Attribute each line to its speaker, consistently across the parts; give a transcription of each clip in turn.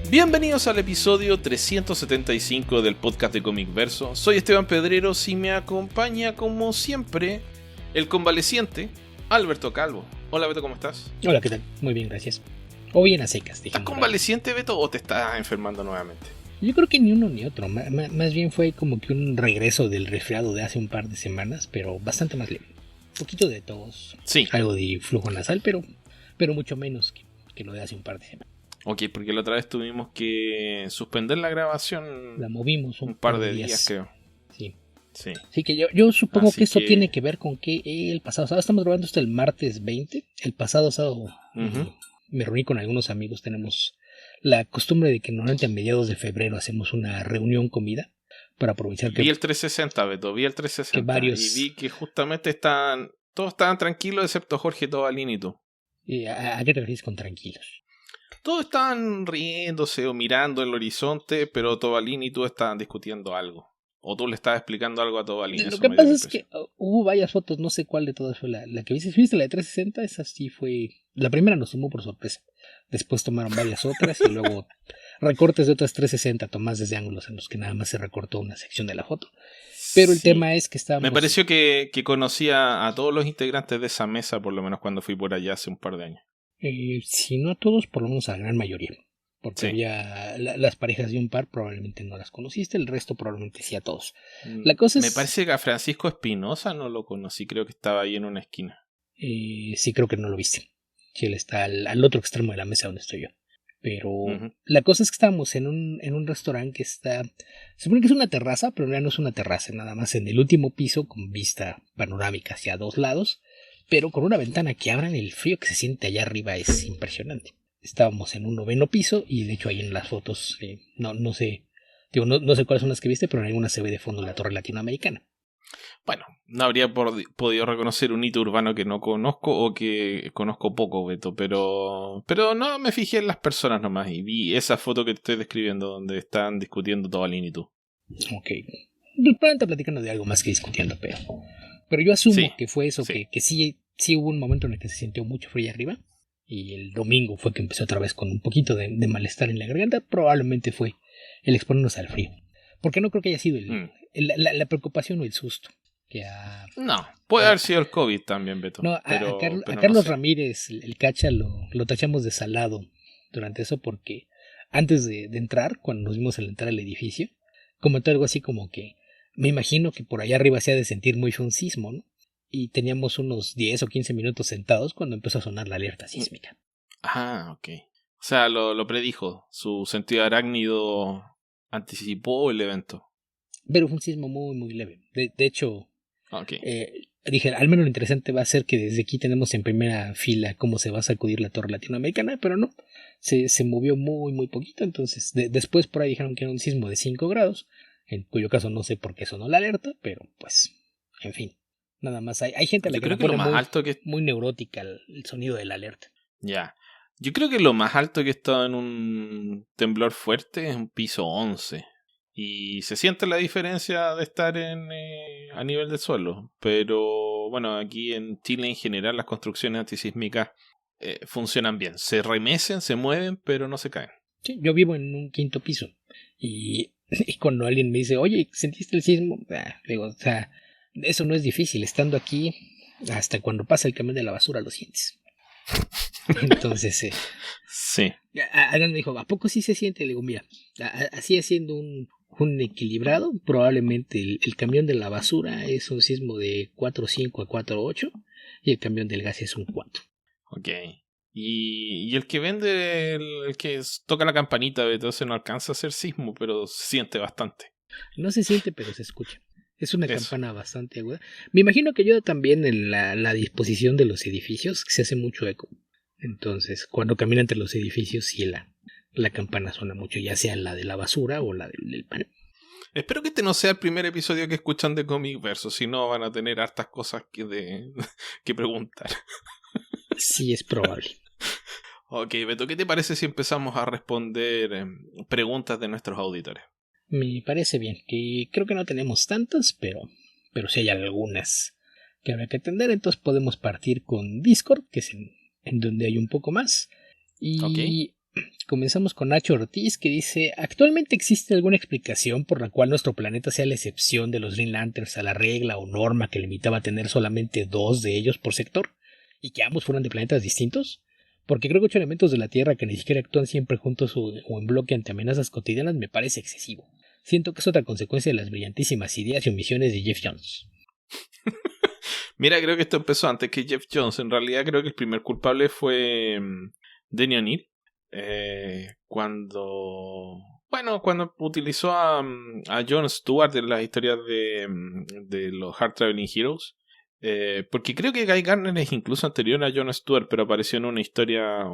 Speaker 1: Bienvenidos al episodio 375 del podcast de Comic Verso. Soy Esteban Pedreros y me acompaña, como siempre, el convaleciente Alberto Calvo. Hola Beto, ¿cómo estás?
Speaker 2: Hola, ¿qué tal? Muy bien, gracias. O bien a secas,
Speaker 1: ¿Estás convaleciente, Beto, o te estás enfermando nuevamente?
Speaker 2: Yo creo que ni uno ni otro. Más bien fue como que un regreso del resfriado de hace un par de semanas, pero bastante más leve. Un poquito de tos,
Speaker 1: sí.
Speaker 2: Algo de flujo nasal, pero mucho menos que lo de hace un par de semanas.
Speaker 1: Ok, porque la otra vez tuvimos que suspender la grabación.
Speaker 2: La movimos
Speaker 1: un par de días, creo.
Speaker 2: Sí.
Speaker 1: Sí.
Speaker 2: Así que yo supongo que esto tiene que ver con que el pasado sábado, estamos grabando esto el martes 20, el pasado sábado me reuní con algunos amigos, tenemos la costumbre de que normalmente a mediados de febrero hacemos una reunión comida para aprovechar que...
Speaker 1: Vi el 360, Beto, vi el 360 y vi que justamente todos estaban tranquilos excepto Jorge Tobalín y tú.
Speaker 2: ¿A qué te refieres con tranquilos?
Speaker 1: Todos estaban riéndose o mirando el horizonte, pero Tobalín y tú estaban discutiendo algo. O tú le estabas explicando algo a Tobalín.
Speaker 2: Lo que pasa es que hubo varias fotos, no sé cuál de todas fue la que viste. ¿Viste la de 360? Esa sí fue... La primera nos tomó por sorpresa. Después tomaron varias otras y luego recortes de otras 360 tomadas desde ángulos en los que nada más se recortó una sección de la foto. Pero el tema es que estábamos...
Speaker 1: Me pareció que conocía a todos los integrantes de esa mesa, por lo menos cuando fui por allá hace un par de años.
Speaker 2: Si no a todos, por lo menos a la gran mayoría. Porque había las parejas de un par, probablemente no las conociste, el resto probablemente sí a todos. La cosa
Speaker 1: Me parece que a Francisco Espinosa no lo conocí, creo que estaba ahí en una esquina.
Speaker 2: Sí, creo que no lo viste. Sí, él está al otro extremo de la mesa donde estoy yo. Pero la cosa es que estábamos en un restaurante que está... Se supone que es una terraza, pero ya no es una terraza, nada más en el último piso con vista panorámica hacia dos lados, pero con una ventana que abran. El frío que se siente allá arriba es impresionante. Estábamos en un 9º piso y de hecho ahí en las fotos, no sé, no sé cuáles son las que viste, pero en alguna se ve de fondo la Torre Latinoamericana.
Speaker 1: Bueno, no habría podido reconocer un hito urbano que no conozco o que conozco poco, Beto, pero no, me fijé en las personas nomás y vi esa foto que te estoy describiendo donde están discutiendo Tobalín y tú.
Speaker 2: Ok, probablemente platicando de algo más que discutiendo, pero yo asumo que fue eso, que sí hubo un momento en el que se sintió mucho frío arriba. Y el domingo fue que empezó otra vez con un poquito de malestar en la garganta. Probablemente fue el exponernos al frío. Porque no creo que haya sido la preocupación o el susto.
Speaker 1: No, puede haber sido el COVID también, Beto.
Speaker 2: No,
Speaker 1: pero
Speaker 2: a Carlos Ramírez, el Cacha, lo tachamos de salado durante eso porque antes de entrar, cuando nos vimos al entrar al edificio, comentó algo así como que me imagino que por allá arriba se ha de sentir muy un sismo, ¿no? Y teníamos unos 10 o 15 minutos sentados cuando empezó a sonar la alerta sísmica.
Speaker 1: Ah, ok. O sea, lo predijo. Su sentido arácnido anticipó el evento.
Speaker 2: Pero fue un sismo muy, muy leve. De hecho,
Speaker 1: okay.
Speaker 2: Dije, al menos lo interesante va a ser que desde aquí tenemos en primera fila cómo se va a sacudir la Torre Latinoamericana, pero no. Se movió muy, muy poquito. Entonces, después por ahí dijeron que era un sismo de 5 grados, en cuyo caso no sé por qué sonó la alerta, pero pues, en fin. Nada más hay gente a la que le pone muy neurótica el sonido de la alerta.
Speaker 1: Ya. Yo creo que lo más alto que he estado en un temblor fuerte es un piso 11. Y se siente la diferencia de estar a nivel del suelo. Pero bueno, aquí en Chile en general las construcciones antisísmicas funcionan bien. Se remecen, se mueven, pero no se caen.
Speaker 2: Sí, yo vivo en un 5º piso. Y cuando alguien me dice, oye, ¿sentiste el sismo? Digo, o sea... Eso no es difícil, estando aquí, hasta cuando pasa el camión de la basura lo sientes. Entonces,
Speaker 1: sí.
Speaker 2: Adán me dijo, ¿a poco sí se siente? Le digo, mira, así haciendo un equilibrado, probablemente el camión de la basura es un sismo de 4.5 a 4.8 y el camión del gas es un 4.
Speaker 1: Ok. Y el que vende, el que toca la campanita, entonces no alcanza a hacer sismo, pero se siente bastante.
Speaker 2: No se siente, pero se escucha. Es una campana bastante aguda. Me imagino que ayuda también en la disposición de los edificios, que se hace mucho eco. Entonces, cuando camina entre los edificios, sí la campana suena mucho, ya sea la de la basura o la del pan.
Speaker 1: Espero que este no sea el primer episodio que escuchan de Comic Verso, si no van a tener hartas cosas que preguntar.
Speaker 2: Sí, es probable.
Speaker 1: Ok, Beto, ¿qué te parece si empezamos a responder preguntas de nuestros auditores?
Speaker 2: Me parece bien, que creo que no tenemos tantas, pero sí hay algunas que habrá que atender. Entonces podemos partir con Discord, que es en donde hay un poco más. Y Comenzamos con Nacho Ortiz, que dice: ¿actualmente existe alguna explicación por la cual nuestro planeta sea la excepción de los Green Lanterns a la regla o norma que limitaba a tener solamente 2 de ellos por sector? ¿Y que ambos fueran de planetas distintos? Porque creo que 8 elementos de la Tierra que ni siquiera actúan siempre juntos o en bloque ante amenazas cotidianas me parece excesivo. Siento que es otra consecuencia de las brillantísimas ideas y omisiones de Geoff Johns.
Speaker 1: Mira, creo que esto empezó antes que Geoff Johns. En realidad creo que el primer culpable fue Denny O'Neil. Cuando utilizó a Jon Stewart en las historias de los Hard Traveling Heroes. Porque creo que Guy Gardner es incluso anterior a Jon Stewart, pero apareció en una historia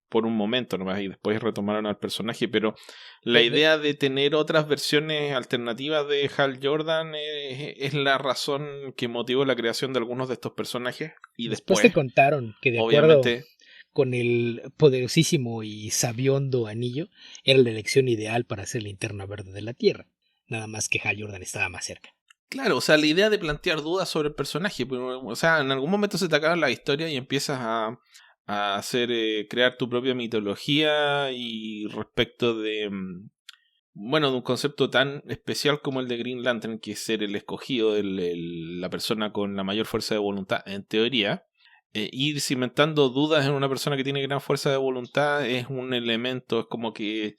Speaker 1: por un momento nomás y después retomaron al personaje. Pero la idea de tener otras versiones alternativas de Hal Jordan es la razón que motivó la creación de algunos de estos personajes. Y después
Speaker 2: te contaron que de
Speaker 1: obviamente,
Speaker 2: acuerdo con el poderosísimo y sabiondo anillo era la elección ideal para ser Linterna Verde de la Tierra. Nada más que Hal Jordan estaba más cerca.
Speaker 1: Claro, o sea, la idea de plantear dudas sobre el personaje, o sea, en algún momento se te acaba la historia y empiezas a hacer, crear tu propia mitología y respecto de, de un concepto tan especial como el de Green Lantern, que es ser el escogido, la persona con la mayor fuerza de voluntad, en teoría. Ir cimentando dudas en una persona que tiene gran fuerza de voluntad es un elemento, es como que,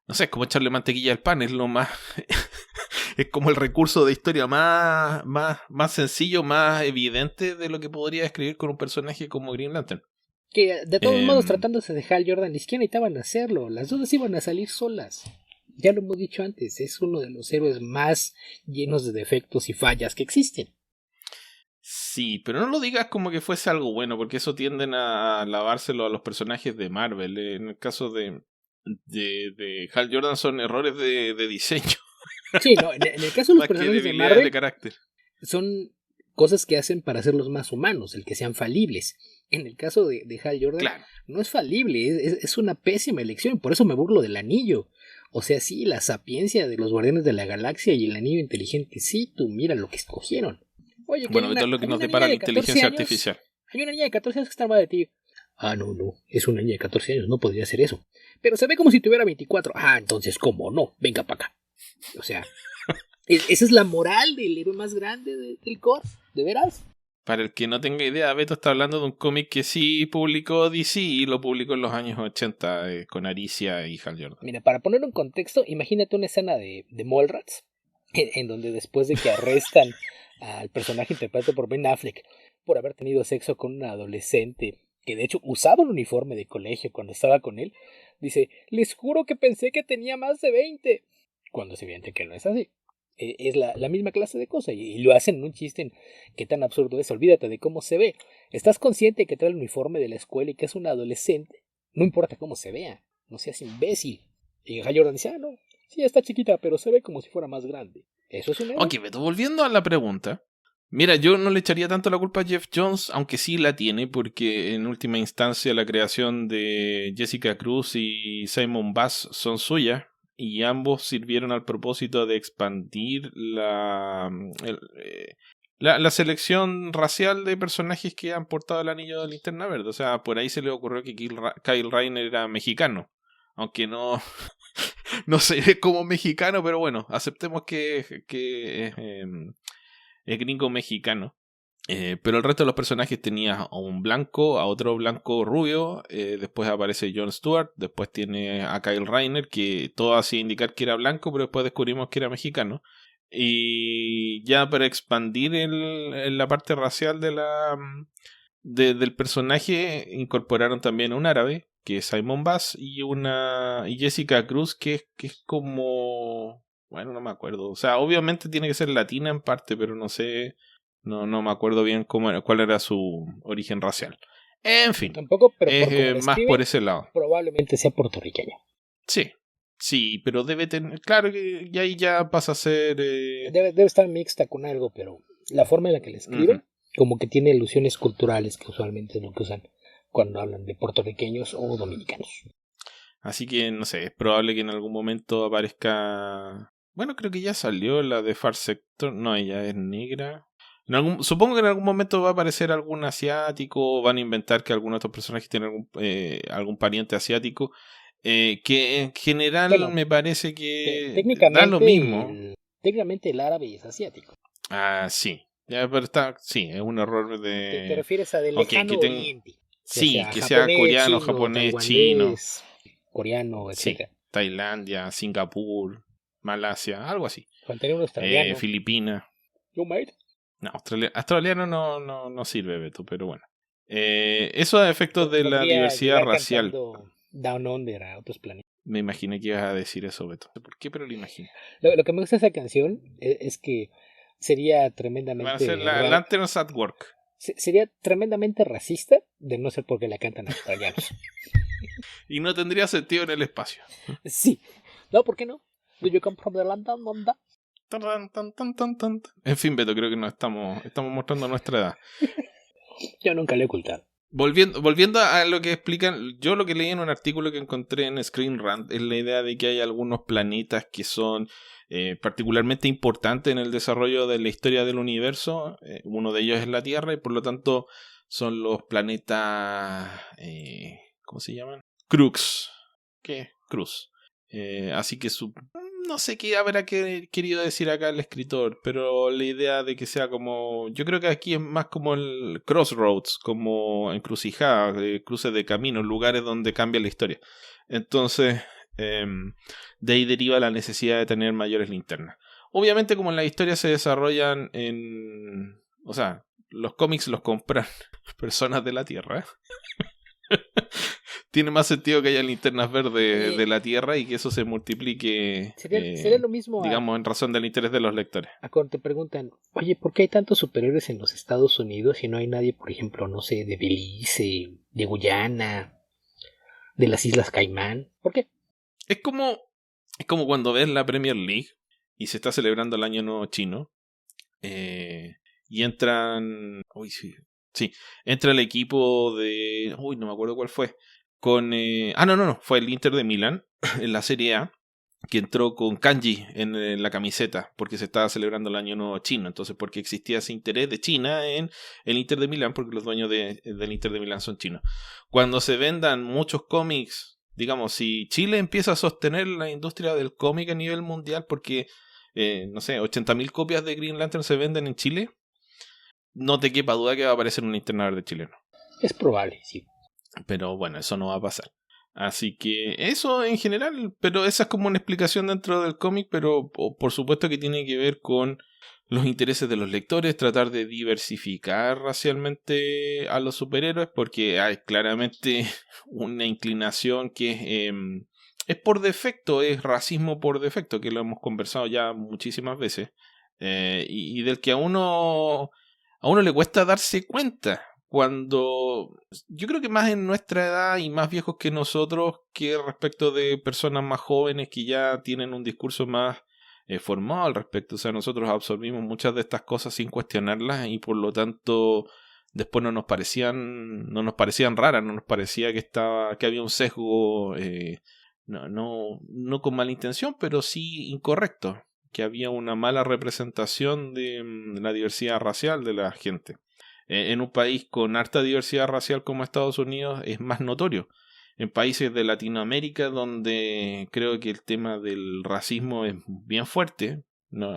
Speaker 1: no sé, es como echarle mantequilla al pan, es lo más... es como el recurso de historia más sencillo, más evidente de lo que podría escribir con un personaje como Green Lantern.
Speaker 2: Que de todos modos, tratándose de Hal Jordan, ni siquiera necesitaban hacerlo. Las dudas iban a salir solas. Ya lo hemos dicho antes, es uno de los héroes más llenos de defectos y fallas que existen.
Speaker 1: Sí, pero no lo digas como que fuese algo bueno, porque eso tienden a lavárselo a los personajes de Marvel. En el caso de Hal Jordan son errores de diseño.
Speaker 2: Sí, no, en el caso de los personajes de Marvel
Speaker 1: de carácter.
Speaker 2: Son cosas que hacen para hacerlos más humanos, el que sean falibles. En el caso de Hal Jordan, claro, no es falible, es una pésima elección, por eso me burlo del anillo. O sea, sí, la sapiencia de los Guardianes de la Galaxia y el anillo inteligente, sí, tú mira lo que escogieron. Oye,
Speaker 1: bueno, esto es lo que nos depara la inteligencia artificial.
Speaker 2: Hay una niña de 14 años que está armada de ti. Ah, no, es una niña de 14 años, no podría hacer eso. Pero se ve como si tuviera 24. Ah, entonces, ¿cómo no? Venga para acá. O sea, esa es la moral del héroe más grande del core, ¿de veras?
Speaker 1: Para el que no tenga idea, Beto está hablando de un cómic que sí publicó DC y lo publicó en los años 80 con Aricia y Hal Jordan.
Speaker 2: Mira, para ponerlo en contexto, imagínate una escena de Mallrats, en donde después de que arrestan al personaje interpretado por Ben Affleck por haber tenido sexo con una adolescente que de hecho usaba un uniforme de colegio cuando estaba con él, dice: les juro que pensé que tenía más de 20, cuando es evidente que no es así. Es la misma clase de cosa y lo hacen en un chiste en qué tan absurdo es. Olvídate de cómo se ve. ¿Estás consciente que trae el uniforme de la escuela y que es una adolescente? No importa cómo se vea, no seas imbécil. Y Hal Jordan dice: ah, no, sí está chiquita, pero se ve como si fuera más grande. Eso es un héroe.
Speaker 1: Ok, Beto, volviendo a la pregunta. Mira, yo no le echaría tanto la culpa a Geoff Johns, aunque sí la tiene, porque en última instancia la creación de Jessica Cruz y Simon Bass son suyas. Y ambos sirvieron al propósito de expandir la selección racial de personajes que han portado el anillo de Linterna Verde. O sea, por ahí se le ocurrió que Kyle Rayner era mexicano. Aunque no, no se ve como mexicano, pero bueno, aceptemos que es gringo mexicano. Pero el resto de los personajes tenía a un blanco, a otro blanco rubio, después aparece Jon Stewart, después tiene a Kyle Rayner, que todo hacía indicar que era blanco, pero después descubrimos que era mexicano. Y ya para expandir la parte racial del personaje, incorporaron también a un árabe, que es Simon Bass, y Jessica Cruz, que es como... Bueno, no me acuerdo. O sea, obviamente tiene que ser latina en parte, pero no sé... No me acuerdo bien cuál era su origen racial. En fin,
Speaker 2: tampoco, pero
Speaker 1: más por ese lado.
Speaker 2: Probablemente sea puertorriqueña.
Speaker 1: Sí, pero debe tener... Claro que ahí ya pasa a ser...
Speaker 2: Debe estar mixta con algo, pero la forma en la que le escriben, como que tiene alusiones culturales, que usualmente es lo que usan cuando hablan de puertorriqueños o dominicanos.
Speaker 1: Así que, no sé, es probable que en algún momento aparezca... Bueno, creo que ya salió la de Far Sector. No, ella es negra. Supongo que en algún momento va a aparecer algún asiático, o van a inventar que alguno de estos personajes tiene algún pariente asiático. Que en general
Speaker 2: Bueno,
Speaker 1: me parece que
Speaker 2: técnicamente
Speaker 1: da lo mismo.
Speaker 2: Técnicamente el árabe es asiático.
Speaker 1: Ah, sí. Ya, pero sí, es un error
Speaker 2: Te
Speaker 1: de...
Speaker 2: refieres a del
Speaker 1: Aunque aquí
Speaker 2: lejano
Speaker 1: tengo...
Speaker 2: oriente. Ya
Speaker 1: Sí,
Speaker 2: sea
Speaker 1: que sea
Speaker 2: japonés,
Speaker 1: coreano,
Speaker 2: chino,
Speaker 1: japonés, chino.
Speaker 2: taiwanés, coreano,
Speaker 1: Sí.
Speaker 2: etc.
Speaker 1: Tailandia, Singapur, Malasia, algo así.
Speaker 2: Cuando tenía un australiano.
Speaker 1: Filipinas.
Speaker 2: Yo, mate.
Speaker 1: No, australiano no sirve, Beto, pero bueno. Eso a efectos de la
Speaker 2: Podría
Speaker 1: diversidad
Speaker 2: llegar
Speaker 1: racial.
Speaker 2: cantando Down Under a otros planetas.
Speaker 1: Me imaginé que ibas a decir eso, Beto. ¿Por qué? Pero lo imaginé.
Speaker 2: Lo que me gusta de esa canción es que sería
Speaker 1: Van a ser
Speaker 2: tremendamente
Speaker 1: la Lanterns at Work.
Speaker 2: sería tremendamente racista de no ser porque la cantan australianos.
Speaker 1: Y no tendría sentido en el espacio.
Speaker 2: Sí. No, ¿por qué no? Do you come from the London?
Speaker 1: En fin, Beto, creo que nos estamos mostrando nuestra edad.
Speaker 2: Yo nunca lo he ocultado.
Speaker 1: Volviendo a lo que explican, yo lo que leí en un artículo que encontré en Screen Rant es la idea de que hay algunos planetas que son particularmente importantes en el desarrollo de la historia del universo. Uno de ellos es la Tierra y por lo tanto son los planetas... ¿cómo se llaman? Crux. ¿Qué? Cruz. Así que no sé qué habrá querido decir acá el escritor, pero la idea de que sea como... Yo creo que aquí es más como el crossroads, como encrucijada, cruces de caminos, lugares donde cambia la historia. Entonces, de ahí deriva la necesidad de tener mayores linternas. Obviamente, como las historias se desarrollan en... O sea, los cómics los compran personas de la Tierra. Tiene más sentido que haya linternas verdes de la Tierra y que eso se multiplique,
Speaker 2: sería lo mismo
Speaker 1: digamos, en razón del interés de los lectores.
Speaker 2: a cuando te preguntan, oye, ¿por qué hay tantos superhéroes en los Estados Unidos y no hay nadie, por ejemplo, no sé, de Belice, de Guyana, de las Islas Caimán? ¿Por qué?
Speaker 1: Es como cuando ves la Premier League y se está celebrando el Año Nuevo Chino y entran... Uy, sí, entra el equipo de... Uy, no me acuerdo cuál fue. Con... no, fue el Inter de Milán en la Serie A, que entró con kanji en la camiseta porque se estaba celebrando el Año Nuevo Chino. Entonces, porque existía ese interés de China en el Inter de Milán, porque los dueños del Inter de Milán son chinos. Cuando se vendan muchos cómics, digamos, si Chile empieza a sostener la industria del cómic a nivel mundial, porque, no sé, 80.000 copias de Green Lantern se venden en Chile, no te quepa duda que va a aparecer un linterna verde chileno.
Speaker 2: Es probable, sí.
Speaker 1: Pero bueno, eso no va a pasar. Así que eso en general, pero esa es como una explicación dentro del cómic, pero por supuesto que tiene que ver con los intereses de los lectores, tratar de diversificar racialmente a los superhéroes, porque hay claramente una inclinación que es por defecto, es racismo por defecto, que lo hemos conversado ya muchísimas veces, y del que a uno le cuesta darse cuenta. Cuando yo creo que más en nuestra edad y más viejos que nosotros que respecto de personas más jóvenes que ya tienen un discurso más formado al respecto. O sea, nosotros absorbimos muchas de estas cosas sin cuestionarlas y por lo tanto después no nos parecían raras, no nos parecía que había un sesgo no con mala intención, pero sí incorrecto, que había una mala representación de la diversidad racial de la gente. En un país con harta diversidad racial como Estados Unidos es más notorio. En países de Latinoamérica donde creo que el tema del racismo es bien fuerte,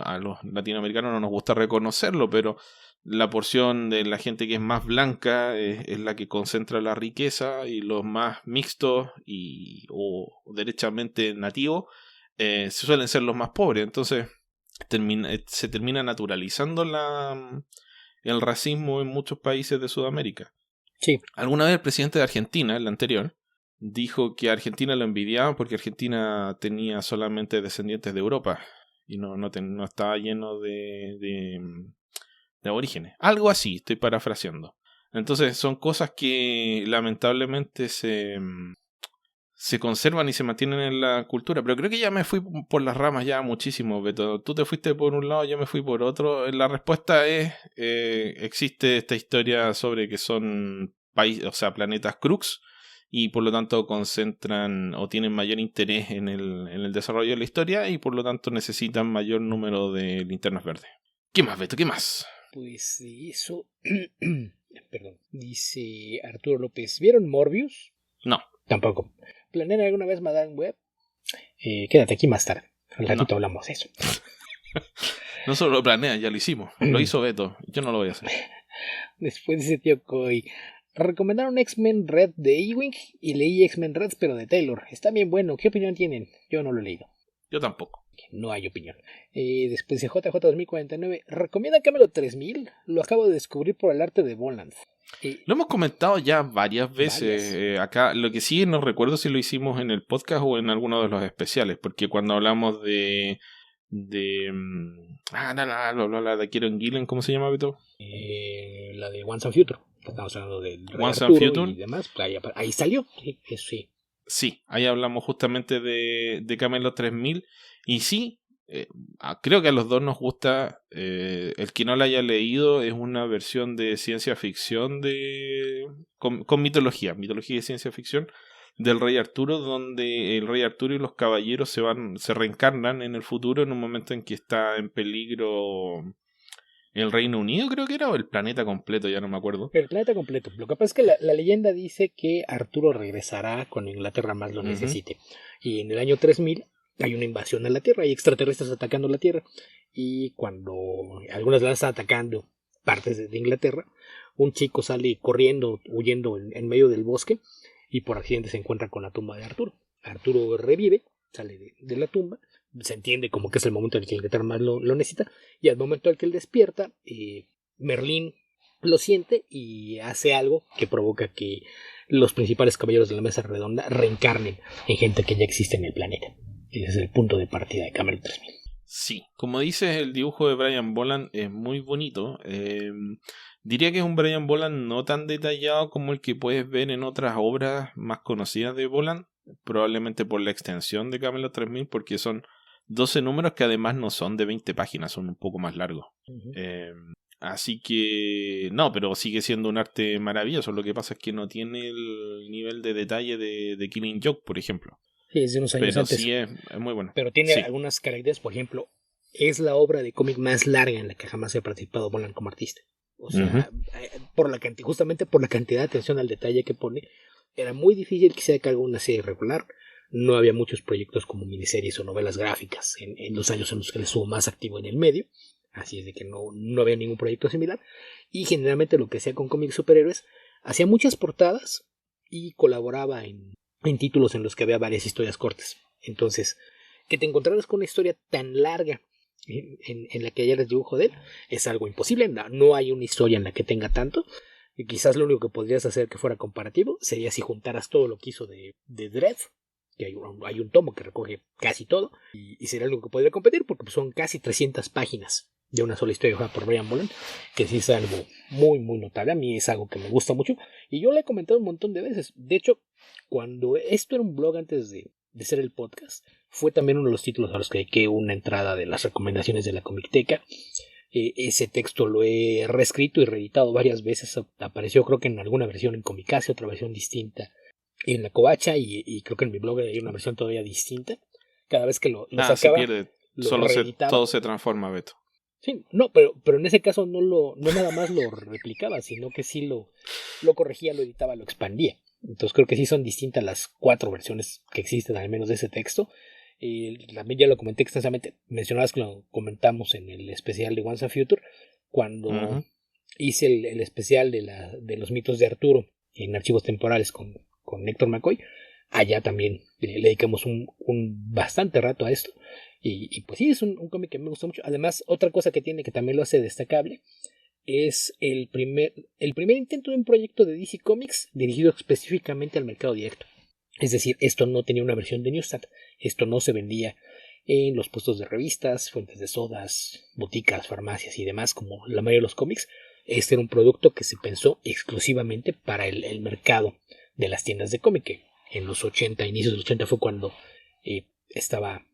Speaker 1: a los latinoamericanos no nos gusta reconocerlo, pero la porción de la gente que es más blanca es la que concentra la riqueza y los más mixtos o derechamente nativos suelen ser los más pobres. Entonces se termina naturalizando el racismo en muchos países de Sudamérica.
Speaker 2: Sí.
Speaker 1: Alguna vez el presidente de Argentina, el anterior, dijo que a Argentina lo envidiaban porque Argentina tenía solamente descendientes de Europa y no estaba lleno de aborígenes. Algo así, estoy parafraseando. Entonces son cosas que lamentablemente se conservan y se mantienen en la cultura. Pero creo que ya me fui por las ramas ya muchísimo, Beto. Tú te fuiste por un lado, yo me fui por otro. La respuesta es, existe esta historia sobre que son planetas Crux y por lo tanto concentran o tienen mayor interés en el desarrollo de la historia y por lo tanto necesitan mayor número de linternas verdes. ¿Qué más, Beto? ¿Qué más?
Speaker 2: Pues eso... Perdón. Dice Arturo López, ¿vieron Morbius?
Speaker 1: No.
Speaker 2: Tampoco. ¿Planean alguna vez Madame Web? Quédate aquí más tarde. Al ratito hablamos de eso.
Speaker 1: No solo lo planea, ya lo hicimos. Lo hizo Beto. Yo no lo voy a hacer.
Speaker 2: Después dice Tío Coy. Recomendaron X-Men Red de Ewing y leí X-Men Red pero de Taylor. Está bien bueno. ¿Qué opinión tienen? Yo no lo he leído.
Speaker 1: Yo tampoco.
Speaker 2: No hay opinión. Después de JJ 2049. ¿Recomienda Camelot 3000? Lo acabo de descubrir por el arte de Boland.
Speaker 1: Lo hemos comentado ya varias veces. Acá, lo que sí no recuerdo si lo hicimos en el podcast o en alguno de los especiales, porque cuando hablamos de Kieron Gillen, ¿cómo se llama, Beto?
Speaker 2: La de Once and Future. Estamos hablando de
Speaker 1: Once and Future
Speaker 2: y demás. Ahí salió. Sí, eso sí.
Speaker 1: Sí, ahí hablamos justamente de Camelot 3000. Y sí, creo que a los dos nos gusta. El que no la haya leído es una versión de ciencia ficción con mitología y ciencia ficción del Rey Arturo, donde el Rey Arturo y los caballeros se reencarnan en el futuro en un momento en que está en peligro el Reino Unido, creo que era, o el planeta completo, ya no me acuerdo.
Speaker 2: El planeta completo. Lo que pasa es que la leyenda dice que Arturo regresará cuando Inglaterra más lo necesite. Y en el año 3000 hay una invasión a la Tierra, hay extraterrestres atacando la Tierra. Y cuando algunas las están atacando partes de Inglaterra, un chico sale corriendo, huyendo en medio del bosque, y por accidente se encuentra con la tumba de Arturo. Arturo revive, sale de la tumba, se entiende como que es el momento en el que Inglaterra más lo necesita, y al momento en que él despierta, Merlín lo siente y hace algo que provoca que los principales caballeros de la mesa redonda reencarnen en gente que ya existe en el planeta. Ese es el punto de partida de Camelot 3000.
Speaker 1: Sí, como dices, el dibujo de Brian Boland es muy bonito. Diría que es un Brian Boland no tan detallado como el que puedes ver en otras obras más conocidas de Boland, probablemente por la extensión de Camelot 3000, porque son 12 números que además no son de 20 páginas, son un poco más largos. Así que no, pero sigue siendo un arte maravilloso. Lo que pasa es que no tiene el nivel de detalle de Killing Joke, por ejemplo.
Speaker 2: Sí, es de unos años
Speaker 1: pero
Speaker 2: antes.
Speaker 1: Sí, es muy bueno.
Speaker 2: Pero tiene algunas características, por ejemplo, es la obra de cómic más larga en la que jamás ha participado Boland como artista. O sea, justamente por la cantidad de atención al detalle que pone, era muy difícil que se haga alguna serie regular. No había muchos proyectos como miniseries o novelas gráficas en los años en los que él estuvo más activo en el medio. Así es de que no había ningún proyecto similar. Y generalmente lo que hacía con cómics superhéroes, hacía muchas portadas y colaboraba en títulos en los que había varias historias cortas. Entonces, que te encontraras con una historia tan larga en la que haya el dibujo de él es algo imposible. No hay una historia en la que tenga tanto. Y quizás lo único que podrías hacer que fuera comparativo sería si juntaras todo lo que hizo de Dredd, que hay un tomo que recoge casi todo, y sería algo que podría competir, porque pues, son casi 300 páginas de una sola historia dibujada por Brian Boland, que sí es algo muy muy notable. A mí es algo que me gusta mucho y yo le he comentado un montón de veces. De hecho, cuando esto era un blog antes de ser el podcast, fue también uno de los títulos a los que dediqué una entrada de las recomendaciones de la Comicteca. Ese texto lo he reescrito y reeditado varias veces. Apareció creo que en alguna versión en Comicase, otra versión distinta en la Covacha, y creo que en mi blog hay una versión todavía distinta. Cada vez que lo sacaba,
Speaker 1: se pierde. Todo se transforma, Beto.
Speaker 2: Sí, no, pero en ese caso no nada más lo replicaba, sino que sí lo corregía, lo editaba, lo expandía. Entonces creo que sí son distintas las 4 versiones que existen, al menos de ese texto. También ya lo comenté extensamente, mencionabas que lo comentamos en el especial de Once and Future, cuando hice el especial de los mitos de Arturo en archivos temporales con Héctor McCoy. Allá también le dedicamos un bastante rato a esto. Y pues sí, es un cómic que me gusta mucho. Además, otra cosa que tiene que también lo hace destacable es el primer intento de un proyecto de DC Comics dirigido específicamente al mercado directo. Es decir, esto no tenía una versión de Newsstand, esto no se vendía en los puestos de revistas, fuentes de sodas, boticas, farmacias y demás, como la mayoría de los cómics. Este era un producto que se pensó exclusivamente para el mercado de las tiendas de cómic, que en los 80, inicios de los 80 fue cuando estaba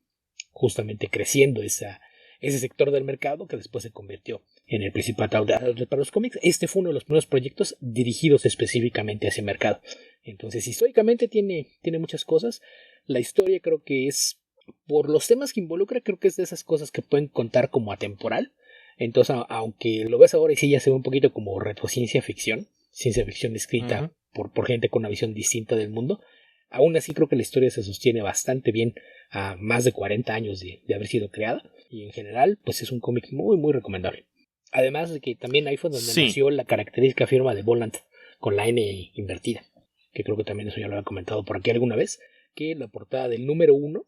Speaker 2: justamente creciendo ese sector del mercado, que después se convirtió en el principal outlet para los cómics. Este fue uno de los primeros proyectos dirigidos específicamente a ese mercado. Entonces, históricamente tiene muchas cosas. La historia creo que es, por los temas que involucra, creo que es de esas cosas que pueden contar como atemporal. Entonces, aunque lo ves ahora y sí ya se ve un poquito como retrociencia ficción escrita por gente con una visión distinta del mundo, Aún así creo que la historia se sostiene bastante bien a más de 40 años de haber sido creada. Y en general, pues es un cómic muy, muy recomendable. Además de que también ahí fue donde
Speaker 1: Sí.
Speaker 2: nació la característica firma de Volant con la N invertida. Que creo que también eso ya lo había comentado por aquí alguna vez. Que la portada del número 1,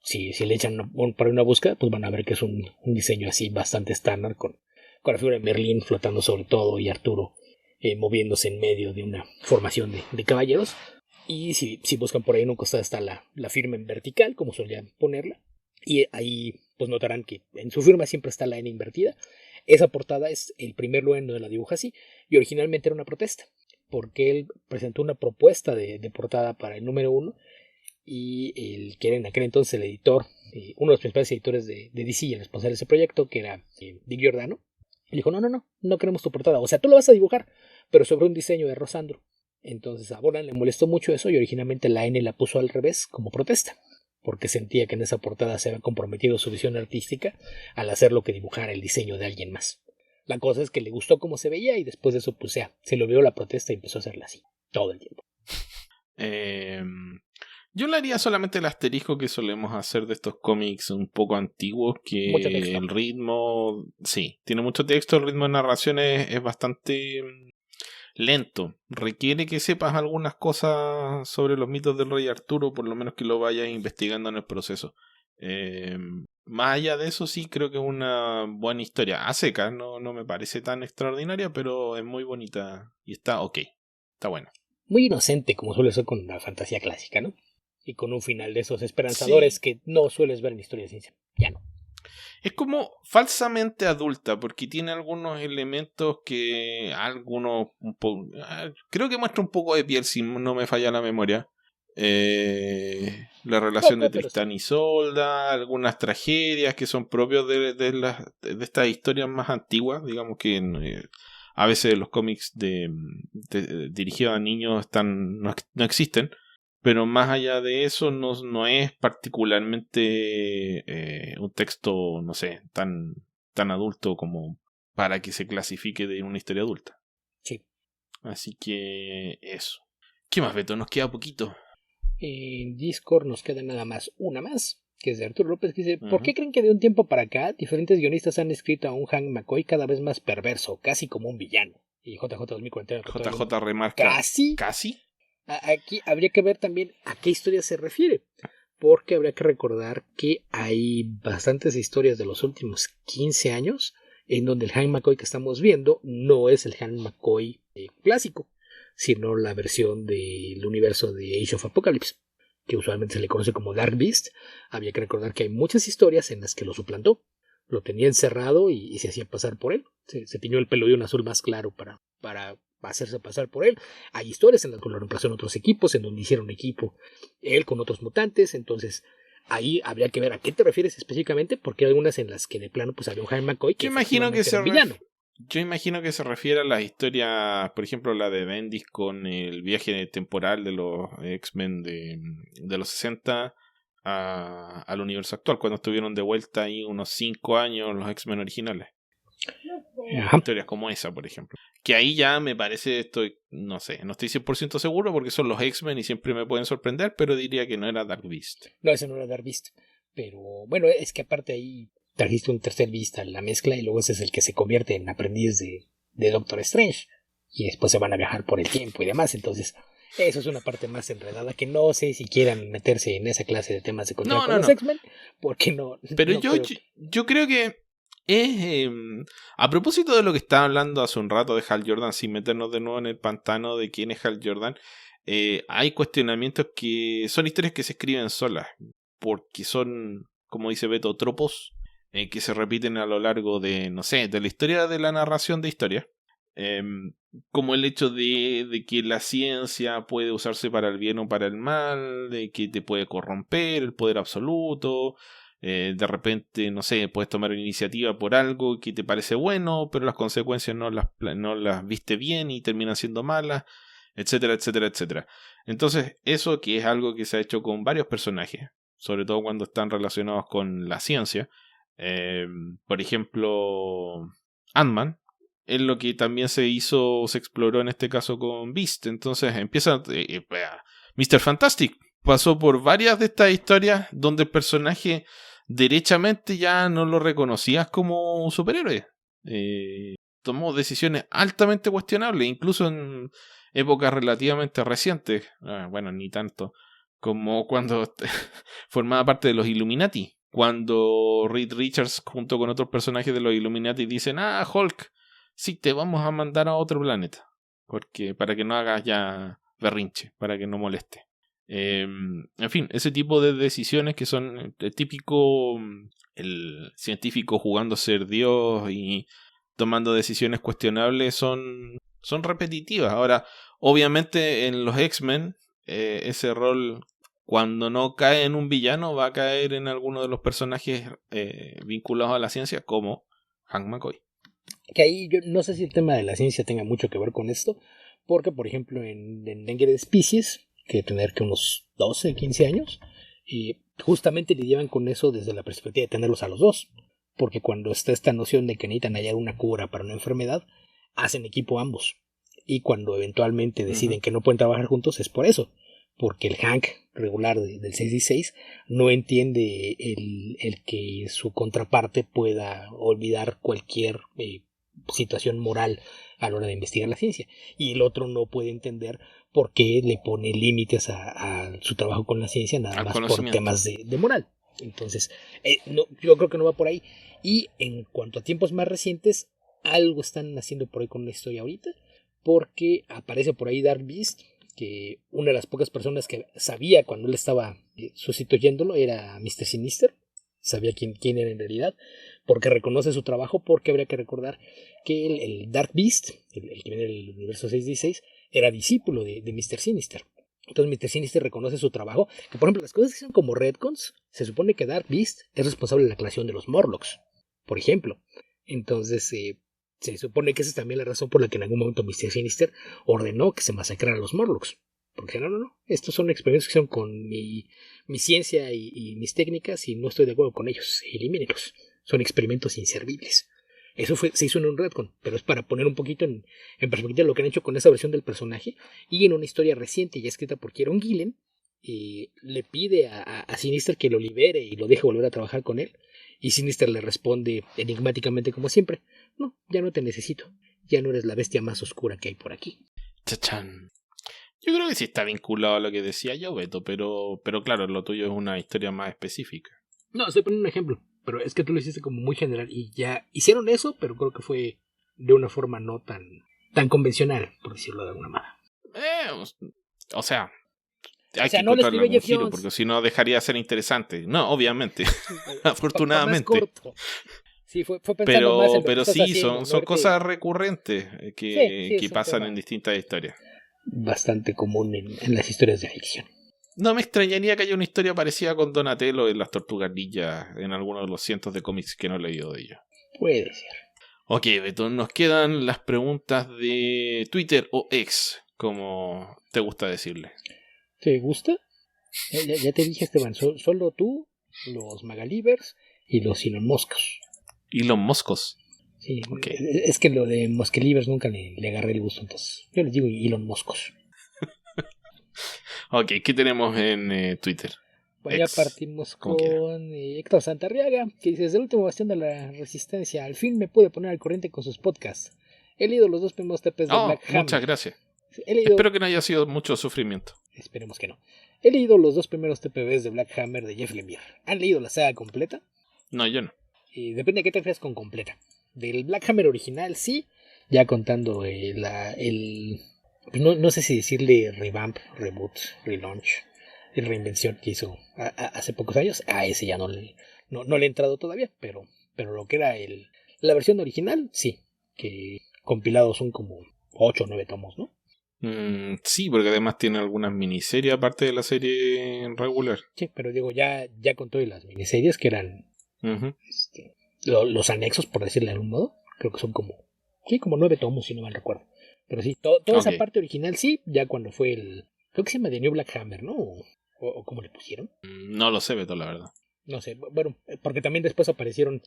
Speaker 2: si le echan para una búsqueda, pues van a ver que es un diseño así bastante estándar con la figura de Merlín flotando sobre todo y Arturo moviéndose en medio de una formación de caballeros. Y si buscan por ahí en un costado está la firma en vertical, como solían ponerla. Y ahí pues notarán que en su firma siempre está la N invertida. Esa portada es el primer lugar donde la dibuja así. Y originalmente era una protesta, porque él presentó una propuesta de portada para el número 1. Y el que era en aquel entonces el editor, uno de los principales editores de DC y el responsable de ese proyecto, que era Dick Giordano, le dijo, no queremos tu portada. O sea, tú lo vas a dibujar, pero sobre un diseño de Rosandro. Entonces a Bolan le molestó mucho eso y originalmente la N la puso al revés como protesta, porque sentía que en esa portada se había comprometido su visión artística al hacer lo que dibujara el diseño de alguien más. La cosa es que le gustó cómo se veía y después de eso pues se le olvidó la protesta y empezó a hacerla así, todo el tiempo.
Speaker 1: Yo le haría solamente el asterisco que solemos hacer de estos cómics un poco antiguos, que el ritmo, sí, tiene mucho texto, el ritmo de narración es bastante lento. Requiere que sepas algunas cosas sobre los mitos del rey Arturo, por lo menos que lo vayas investigando en el proceso. Más allá de eso, sí creo que es una buena historia. A secas, no me parece tan extraordinaria, pero es muy bonita y está ok, está buena.
Speaker 2: Muy inocente, como suele ser con la fantasía clásica, ¿no? Y con un final de esos esperanzadores, sí, que no sueles ver en historia de ciencia. Ya no.
Speaker 1: Es como falsamente adulta, porque tiene algunos elementos que creo que muestra un poco de piel, si no me falla la memoria. La relación de Tristán y Isolda, algunas tragedias que son propios de estas historias más antiguas, digamos que a veces los cómics dirigidos a niños no existen. Pero más allá de eso, no es particularmente un texto, no sé, tan adulto como para que se clasifique de una historia adulta.
Speaker 2: Sí.
Speaker 1: Así que eso. ¿Qué más, Beto? Nos queda poquito.
Speaker 2: En Discord nos queda nada más una más, que es de Arturo López, que dice, ¿por qué creen que de un tiempo para acá diferentes guionistas han escrito a un Hank McCoy cada vez más perverso, casi como un villano? Y JJ 2049.
Speaker 1: JJ remarca. ¿Casi?
Speaker 2: Aquí habría que ver también a qué historia se refiere, porque habría que recordar que hay bastantes historias de los últimos 15 años en donde el Hank McCoy que estamos viendo no es el Hank McCoy clásico, sino la versión del universo de Age of Apocalypse, que usualmente se le conoce como Dark Beast. Había que recordar que hay muchas historias en las que lo suplantó, lo tenía encerrado y se hacía pasar por él, se tiñó el pelo de un azul más claro para hacerse pasar por él. Hay historias en las que lo reemplazó en otros equipos, en donde hicieron equipo él con otros mutantes. Entonces ahí habría que ver a qué te refieres específicamente, porque hay algunas en las que de plano pues había un Hank McCoy que era un villano.
Speaker 1: Yo imagino que se refiere a las historias, por ejemplo la de Bendis con el viaje temporal de los X-Men de los 60 al universo actual, cuando estuvieron de vuelta ahí unos 5 años los X-Men originales.
Speaker 2: Ajá.
Speaker 1: Historias como esa, por ejemplo. Que ahí ya me parece, no estoy 100% seguro porque son los X-Men y siempre me pueden sorprender, pero diría que no era Dark Beast.
Speaker 2: No, ese no era Dark Beast. Pero bueno, es que aparte ahí trajiste un tercer Beast a la mezcla y luego ese es el que se convierte en aprendiz de Doctor Strange. Y después se van a viajar por el tiempo y demás. Entonces, eso es una parte más enredada que no sé si quieran meterse en esa clase de temas de control con los X-Men. Porque no.
Speaker 1: Pero yo creo que a propósito de lo que estaba hablando hace un rato de Hal Jordan, sin meternos de nuevo en el pantano de quién es Hal Jordan, hay cuestionamientos que son historias que se escriben solas, porque son, como dice Beto, tropos que se repiten a lo largo de, no sé, de la historia de la narración de historias. Como el hecho de que la ciencia puede usarse para el bien o para el mal, de que te puede corromper el poder absoluto. De repente, no sé, puedes tomar una iniciativa por algo que te parece bueno, pero las consecuencias no las viste bien y terminan siendo malas, etcétera, etcétera, etcétera. Entonces, eso que es algo que se ha hecho con varios personajes, sobre todo cuando están relacionados con la ciencia. Por ejemplo, Ant-Man es lo que también se exploró en este caso con Beast. Entonces empieza Mr. Fantastic pasó por varias de estas historias donde el personaje derechamente ya no lo reconocías como un superhéroe. Tomó decisiones altamente cuestionables, incluso en épocas relativamente recientes. Bueno, ni tanto. Como cuando formaba parte de los Illuminati. Cuando Reed Richards junto con otros personajes de los Illuminati dicen, Hulk, sí, te vamos a mandar a otro planeta. Porque para que no hagas ya berrinche, para que no moleste. En fin, ese tipo de decisiones que son el típico, el científico jugando a ser Dios y tomando decisiones cuestionables son repetitivas. Ahora, obviamente en los X-Men, ese rol, cuando no cae en un villano, va a caer en alguno de los personajes vinculados a la ciencia, como Hank McCoy.
Speaker 2: Que ahí yo no sé si el tema de la ciencia tenga mucho que ver con esto, porque por ejemplo en Endangered Species, que tener que unos 12, 15 años, y justamente lidiaban con eso desde la perspectiva de tenerlos a los dos, porque cuando está esta noción de que necesitan hallar una cura para una enfermedad, hacen equipo ambos, y cuando eventualmente deciden que no pueden trabajar juntos es por eso, porque el Hank regular del 616 no entiende el que su contraparte pueda olvidar cualquier situación moral a la hora de investigar la ciencia, y el otro no puede entender por qué le pone límites a su trabajo con la ciencia nada más por temas de moral. Entonces, no, yo creo que no va por ahí. Y en cuanto a tiempos más recientes, algo están haciendo por ahí con la historia ahorita, porque aparece por ahí Dark Beast, que una de las pocas personas que sabía cuando él estaba sustituyéndolo era Mr. Sinister, sabía quién era en realidad, porque reconoce su trabajo, porque habría que recordar que el Dark Beast, el que viene del universo 616, era discípulo de Mr. Sinister. Entonces Mr. Sinister reconoce su trabajo, que por ejemplo las cosas que son como retcons, se supone que Dark Beast es responsable de la creación de los Morlocks, por ejemplo. Entonces se supone que esa es también la razón por la que en algún momento Mr. Sinister ordenó que se masacraran a los Morlocks. Porque no, estos son experimentos que son con mi ciencia y mis técnicas y no estoy de acuerdo con ellos, elimínelos. Son experimentos inservibles. Eso se hizo en un retcon, pero es para poner un poquito en perspectiva lo que han hecho con esa versión del personaje. Y en una historia reciente ya escrita por Kieron Gillen, le pide a Sinister que lo libere y lo deje volver a trabajar con él. Y Sinister le responde enigmáticamente como siempre: no, ya no te necesito, ya no eres la bestia más oscura que hay por aquí.
Speaker 1: Chachán. Yo creo que sí está vinculado a lo que decía yo, Beto, pero claro, lo tuyo es una historia más específica.
Speaker 2: No, estoy poniendo un ejemplo, pero es que tú lo hiciste como muy general y ya hicieron eso, pero creo que fue de una forma no tan convencional, por decirlo de alguna manera.
Speaker 1: O sea, hay que encontrarle algún giro, porque si no dejaría de ser interesante. No, obviamente, afortunadamente.
Speaker 2: Sí, fue pensando más en lo
Speaker 1: pero
Speaker 2: que
Speaker 1: sí,
Speaker 2: haciendo,
Speaker 1: son cosas recurrentes que pasan en distintas historias.
Speaker 2: Bastante común en las historias de ficción.
Speaker 1: No me extrañaría que haya una historia parecida con Donatello en las Tortugas Ninja, en alguno de los cientos de cómics que no he leído de ellos.
Speaker 2: Puede ser.
Speaker 1: Ok, Beto, nos quedan las preguntas de Twitter o X, como te gusta decirle.
Speaker 2: ¿Te gusta? Ya te dije, Esteban, solo tú, los Magalivers y los Elon Moscos.
Speaker 1: ¿Elon Moscos?
Speaker 2: Sí, okay. Es que lo de Mosquelivers nunca le agarré el gusto, entonces yo les digo Elon Moscos.
Speaker 1: Ok, ¿qué tenemos en Twitter?
Speaker 2: Pues ya partimos con Héctor Santarriaga, que dice: desde el último bastión de la resistencia, al fin me pude poner al corriente con sus podcasts. He leído los 2 primeros TPs de Black Hammer.
Speaker 1: Muchas gracias. Espero que no haya sido mucho sufrimiento.
Speaker 2: Esperemos que no. He leído los 2 primeros TPBs de Black Hammer de Jeff Lemire. ¿Han leído la saga completa?
Speaker 1: No, yo no.
Speaker 2: Depende de qué te refieras con completa. Del Black Hammer original, sí. Ya contando no sé si decirle revamp, reboot, relaunch, reinvención que hizo hace pocos años. A ese ya no le he entrado todavía, pero lo que era la versión original, sí. Que compilados son como 8 o 9 tomos, ¿no?
Speaker 1: Sí, porque además tiene algunas miniseries aparte de la serie regular.
Speaker 2: Sí, pero digo, ya con todas las miniseries que eran los anexos, por decirlo de algún modo, creo que son como 9 tomos, si no mal recuerdo. Pero sí, toda esa parte original sí, ya cuando fue creo que se llama The New Black Hammer, ¿no? ¿O cómo le pusieron?
Speaker 1: No lo sé, Beto, la verdad.
Speaker 2: No sé, bueno, porque también después aparecieron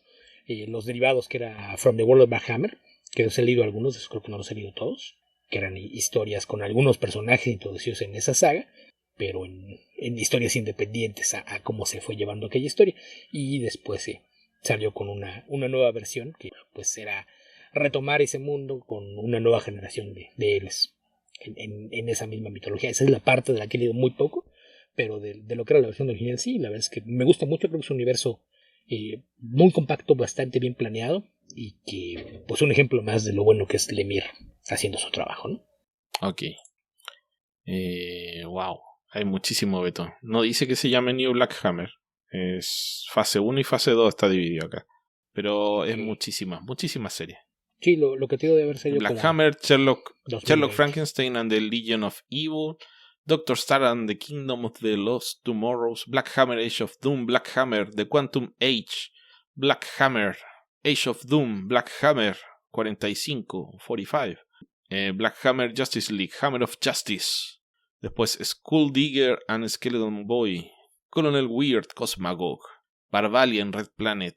Speaker 2: los derivados que era From the World of Black Hammer, que los he leído algunos, creo que no los he leído todos, que eran historias con algunos personajes introducidos en esa saga, pero en historias independientes a cómo se fue llevando aquella historia. Y después salió con una nueva versión que pues era retomar ese mundo con una nueva generación de héroes en esa misma mitología. Esa es la parte de la que he leído muy poco, pero de lo que era la versión original sí, la verdad es que me gusta mucho. Creo que es un universo muy compacto, bastante bien planeado, y que pues un ejemplo más de lo bueno que es Lemire haciendo su trabajo, ¿no?
Speaker 1: Ok. Wow. Hay muchísimo, Beto. No dice que se llame New Black Hammer. Es fase 1 y fase 2 está dividido acá. Pero es muchísimas series.
Speaker 2: Sí, lo que te digo de haber salido
Speaker 1: Black
Speaker 2: como
Speaker 1: Hammer, Sherlock
Speaker 2: 2020.
Speaker 1: Frankenstein and the Legion of Evil, Doctor Star and the Kingdom of the Lost Tomorrows, Black Hammer, Age of Doom, Black Hammer, The Quantum Age, Black Hammer, Age of Doom, Black Hammer 45, Black Hammer Justice League, Hammer of Justice. Después Skull Digger and Skeleton Boy, Colonel Weird, Cosmagog, Barbalian, Red Planet,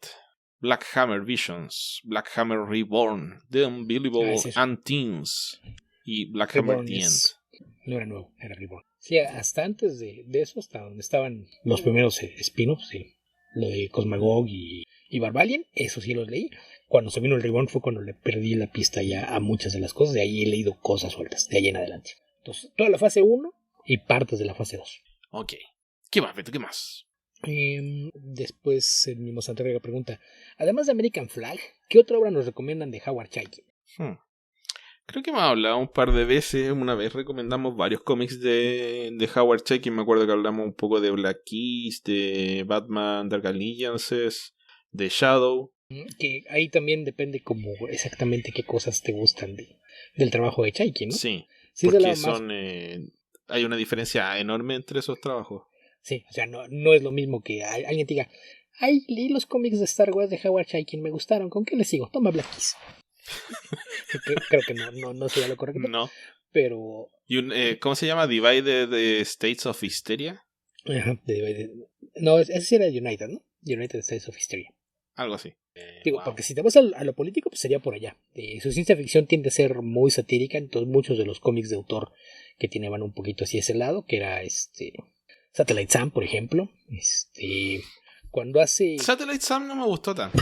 Speaker 1: Black Hammer Visions, Black Hammer Reborn, The Unbelievable Anteens y Black
Speaker 2: Reborn
Speaker 1: Hammer The End.
Speaker 2: No era nuevo, era Reborn. Sí, hasta antes de eso, hasta donde estaban los primeros spin-offs, sí. Lo de Cosmagog y Barbalian, eso sí los leí. Cuando se vino el Reborn fue cuando le perdí la pista ya a muchas de las cosas. De ahí he leído cosas sueltas, de ahí en adelante. Entonces, toda la fase 1 y partes de la fase 2.
Speaker 1: Ok. ¿Qué más, Beto? ¿Qué más?
Speaker 2: Después el mismo Santiago pregunta, además de American Flag, ¿qué otra obra nos recomiendan de Howard Chaykin?
Speaker 1: Creo que hemos hablado un par de veces. Una vez recomendamos varios cómics de Howard Chaykin. Me acuerdo que hablamos un poco de Black Keys, de Batman Dark Alliances, de Shadow.
Speaker 2: Que ahí también depende como exactamente qué cosas te gustan del trabajo de Chaykin, ¿no?
Speaker 1: Sí, porque son hay una diferencia enorme entre esos trabajos.
Speaker 2: Sí, o sea, no es lo mismo que alguien te diga, ay, leí los cómics de Star Wars de Howard Chaykin, me gustaron, ¿con qué le sigo? Toma Black Keys. Creo que no sería lo correcto.
Speaker 1: No.
Speaker 2: Pero...
Speaker 1: ¿Cómo se llama? ¿Divided States of Hysteria?
Speaker 2: Ajá, no, ese sí era United, ¿no? United States of Hysteria.
Speaker 1: Algo así.
Speaker 2: Digo, porque si te vas a lo político, pues sería por allá. Su ciencia ficción tiende a ser muy satírica, entonces muchos de los cómics de autor que tienen van un poquito hacia ese lado, que era Satellite Sam, por ejemplo. Cuando hace...
Speaker 1: Satellite Sam no me gustó tanto.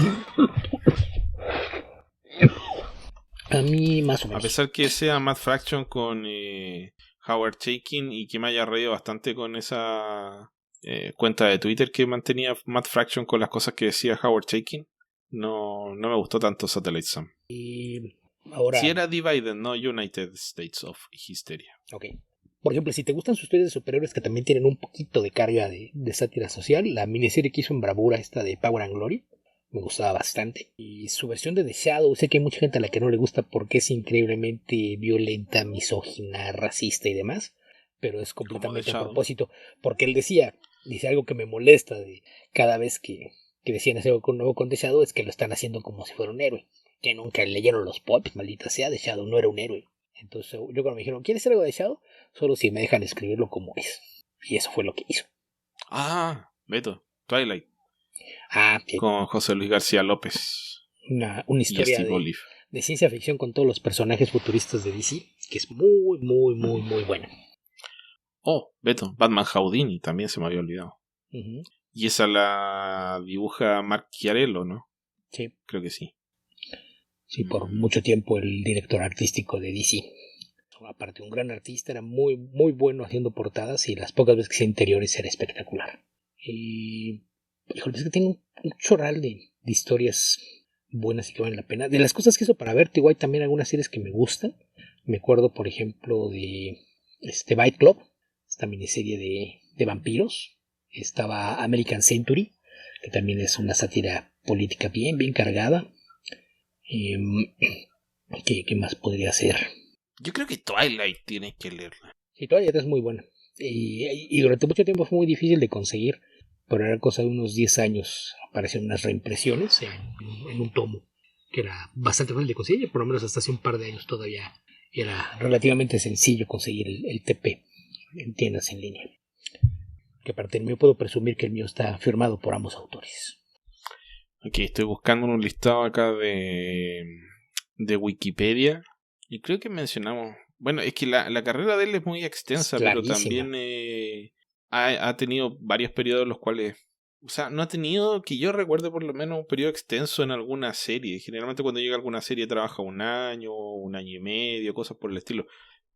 Speaker 2: A mí más o menos.
Speaker 1: A pesar que sea Matt Fraction con Howard Chaykin y que me haya reído bastante con esa cuenta de Twitter que mantenía Matt Fraction con las cosas que decía Howard Chaykin, no me gustó tanto Satellite Sam.
Speaker 2: Ahora...
Speaker 1: Si era Divided, no United States of Hysteria.
Speaker 2: Ok. Por ejemplo, si te gustan sus historias de superhéroes que también tienen un poquito de carga de sátira social, la miniserie que hizo en Bravura, esta de Power and Glory, me gustaba bastante. Y su versión de The Shadow, sé que hay mucha gente a la que no le gusta porque es increíblemente violenta, misógina, racista y demás, pero es completamente a propósito, porque él dice algo que me molesta de cada vez que decían hacer algo nuevo con The Shadow, es que lo están haciendo como si fuera un héroe, que nunca leyeron los pops, maldita sea. The Shadow no era un héroe. Entonces yo cuando me dijeron, ¿quieres hacer algo de Shadow? Solo si me dejan escribirlo como es. Y eso fue lo que hizo.
Speaker 1: Beto, Twilight.
Speaker 2: Bien.
Speaker 1: Con José Luis García López.
Speaker 2: Una historia de ciencia ficción con todos los personajes futuristas de DC, que es muy, muy, muy, muy buena.
Speaker 1: Beto, Batman Houdini, también se me había olvidado.
Speaker 2: Uh-huh.
Speaker 1: Y esa la dibuja Mark Chiarello, ¿no?
Speaker 2: Sí.
Speaker 1: Creo que sí.
Speaker 2: Sí, por mucho tiempo el director artístico de DC. Aparte, un gran artista, era muy, muy bueno haciendo portadas y las pocas veces que hacía interiores era espectacular. Y... híjole, es que tiene un chorral de historias buenas y que valen la pena. De las cosas que hizo para Vertigo hay también algunas series que me gustan. Me acuerdo, por ejemplo, de Fight Club, esta miniserie de vampiros. Estaba American Century, que también es una sátira política bien, bien cargada. ¿Qué más podría ser?
Speaker 1: Yo creo que Twilight tienes que leerla.
Speaker 2: Sí, Twilight es muy buena. Y durante mucho tiempo fue muy difícil de conseguir, pero era cosa de unos 10 años. Aparecieron unas reimpresiones en un tomo, que era bastante fácil de conseguir, por lo menos hasta hace un par de años todavía era relativamente sencillo conseguir el TP en tiendas en línea. Que aparte el mío puedo presumir que el mío está firmado por ambos autores.
Speaker 1: Ok, estoy buscando un listado acá de Wikipedia y creo que mencionamos Bueno, es que la carrera de él es muy extensa, pero también ha tenido varios periodos en los cuales... O sea, no ha tenido, que yo recuerde por lo menos, un periodo extenso en alguna serie. Generalmente cuando llega a alguna serie trabaja un año y medio, cosas por el estilo.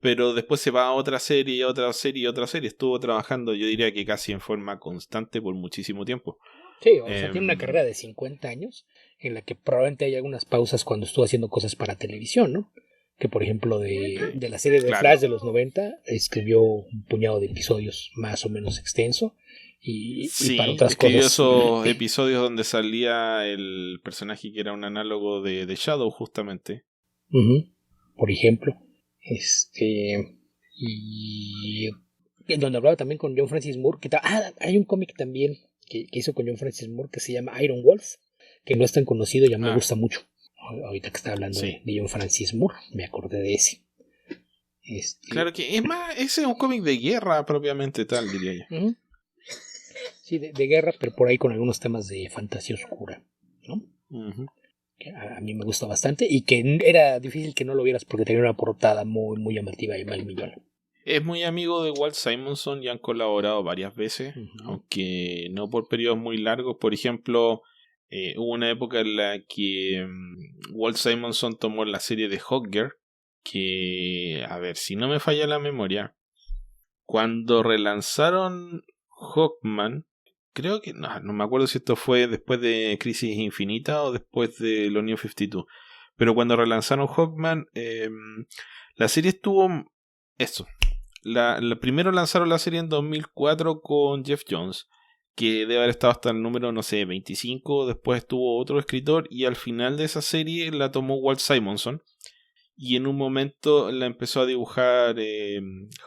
Speaker 1: Pero después se va a otra serie, a otra serie, a otra serie. Estuvo trabajando, yo diría que casi en forma constante por muchísimo tiempo.
Speaker 2: Sí, o sea, tiene una carrera de 50 años en la que probablemente hay algunas pausas cuando estuvo haciendo cosas para televisión, ¿no? Que por ejemplo de la serie de Flash de los 90 escribió un puñado de episodios más o menos extenso y para otras
Speaker 1: escribió
Speaker 2: cosas.
Speaker 1: Esos episodios donde salía el personaje que era un análogo de Shadow, justamente.
Speaker 2: Por ejemplo. Y donde hablaba también con John Francis Moore. Hay un cómic también que hizo con John Francis Moore que se llama Iron Wolf, que no es tan conocido y a mí me gusta mucho. Ahorita que está hablando de John Francis Moore, me acordé de ese.
Speaker 1: Claro que es más, ese es un cómic de guerra propiamente tal, diría yo.
Speaker 2: Sí, de guerra, pero por ahí con algunos temas de fantasía oscura, ¿no? Que a mí me gusta bastante y que era difícil que no lo vieras porque tenía una portada muy, muy llamativa y mal millón.
Speaker 1: Es muy amigo de Walt Simonson y han colaborado varias veces, aunque no por periodos muy largos. Por ejemplo, hubo una época en la que Walt Simonson tomó la serie de Hawkgirl, que, a ver, si no me falla la memoria, cuando relanzaron Hawkman, creo que, no me acuerdo si esto fue después de Crisis Infinita o después de los New 52, pero cuando relanzaron Hawkman, la serie estuvo... Eso. Primero lanzaron la serie en 2004 con Jeff Jones, que debe haber estado hasta el número, no sé, 25. Después estuvo otro escritor y al final de esa serie la tomó Walt Simonson y en un momento la empezó a dibujar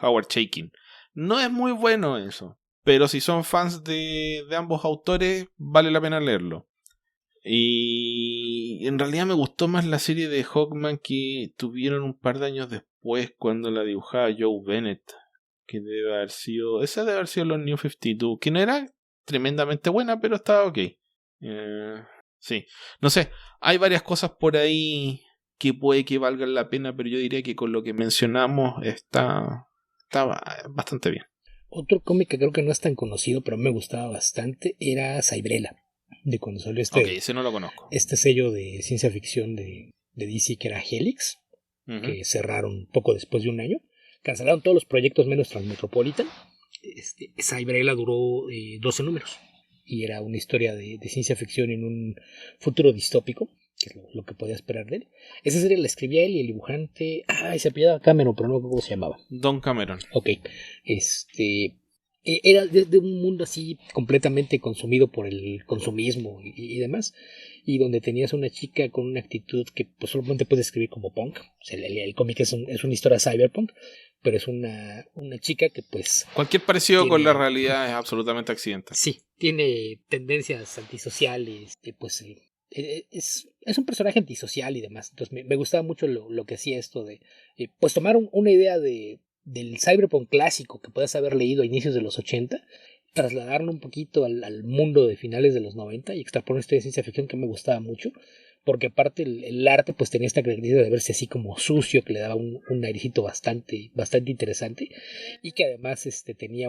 Speaker 1: Howard Chaykin. No es muy bueno eso, pero si son fans de ambos autores vale la pena leerlo. Y en realidad me gustó más la serie de Hawkman que tuvieron un par de años después cuando la dibujaba Joe Bennett, que esa debe haber sido los New 52, que no era tremendamente buena, pero estaba ok. Sí, no sé, hay varias cosas por ahí que puede que valgan la pena, pero yo diría que con lo que mencionamos está bastante bien.
Speaker 2: Otro cómic que creo que no es tan conocido, pero me gustaba bastante, era Cybrella, de cuando salió
Speaker 1: ese no lo conozco.
Speaker 2: Este sello de ciencia ficción de DC que era Helix, que cerraron poco después de un año. Cancelaron todos los proyectos menos Transmetropolitan. Cybrella duró 12 números y era una historia de ciencia ficción en un futuro distópico, que es lo que podía esperar de él. Esa serie la escribía él y el dibujante, se apellidaba Cameron, pero no me acuerdo cómo se llamaba.
Speaker 1: Don Cameron.
Speaker 2: Ok. Era de un mundo así completamente consumido por el consumismo y demás, y donde tenías una chica con una actitud que pues solamente puedes escribir como punk. O sea, el cómic es una historia cyberpunk, pero es una chica que pues...
Speaker 1: Cualquier parecido con la realidad es absolutamente accidental.
Speaker 2: Sí, tiene tendencias antisociales, pues es un personaje antisocial y demás. Entonces me gustaba mucho lo que hacía esto de pues tomar una idea del cyberpunk clásico que puedas haber leído a inicios de los 80, trasladarlo un poquito al mundo de finales de los 90 y extraponer esta ciencia ficción que me gustaba mucho, porque aparte el arte pues tenía esta característica de verse así como sucio, que le daba un airecito bastante interesante, y que además tenía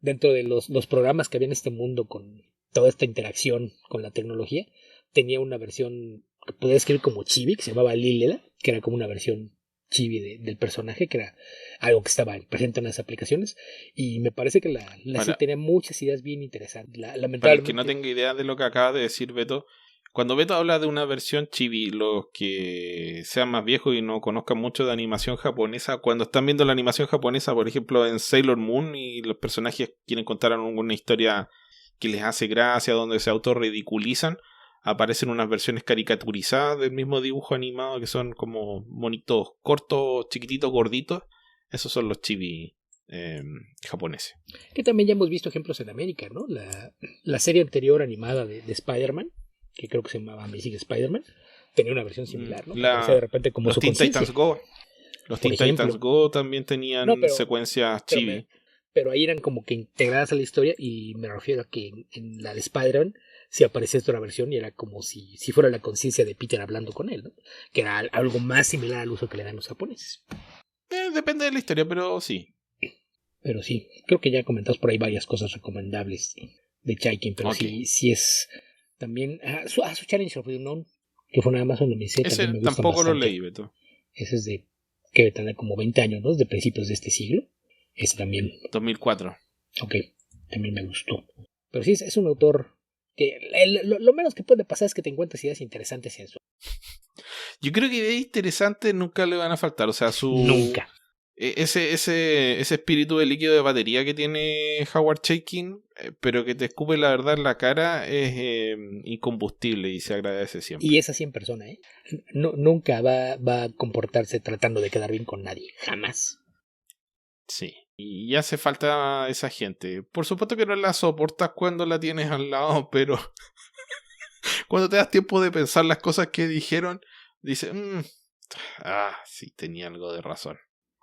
Speaker 2: dentro de los programas que había en este mundo con toda esta interacción con la tecnología, tenía una versión que podía escribir como chibi, que se llamaba Lilela, que era como una versión chibi del personaje, que era algo que estaba presente en las aplicaciones, y me parece que la serie tenía muchas ideas bien interesantes. Lamentablemente,
Speaker 1: para el que no tenga idea de lo que acaba de decir Beto, cuando Beto habla de una versión chibi, los que sean más viejos y no conozcan mucho de animación japonesa, cuando están viendo la animación japonesa, por ejemplo en Sailor Moon, y los personajes quieren contar alguna historia que les hace gracia, donde se autorridiculizan, aparecen unas versiones caricaturizadas del mismo dibujo animado que son como monitos cortos, chiquititos, gorditos. Esos son los chibi japoneses.
Speaker 2: Que también ya hemos visto ejemplos en América, ¿no? La serie anterior animada de Spider-Man, que creo que se llamaba Amazing Spider-Man, tenía una versión similar, ¿no? De repente como
Speaker 1: los Teen Titans Go. Los Teen Titans Go también tenían secuencias chibi.
Speaker 2: Pero ahí eran como que integradas a la historia, y me refiero a que en la de Spider-Man si aparecía esta versión y era como si fuera la conciencia de Peter hablando con él, ¿no? Que era algo más similar al uso que le dan los japoneses.
Speaker 1: Depende de la historia, pero sí.
Speaker 2: Pero sí, creo que ya comentamos por ahí varias cosas recomendables de Chaikin, pero
Speaker 1: Okay.
Speaker 2: sí es también... su Challenge of the Unknown, que fue nada más una miniserie,
Speaker 1: Ese
Speaker 2: también me gusta
Speaker 1: tampoco lo
Speaker 2: bastante.
Speaker 1: leí, Beto.
Speaker 2: Ese es de que debe tener como 20 años, ¿no? De principios de este siglo. Ese también.
Speaker 1: 2004.
Speaker 2: Ok, también me gustó. Pero sí, es un autor que lo menos que puede pasar es que te encuentres ideas interesantes en su...
Speaker 1: Yo creo que ideas interesantes nunca le van a faltar. O sea,
Speaker 2: Nunca.
Speaker 1: ese espíritu de líquido de batería que tiene Howard Chaykin, pero que te escupe la verdad en la cara, es incombustible y se agradece siempre.
Speaker 2: Y es así en persona, ¿eh? No, nunca va a comportarse tratando de quedar bien con nadie. Jamás.
Speaker 1: Sí. Y hace falta esa gente. Por supuesto que no la soportas cuando la tienes al lado, pero cuando te das tiempo de pensar las cosas que dijeron, dices, sí, tenía algo de razón.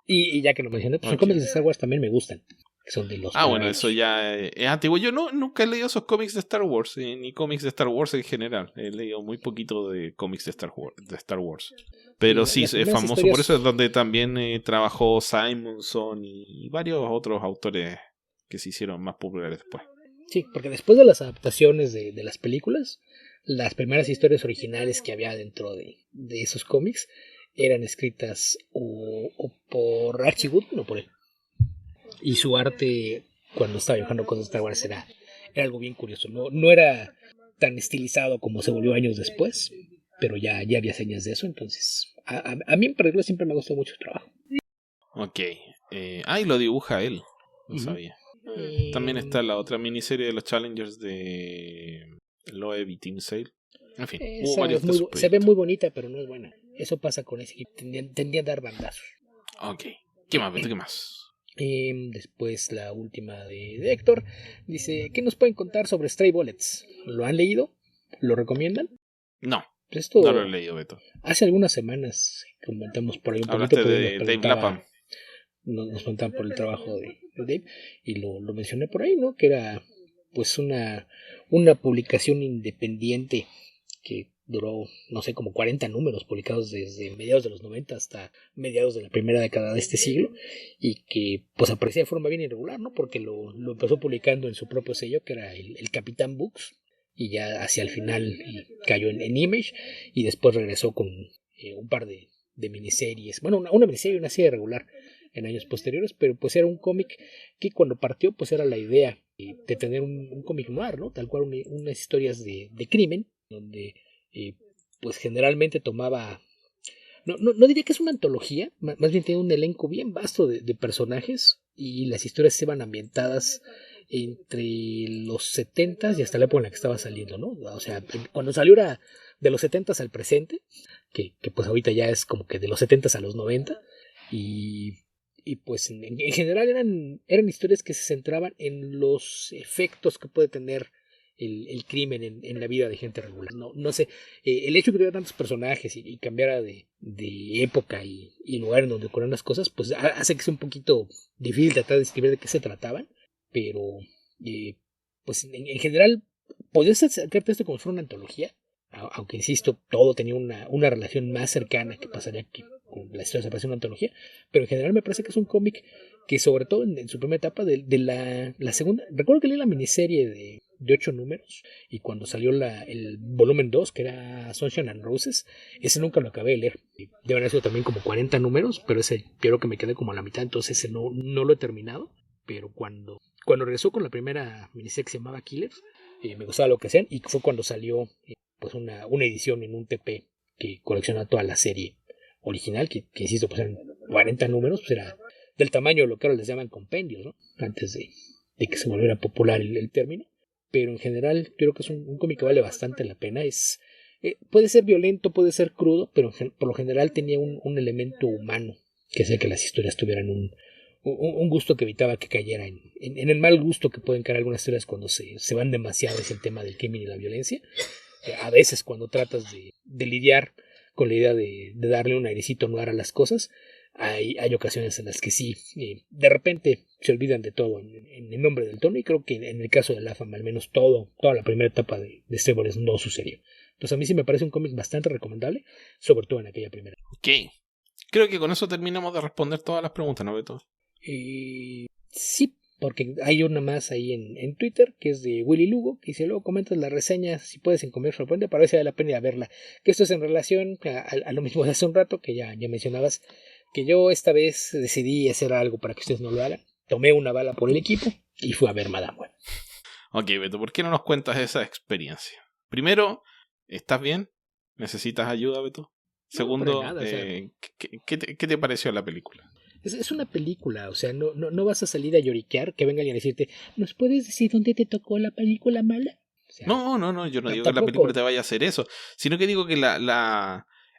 Speaker 2: Y ya que lo mencioné, pues los
Speaker 1: Okay.
Speaker 2: cómics de Star Wars también me gustan. Que son de los
Speaker 1: Bueno,
Speaker 2: primeros.
Speaker 1: eso ya es antiguo. Yo nunca he leído esos cómics de Star Wars, ni cómics de Star Wars en general. He leído muy poquito de cómics de Star Wars. Pero sí,
Speaker 2: Las
Speaker 1: es
Speaker 2: primeras
Speaker 1: famoso por eso, es
Speaker 2: historias...
Speaker 1: donde también trabajó Simonson y varios otros autores que se hicieron más populares después.
Speaker 2: Sí, porque después de las adaptaciones de las películas, las primeras historias originales que había dentro de esos cómics eran escritas o por Archie Goodman o por él. Y su arte, cuando estaba dibujando cosas de Star Wars, era algo bien curioso. No era tan estilizado como se volvió años después, pero ya había señas de eso. Entonces, a mí en particular siempre me gustó mucho su trabajo.
Speaker 1: Ok. Y lo dibuja él. No
Speaker 2: Uh-huh.
Speaker 1: sabía. También está la otra miniserie de los Challengers de Loeb y Team Sale. En fin, hubo varios de sus
Speaker 2: se ve
Speaker 1: proyectos.
Speaker 2: muy bonita, pero no es buena. Eso pasa con ese equipo. Tendía a dar bandazos.
Speaker 1: Ok. ¿Qué más, Beto? ¿Qué más?
Speaker 2: Después la última de Héctor. Dice, ¿qué nos pueden contar sobre Stray Bullets? ¿Lo han leído? ¿Lo recomiendan?
Speaker 1: No,
Speaker 2: Pues
Speaker 1: no lo he
Speaker 2: esto
Speaker 1: leído, Beto.
Speaker 2: hace algunas semanas comentamos por ahí un poquito,
Speaker 1: Hablaste
Speaker 2: por ahí
Speaker 1: de Dave Lapham.
Speaker 2: nos preguntaban por el trabajo de Dave y lo mencioné por ahí, ¿no? Que era pues una publicación independiente que duró, no sé, como 40 números publicados desde mediados de los 90 hasta mediados de la primera década de este siglo y que pues aparecía de forma bien irregular, ¿no? Porque lo empezó publicando en su propio sello, que era el Capitán Books, y ya hacia el final cayó en Image y después regresó con un par de miniseries, bueno, una miniserie y una serie regular en años posteriores, pero pues era un cómic que cuando partió pues era la idea de tener un cómic noir, ¿no? Tal cual unas historias de crimen, donde pues generalmente tomaba... No diría que es una antología, más bien tiene un elenco bien vasto de personajes y las historias se van ambientadas entre los 70s y hasta la época en la que estaba saliendo, ¿no? O sea, cuando salió era de los 70s al presente, que pues ahorita ya es como que de los 70s a los 90 y pues en general eran historias que se centraban en los efectos que puede tener el crimen en la vida de gente regular. No sé, el hecho de que tuviera tantos personajes y cambiara de época y lugar en donde ocurren las cosas, pues hace que sea un poquito difícil tratar de describir de qué se trataban, pero pues en general podías acercarte a esto como si fuera una antología, aunque insisto, todo tenía una relación más cercana que pasaría que con la historia se parece una antología, pero en general me parece que es un cómic que sobre todo en su primera etapa de la segunda, recuerdo que leí la miniserie de 8 números y cuando salió el volumen 2 que era Sunshine and Roses, ese nunca lo acabé de leer, deben haber sido también como 40 números, pero ese creo que me quedé como a la mitad, entonces ese no lo he terminado, pero cuando regresó con la primera miniserie que se llamaba Killers, me gustaba lo que hacían y fue cuando salió pues una edición en un TP que colecciona toda la serie original, que insisto, pues eran 40 números, pues era del tamaño de lo que ahora les llaman compendios, ¿no? Antes de que se volviera popular el término. Pero en general creo que es un cómic que vale bastante la pena. Puede ser violento, puede ser crudo, pero por lo general tenía un elemento humano que hacía que las historias tuvieran un gusto que evitaba que cayera en el mal gusto que pueden caer algunas historias cuando se van demasiado hacia el tema del crimen y la violencia. A veces cuando tratas de lidiar con la idea de darle un airecito noir a las cosas, hay ocasiones en las que sí, de repente se olvidan de todo en el nombre del tono, y creo que en el caso de la fama, al menos toda la primera etapa de Stray no sucedió. Entonces a mí sí me parece un cómic bastante recomendable, sobre todo en aquella primera.
Speaker 1: Ok. Creo que con eso terminamos de responder todas las preguntas, ¿no, Beto?
Speaker 2: Sí, porque hay una más ahí en Twitter, que es de Willy Lugo, que dice, luego comentas la reseña, si puedes en Comer Frecuente, para ver si vale la pena ir a verla. Que esto es en relación a lo mismo de hace un rato, que ya mencionabas, que yo esta vez decidí hacer algo para que ustedes no lo hagan. Tomé una bala por el equipo y fui a ver Madame Web.
Speaker 1: Ok, Beto, ¿por qué no nos cuentas esa experiencia? Primero, ¿estás bien? ¿Necesitas ayuda, Beto? Segundo,
Speaker 2: nada, o sea,
Speaker 1: ¿qué te pareció la película?
Speaker 2: es una película, o sea, no vas a salir a lloriquear, que vengan y a decirte, ¿nos puedes decir dónde te tocó la película mala? O sea,
Speaker 1: No, yo no digo que la
Speaker 2: tampoco.
Speaker 1: película te vaya a hacer eso, sino que digo que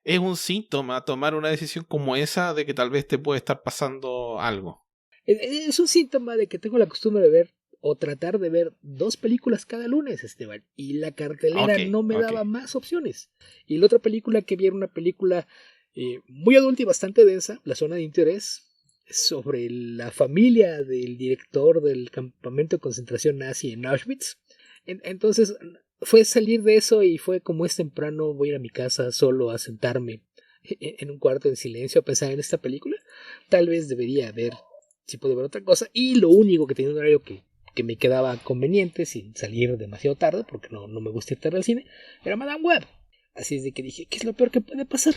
Speaker 1: es un síntoma tomar una decisión como esa de que tal vez te puede estar pasando algo.
Speaker 2: Es un síntoma de que tengo la costumbre de ver o tratar de ver 2 películas cada lunes, Esteban, y la cartelera no me daba más opciones. Y la otra película que vi era una película muy adulta y bastante densa, La Zona de Interés, sobre la familia del director del campamento de concentración nazi en Auschwitz. Entonces fue salir de eso y fue como es temprano, voy a ir a mi casa solo a sentarme en un cuarto en silencio a pensar en esta película. Tal vez debería ver si puedo ver otra cosa. Y lo único que tenía un horario que me quedaba conveniente sin salir demasiado tarde, porque no me gusta ir tarde al cine, era Madame Web. Así es de que dije, ¿qué es lo peor que puede pasar?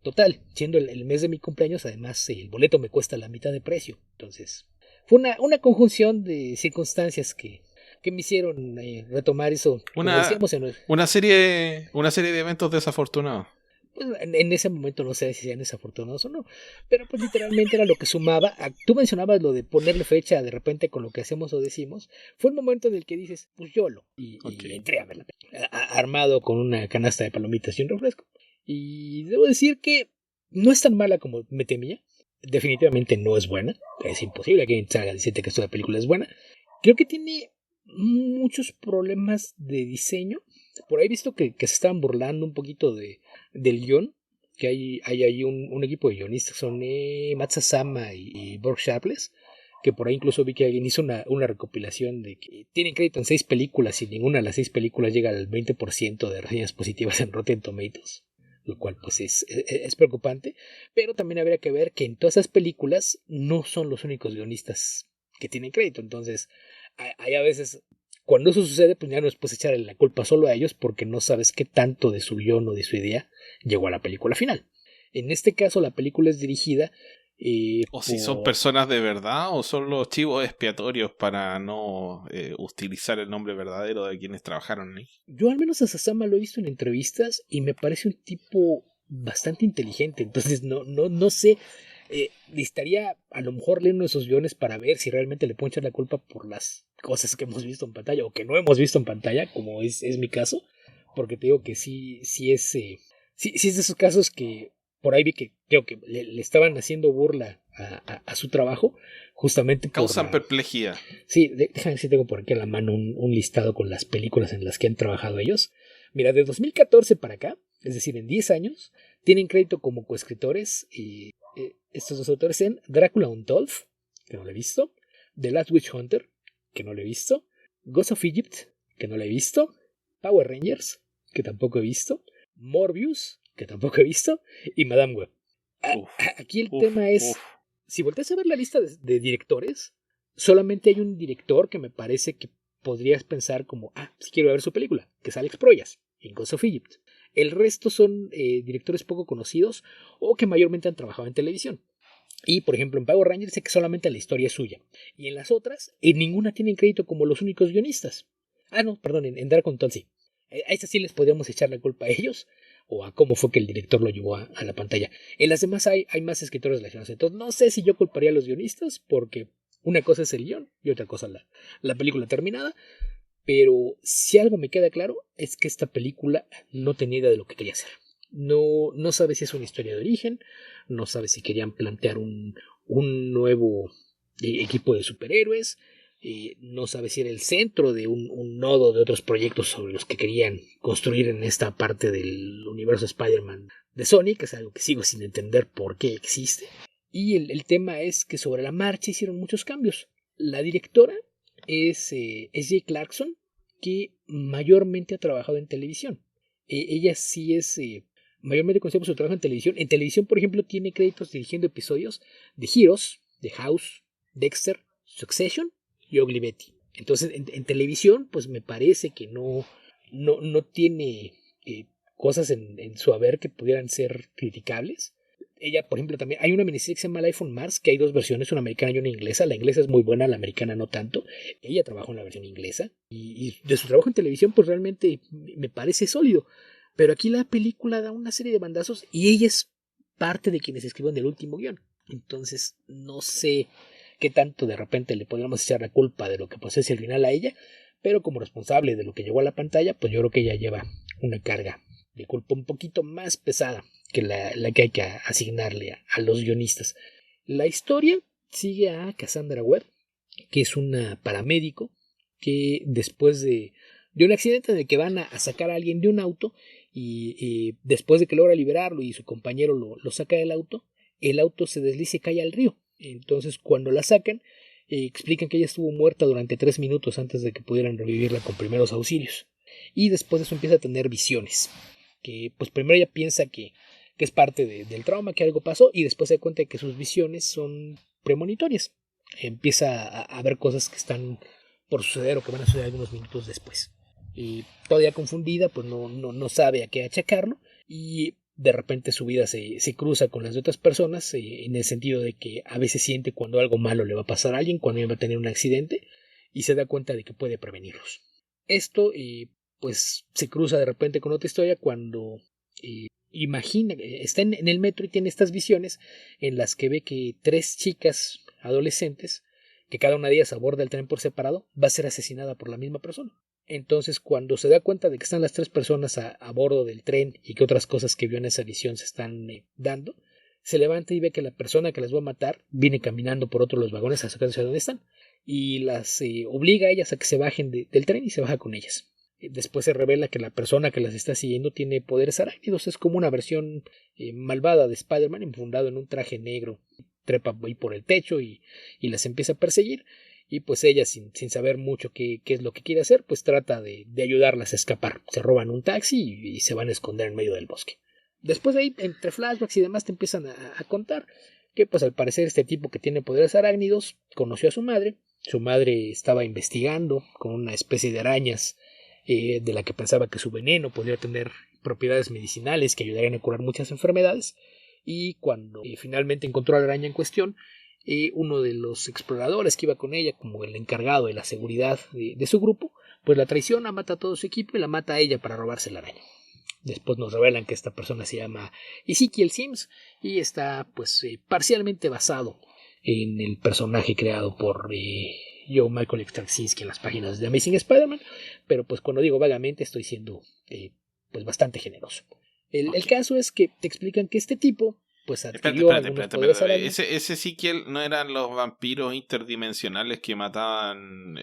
Speaker 2: Total, siendo el mes de mi cumpleaños, además el boleto me cuesta la mitad de precio. Entonces, fue una conjunción de circunstancias que me hicieron retomar eso. Como decíamos
Speaker 1: una serie de eventos desafortunados.
Speaker 2: Pues, en ese momento no sé si sean desafortunados o no, pero pues literalmente era lo que sumaba. Tú mencionabas lo de ponerle fecha de repente con lo que hacemos o decimos. Fue el momento en el que dices, pues YOLO. Y entré a verla, armado con una canasta de palomitas y un refresco. Y debo decir que no es tan mala como me temía. Definitivamente no es buena. Es imposible que alguien salga a decirte que esta película es buena. Creo que tiene muchos problemas de diseño. Por ahí he visto que se estaban burlando un poquito del guión. Que hay ahí un equipo de guionistas que son Matt Sazama y Borg Sharpless. Que por ahí incluso vi que alguien hizo una recopilación de que tienen crédito en 6 películas y ninguna de las 6 películas llega al 20% de reseñas positivas en Rotten Tomatoes, lo cual pues es preocupante, pero también habría que ver que en todas esas películas no son los únicos guionistas que tienen crédito. Entonces hay a veces, cuando eso sucede, pues ya no es pues echarle la culpa solo a ellos porque no sabes qué tanto de su guión o de su idea llegó a la película final. En este caso la película es dirigida
Speaker 1: o si son personas de verdad o son los chivos expiatorios para no utilizar el nombre verdadero de quienes trabajaron ahí.
Speaker 2: Yo al menos a Sasama lo he visto en entrevistas y me parece un tipo bastante inteligente, entonces no sé, necesitaría a lo mejor leer uno de esos guiones para ver si realmente le puedo echar la culpa por las cosas que hemos visto en pantalla o que no hemos visto en pantalla, como es mi caso, porque te digo que sí es sí es de esos casos que por ahí vi que creo que le estaban haciendo burla a su trabajo, justamente
Speaker 1: causan perplejidad.
Speaker 2: Sí, déjame ver si tengo por aquí a la mano un listado con las películas en las que han trabajado ellos. Mira, de 2014 para acá, es decir, en 10 años, tienen crédito como coescritores estos dos autores en Drácula Untold, que no lo he visto, The Last Witch Hunter, que no lo he visto, Ghost of Egypt, que no lo he visto, Power Rangers, que tampoco he visto, Morbius, que tampoco he visto, y Madame Web. Aquí el tema es, si volteas a ver la lista de directores, solamente hay un director que me parece que podrías pensar como, si quiero ver su película, que es Alex Proyas, en Ghost of Egypt. El resto son directores poco conocidos o que mayormente han trabajado en televisión. Y, por ejemplo, en Power Rangers sé que solamente la historia es suya. Y en las otras, en ninguna tienen crédito como los únicos guionistas. No, perdón, en Dark Untold sí. A estas sí les podríamos echar la culpa a ellos o a cómo fue que el director lo llevó a la pantalla. En las demás hay más escritores relacionados. Entonces, no sé si yo culparía a los guionistas porque una cosa es el guión y otra cosa la película terminada. Pero si algo me queda claro es que esta película no tenía idea de lo que quería hacer. No sabe si es una historia de origen, no sabe si querían plantear un nuevo equipo de superhéroes, no sabe si era el centro de un nodo de otros proyectos sobre los que querían construir en esta parte del universo Spider-Man de Sony, que es algo que sigo sin entender por qué existe. Y el tema es que sobre la marcha hicieron muchos cambios. La directora es Jay Clarkson, que mayormente ha trabajado en televisión. Ella sí es mayormente conocido por su trabajo en televisión. En televisión, por ejemplo, tiene créditos dirigiendo episodios de Heroes, de House, Dexter, Succession y Ugly Betty. Entonces, en televisión, pues me parece que no tiene cosas en su haber que pudieran ser criticables. Ella, por ejemplo, también hay una miniserie que se llama Life on Mars, que hay dos versiones, una americana y una inglesa. La inglesa es muy buena, la americana no tanto. Ella trabajó en la versión inglesa y de su trabajo en televisión, pues realmente me parece sólido. Pero aquí la película da una serie de bandazos y ella es parte de quienes escriben el último guión. Entonces, no sé qué tanto de repente le podríamos echar la culpa de lo que pasó hacia el final a ella, pero como responsable de lo que llegó a la pantalla, pues yo creo que ella lleva una carga de culpa un poquito más pesada que la que hay que asignarle a los guionistas. La historia sigue a Cassandra Webb, que es una paramédico que después de un accidente en el que van a sacar a alguien de un auto y después de que logra liberarlo y su compañero lo saca del auto, el auto se desliza y cae al río. Entonces cuando la sacan, explican que ella estuvo muerta durante 3 minutos antes de que pudieran revivirla con primeros auxilios. Y después de eso empieza a tener visiones, que pues primero ella piensa que es parte del trauma, que algo pasó, y después se da cuenta de que sus visiones son premonitorias. Empieza a ver cosas que están por suceder o que van a suceder algunos minutos después. Y todavía confundida, pues no sabe a qué achacarlo, y de repente su vida se cruza con las de otras personas, en el sentido de que a veces siente cuando algo malo le va a pasar a alguien, cuando ella va a tener un accidente, y se da cuenta de que puede prevenirlos. Esto pues se cruza de repente con otra historia cuando imagina, está en el metro y tiene estas visiones en las que ve que 3 chicas adolescentes, que cada una de ellas aborda el tren por separado, va a ser asesinada por la misma persona. Entonces, cuando se da cuenta de que están las 3 personas a bordo del tren y que otras cosas que vio en esa visión se están dando, se levanta y ve que la persona que las va a matar viene caminando por otro de los vagones hacia donde están, y las obliga a ellas a que se bajen del tren y se baja con ellas. Después se revela que la persona que las está siguiendo tiene poderes arácnidos, es como una versión malvada de Spider-Man, enfundado en un traje negro. Trepa ahí por el techo y las empieza a perseguir, y pues ella, sin saber mucho qué es lo que quiere hacer, pues trata de ayudarlas a escapar. Se roban un taxi y se van a esconder en medio del bosque. Después de ahí, entre flashbacks y demás, te empiezan a contar que pues al parecer este tipo que tiene poderes arácnidos conoció a su madre. Su madre estaba investigando con una especie de arañas de la que pensaba que su veneno podría tener propiedades medicinales que ayudarían a curar muchas enfermedades, y cuando finalmente encontró a la araña en cuestión, uno de los exploradores que iba con ella como el encargado de la seguridad de su grupo, pues la traiciona, mata a todo su equipo y la mata a ella para robarse la araña. Después nos revelan que esta persona se llama Ezekiel Sims y está pues parcialmente basado en el personaje creado por Joe Michael Straczynski en las páginas de Amazing Spider-Man, pero pues cuando digo vagamente estoy siendo pues bastante generoso. El caso es que te explican que este tipo pues adquirió algunos poderes arácnidos.
Speaker 1: Ese Ezekiel no eran los vampiros interdimensionales que mataban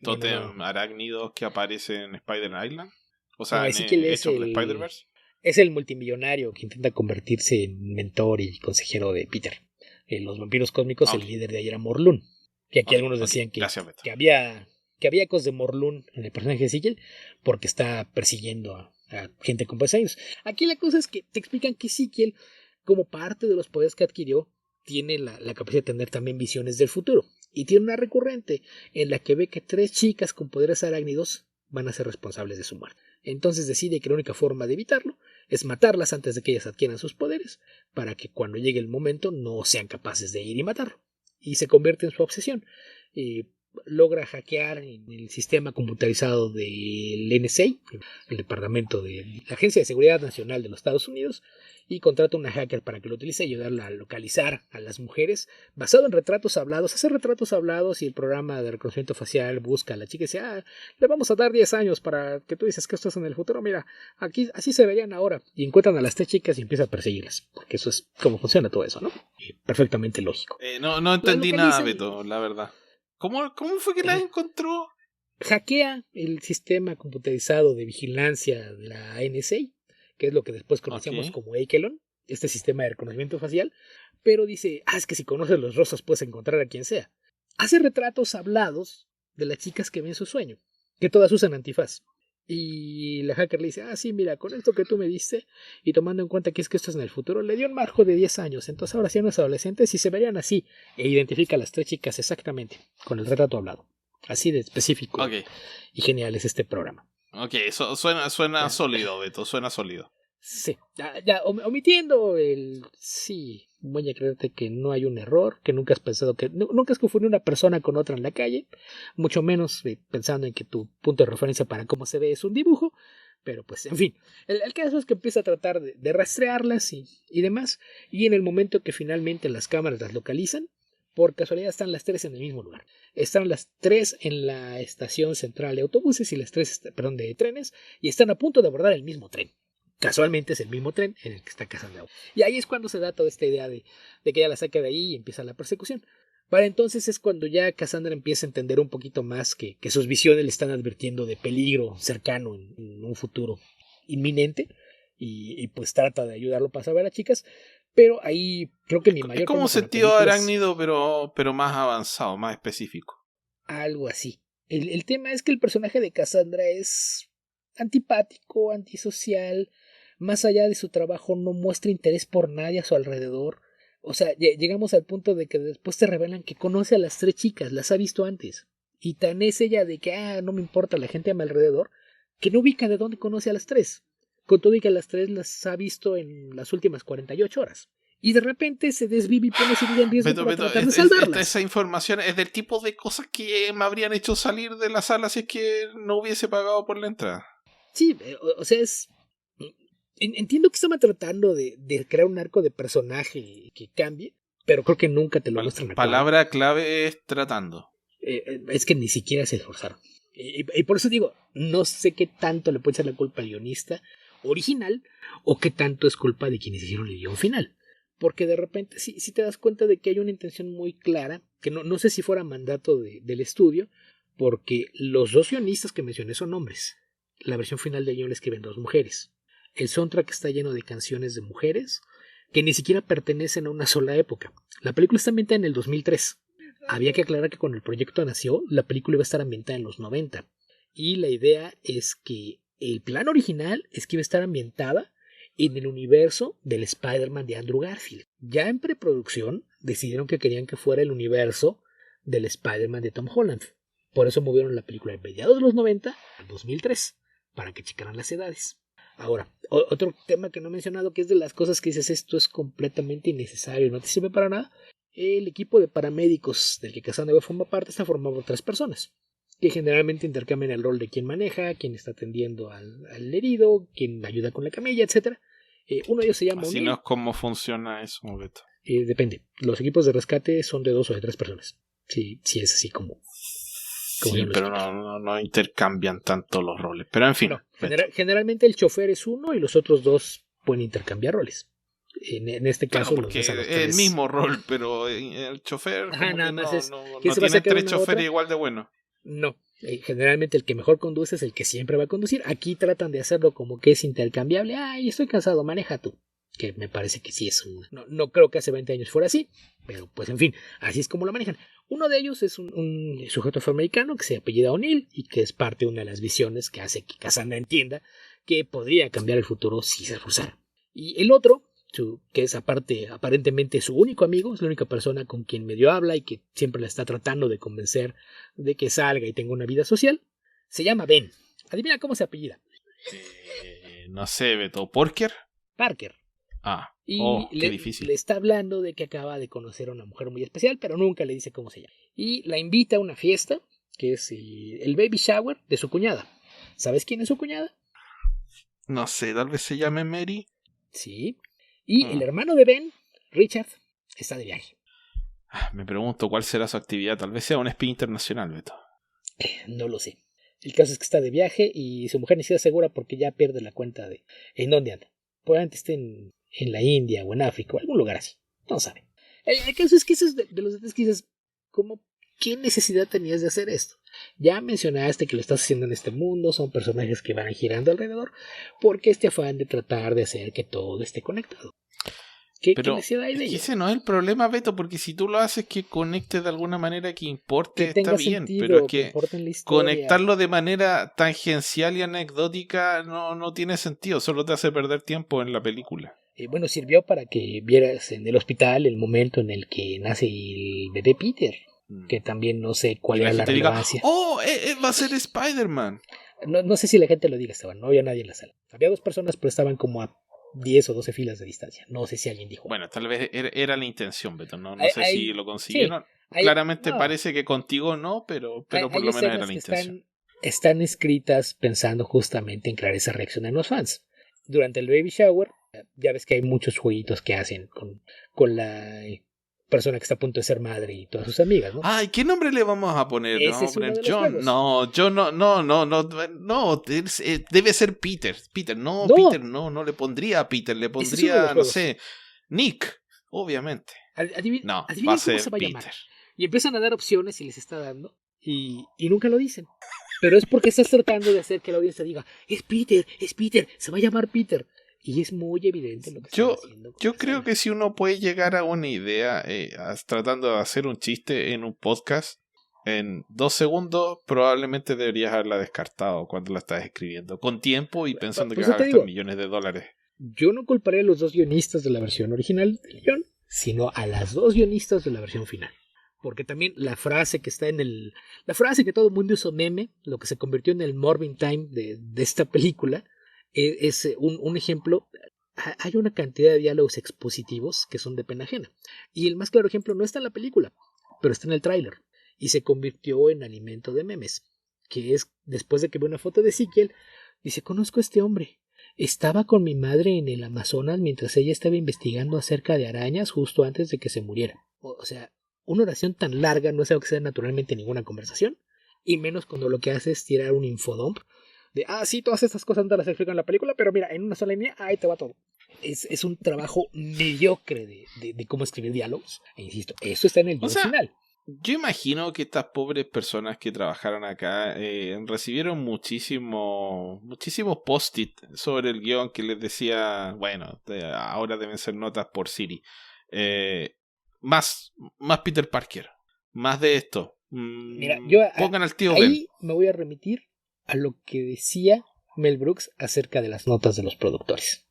Speaker 1: tótem arácnidos que aparecen en Spider Island, o sea,
Speaker 2: Ezekiel es
Speaker 1: Hecho el Spider-Verse.
Speaker 2: Es el multimillonario que intenta convertirse en mentor y consejero de Peter. Los vampiros cósmicos, el líder de ahí era Morlun. Que aquí algunos decían que había ecos de Morlun en el personaje de Ezekiel porque está persiguiendo a gente con poderes arácnidos. Aquí la cosa es que te explican que Ezekiel, como parte de los poderes que adquirió, tiene la capacidad de tener también visiones del futuro. Y tiene una recurrente en la que ve que 3 chicas con poderes arácnidos van a ser responsables de su muerte. Entonces decide que la única forma de evitarlo es matarlas antes de que ellas adquieran sus poderes, para que cuando llegue el momento no sean capaces de ir y matarlo. Y se convierte en su obsesión. Logra hackear en el sistema computarizado del NSA, el departamento de la Agencia de Seguridad Nacional de los Estados Unidos, y contrata una hacker para que lo utilice y ayudarla a localizar a las mujeres basado en retratos hablados. Hace retratos hablados y el programa de reconocimiento facial busca a la chica y dice, le vamos a dar 10 años para que tú dices que esto es en el futuro, mira, aquí así se verían ahora, y encuentran a las 3 chicas y empieza a perseguirlas, porque eso es como funciona todo eso, ¿no? Perfectamente lógico.
Speaker 1: No entendí nada, Beto, la verdad. ¿Cómo fue que la encontró?
Speaker 2: Hackea el sistema computarizado de vigilancia de la NSA, que es lo que después conocíamos como Ekelon, este sistema de reconocimiento facial, pero dice, es que si conoces los rostros puedes encontrar a quien sea. Hace retratos hablados de las chicas que ven su sueño, que todas usan antifaz, Y la hacker le dice, sí, mira, con esto que tú me diste, y tomando en cuenta que es que esto es en el futuro, le dio un marco de 10 años, entonces ahora sí unos adolescentes y se verían así, e identifica a las 3 chicas exactamente, con el retrato hablado. Así de específico y genial es este programa.
Speaker 1: Ok, eso suena sólido, Beto, suena sólido.
Speaker 2: Sí, ya omitiendo el sí, voy a creerte que no hay un error, que nunca has pensado que nunca has confundido una persona con otra en la calle, mucho menos pensando en que tu punto de referencia para cómo se ve es un dibujo, pero pues en fin, el caso es que empieza a tratar de rastrearlas y demás, y en el momento que finalmente las cámaras las localizan, por casualidad están las 3 en el mismo lugar. Están las 3 en la estación central de autobuses y las 3, perdón, de trenes, y están a punto de abordar el mismo tren. Casualmente es el mismo tren en el que está Cassandra. Y ahí es cuando se da toda esta idea de que ella la saca de ahí y empieza la persecución. Para entonces es cuando ya Cassandra empieza a entender un poquito más que sus visiones le están advirtiendo de peligro cercano en un futuro inminente. Y pues trata de ayudarlo para salvar a las chicas. Pero ahí creo que mi mayor...
Speaker 1: Es como un sentido arácnido, pero más avanzado, más específico.
Speaker 2: Algo así. El tema es que el personaje de Cassandra es antipático, antisocial. Más allá de su trabajo no muestra interés por nadie a su alrededor. O sea, llegamos al punto de que después te revelan que conoce a las 3 chicas, las ha visto antes. Y tan es ella de que, no me importa la gente a mi alrededor, que no ubica de dónde conoce a las 3. Con todo y que a las 3 las ha visto en las últimas 48 horas. Y de repente se desvive y pone su vida en riesgo para tratar de salvarlas.
Speaker 1: Esa información es del tipo de cosas que me habrían hecho salir de la sala si es que no hubiese pagado por la entrada.
Speaker 2: Sí, o sea, es... Entiendo que estaba tratando de crear un arco de personaje que cambie, pero creo que nunca te lo muestran.
Speaker 1: Palabra clave es tratando.
Speaker 2: Es que ni siquiera se esforzaron. Y por eso digo, no sé qué tanto le puede echar la culpa al guionista original o qué tanto es culpa de quienes hicieron el guión final. Porque de repente sí te das cuenta de que hay una intención muy clara, que no sé si fuera mandato del estudio, porque los 2 guionistas que mencioné son hombres. La versión final del guión la escriben 2 mujeres. El soundtrack está lleno de canciones de mujeres que ni siquiera pertenecen a una sola época. La película está ambientada en el 2003. Había que aclarar que cuando el proyecto nació, la película iba a estar ambientada en los 90. Y la idea es que el plan original es que iba a estar ambientada en el universo del Spider-Man de Andrew Garfield. Ya en preproducción decidieron que querían que fuera el universo del Spider-Man de Tom Holland. Por eso movieron la película de mediados de los 90 al 2003, para que checaran las edades. Ahora, otro tema que no he mencionado, que es de las cosas que dices, esto es completamente innecesario, no te sirve para nada. El equipo de paramédicos del que Cassandra forma parte está formado por 3 personas, que generalmente intercambian el rol de quien maneja, quien está atendiendo al herido, quien ayuda con la camilla, etc. Uno de ellos se llama
Speaker 1: Así no es como funciona eso, Beto.
Speaker 2: Depende. Los equipos de rescate son de 2 o de 3 personas. Sí, es así como
Speaker 1: sí, pero no intercambian tanto los roles. Pero en fin.
Speaker 2: No, generalmente el chofer es uno y los otros 2 pueden intercambiar roles. En este caso,
Speaker 1: porque es el mismo rol, pero el chofer
Speaker 2: nada más
Speaker 1: no tiene 3 choferes igual de buenos.
Speaker 2: No, generalmente el que mejor conduce es el que siempre va a conducir. Aquí tratan de hacerlo como que es intercambiable. Estoy cansado, maneja tú. Que me parece que sí es no creo que hace 20 años fuera así, pero pues en fin, así es como lo manejan. Uno de ellos es un sujeto afroamericano que se apellida O'Neill y que es parte de una de las visiones que hace que Cassandra entienda que podría cambiar el futuro si se esforzara. Y el otro, que es aparentemente su único amigo, es la única persona con quien medio habla y que siempre la está tratando de convencer de que salga y tenga una vida social, se llama Ben. Adivina cómo se apellida.
Speaker 1: No sé, Beto. ¿Parker?
Speaker 2: Y
Speaker 1: qué difícil.
Speaker 2: Le está hablando de que acaba de conocer a una mujer muy especial, pero nunca le dice cómo se llama. Y la invita a una fiesta, que es el baby shower de su cuñada. ¿Sabes quién es su cuñada?
Speaker 1: No sé, tal vez se llame Mary.
Speaker 2: Sí. Y el hermano de Ben, Richard, está de viaje.
Speaker 1: Me pregunto cuál será su actividad. Tal vez sea un espía internacional, Beto.
Speaker 2: No lo sé. El caso es que está de viaje y su mujer ni siquiera segura porque ya pierde la cuenta de en dónde anda. Probablemente esté en la India o en África o algún lugar así. No sabe. El caso es que eso es de los detalles que dices, ¿qué necesidad tenías de hacer esto? Ya mencionaste que lo estás haciendo en este mundo, son personajes que van girando alrededor, porque este afán de tratar de hacer que todo esté conectado. ¿Qué
Speaker 1: Pero
Speaker 2: necesidad hay de ello?
Speaker 1: ese no es el problema, Beto, porque si tú lo haces que conecte de alguna manera que importe,
Speaker 2: que
Speaker 1: está bien,
Speaker 2: sentido,
Speaker 1: pero es que
Speaker 2: importa en la historia.
Speaker 1: conectarlo de manera tangencial y anecdótica no tiene sentido, solo te hace perder tiempo en la película.
Speaker 2: Bueno, sirvió para que vieras en el hospital el momento en el que nace el bebé Peter, que también no sé cuál era la relevancia.
Speaker 1: Diga, ¡oh! Va a ser Spider-Man.
Speaker 2: No sé si la gente lo diga, Esteban, no había nadie en la sala. Había 2 personas, pero estaban como a 10 o 12 filas de distancia. No sé si alguien dijo.
Speaker 1: Bueno, tal vez era la intención, Beto. No sé si lo consiguieron.
Speaker 2: Sí,
Speaker 1: claramente parece que contigo no, pero por lo menos era la intención.
Speaker 2: Están escritas pensando justamente en crear esa reacción en los fans. Durante el baby shower, ya ves que hay muchos jueguitos que hacen con la persona que está a punto de ser madre y todas sus amigas, ¿no?
Speaker 1: Ay, ¿qué nombre le vamos a poner?
Speaker 2: Ese es uno de los
Speaker 1: John.
Speaker 2: juegos.
Speaker 1: No, John no, debe ser Peter. Peter, no, no le pondría a Peter, le pondría, no sé, Nick, obviamente.
Speaker 2: Adivina
Speaker 1: va a ser
Speaker 2: cómo se va a
Speaker 1: Peter.
Speaker 2: llamar. Y empiezan a dar opciones y les está dando y nunca lo dicen. Pero es porque estás tratando de hacer que la audiencia diga, es Peter, se va a llamar Peter. Y es muy evidente lo que están haciendo.
Speaker 1: Yo creo que si uno puede llegar a una idea tratando de hacer un chiste en un podcast, en 2 segundos probablemente deberías haberla descartado cuando la estás escribiendo. Con tiempo y pensando que vas a gastar millones de dólares.
Speaker 2: Yo no culparé a los 2 guionistas de la versión original del guión, sino a las 2 guionistas de la versión final. Porque también la frase que está en la frase que todo el mundo hizo meme, lo que se convirtió en el Morbin Time de esta película, es un ejemplo. Hay una cantidad de diálogos expositivos que son de pena ajena. Y el más claro ejemplo no está en la película, pero está en el tráiler. Y se convirtió en alimento de memes. Que es, después de que ve una foto de Ezekiel, dice, conozco a este hombre. Estaba con mi madre en el Amazonas mientras ella estaba investigando acerca de arañas justo antes de que se muriera. O sea, una oración tan larga no es algo que sea naturalmente ninguna conversación. Y menos cuando lo que hace es tirar un infodump de, sí, todas estas cosas no las explican en la película, pero mira, en una sola línea, ahí te va todo. Es un trabajo mediocre de cómo escribir diálogos. E insisto, eso está en el guión final.
Speaker 1: Yo imagino que estas pobres personas que trabajaron acá recibieron muchísimos post-it sobre el guión que les decía, bueno, ahora deben ser notas por Siri. Más Peter Parker, más de esto.
Speaker 2: Mira, yo
Speaker 1: pongan al tío
Speaker 2: ahí me voy a remitir a lo que decía Mel Brooks acerca de las notas de los productores.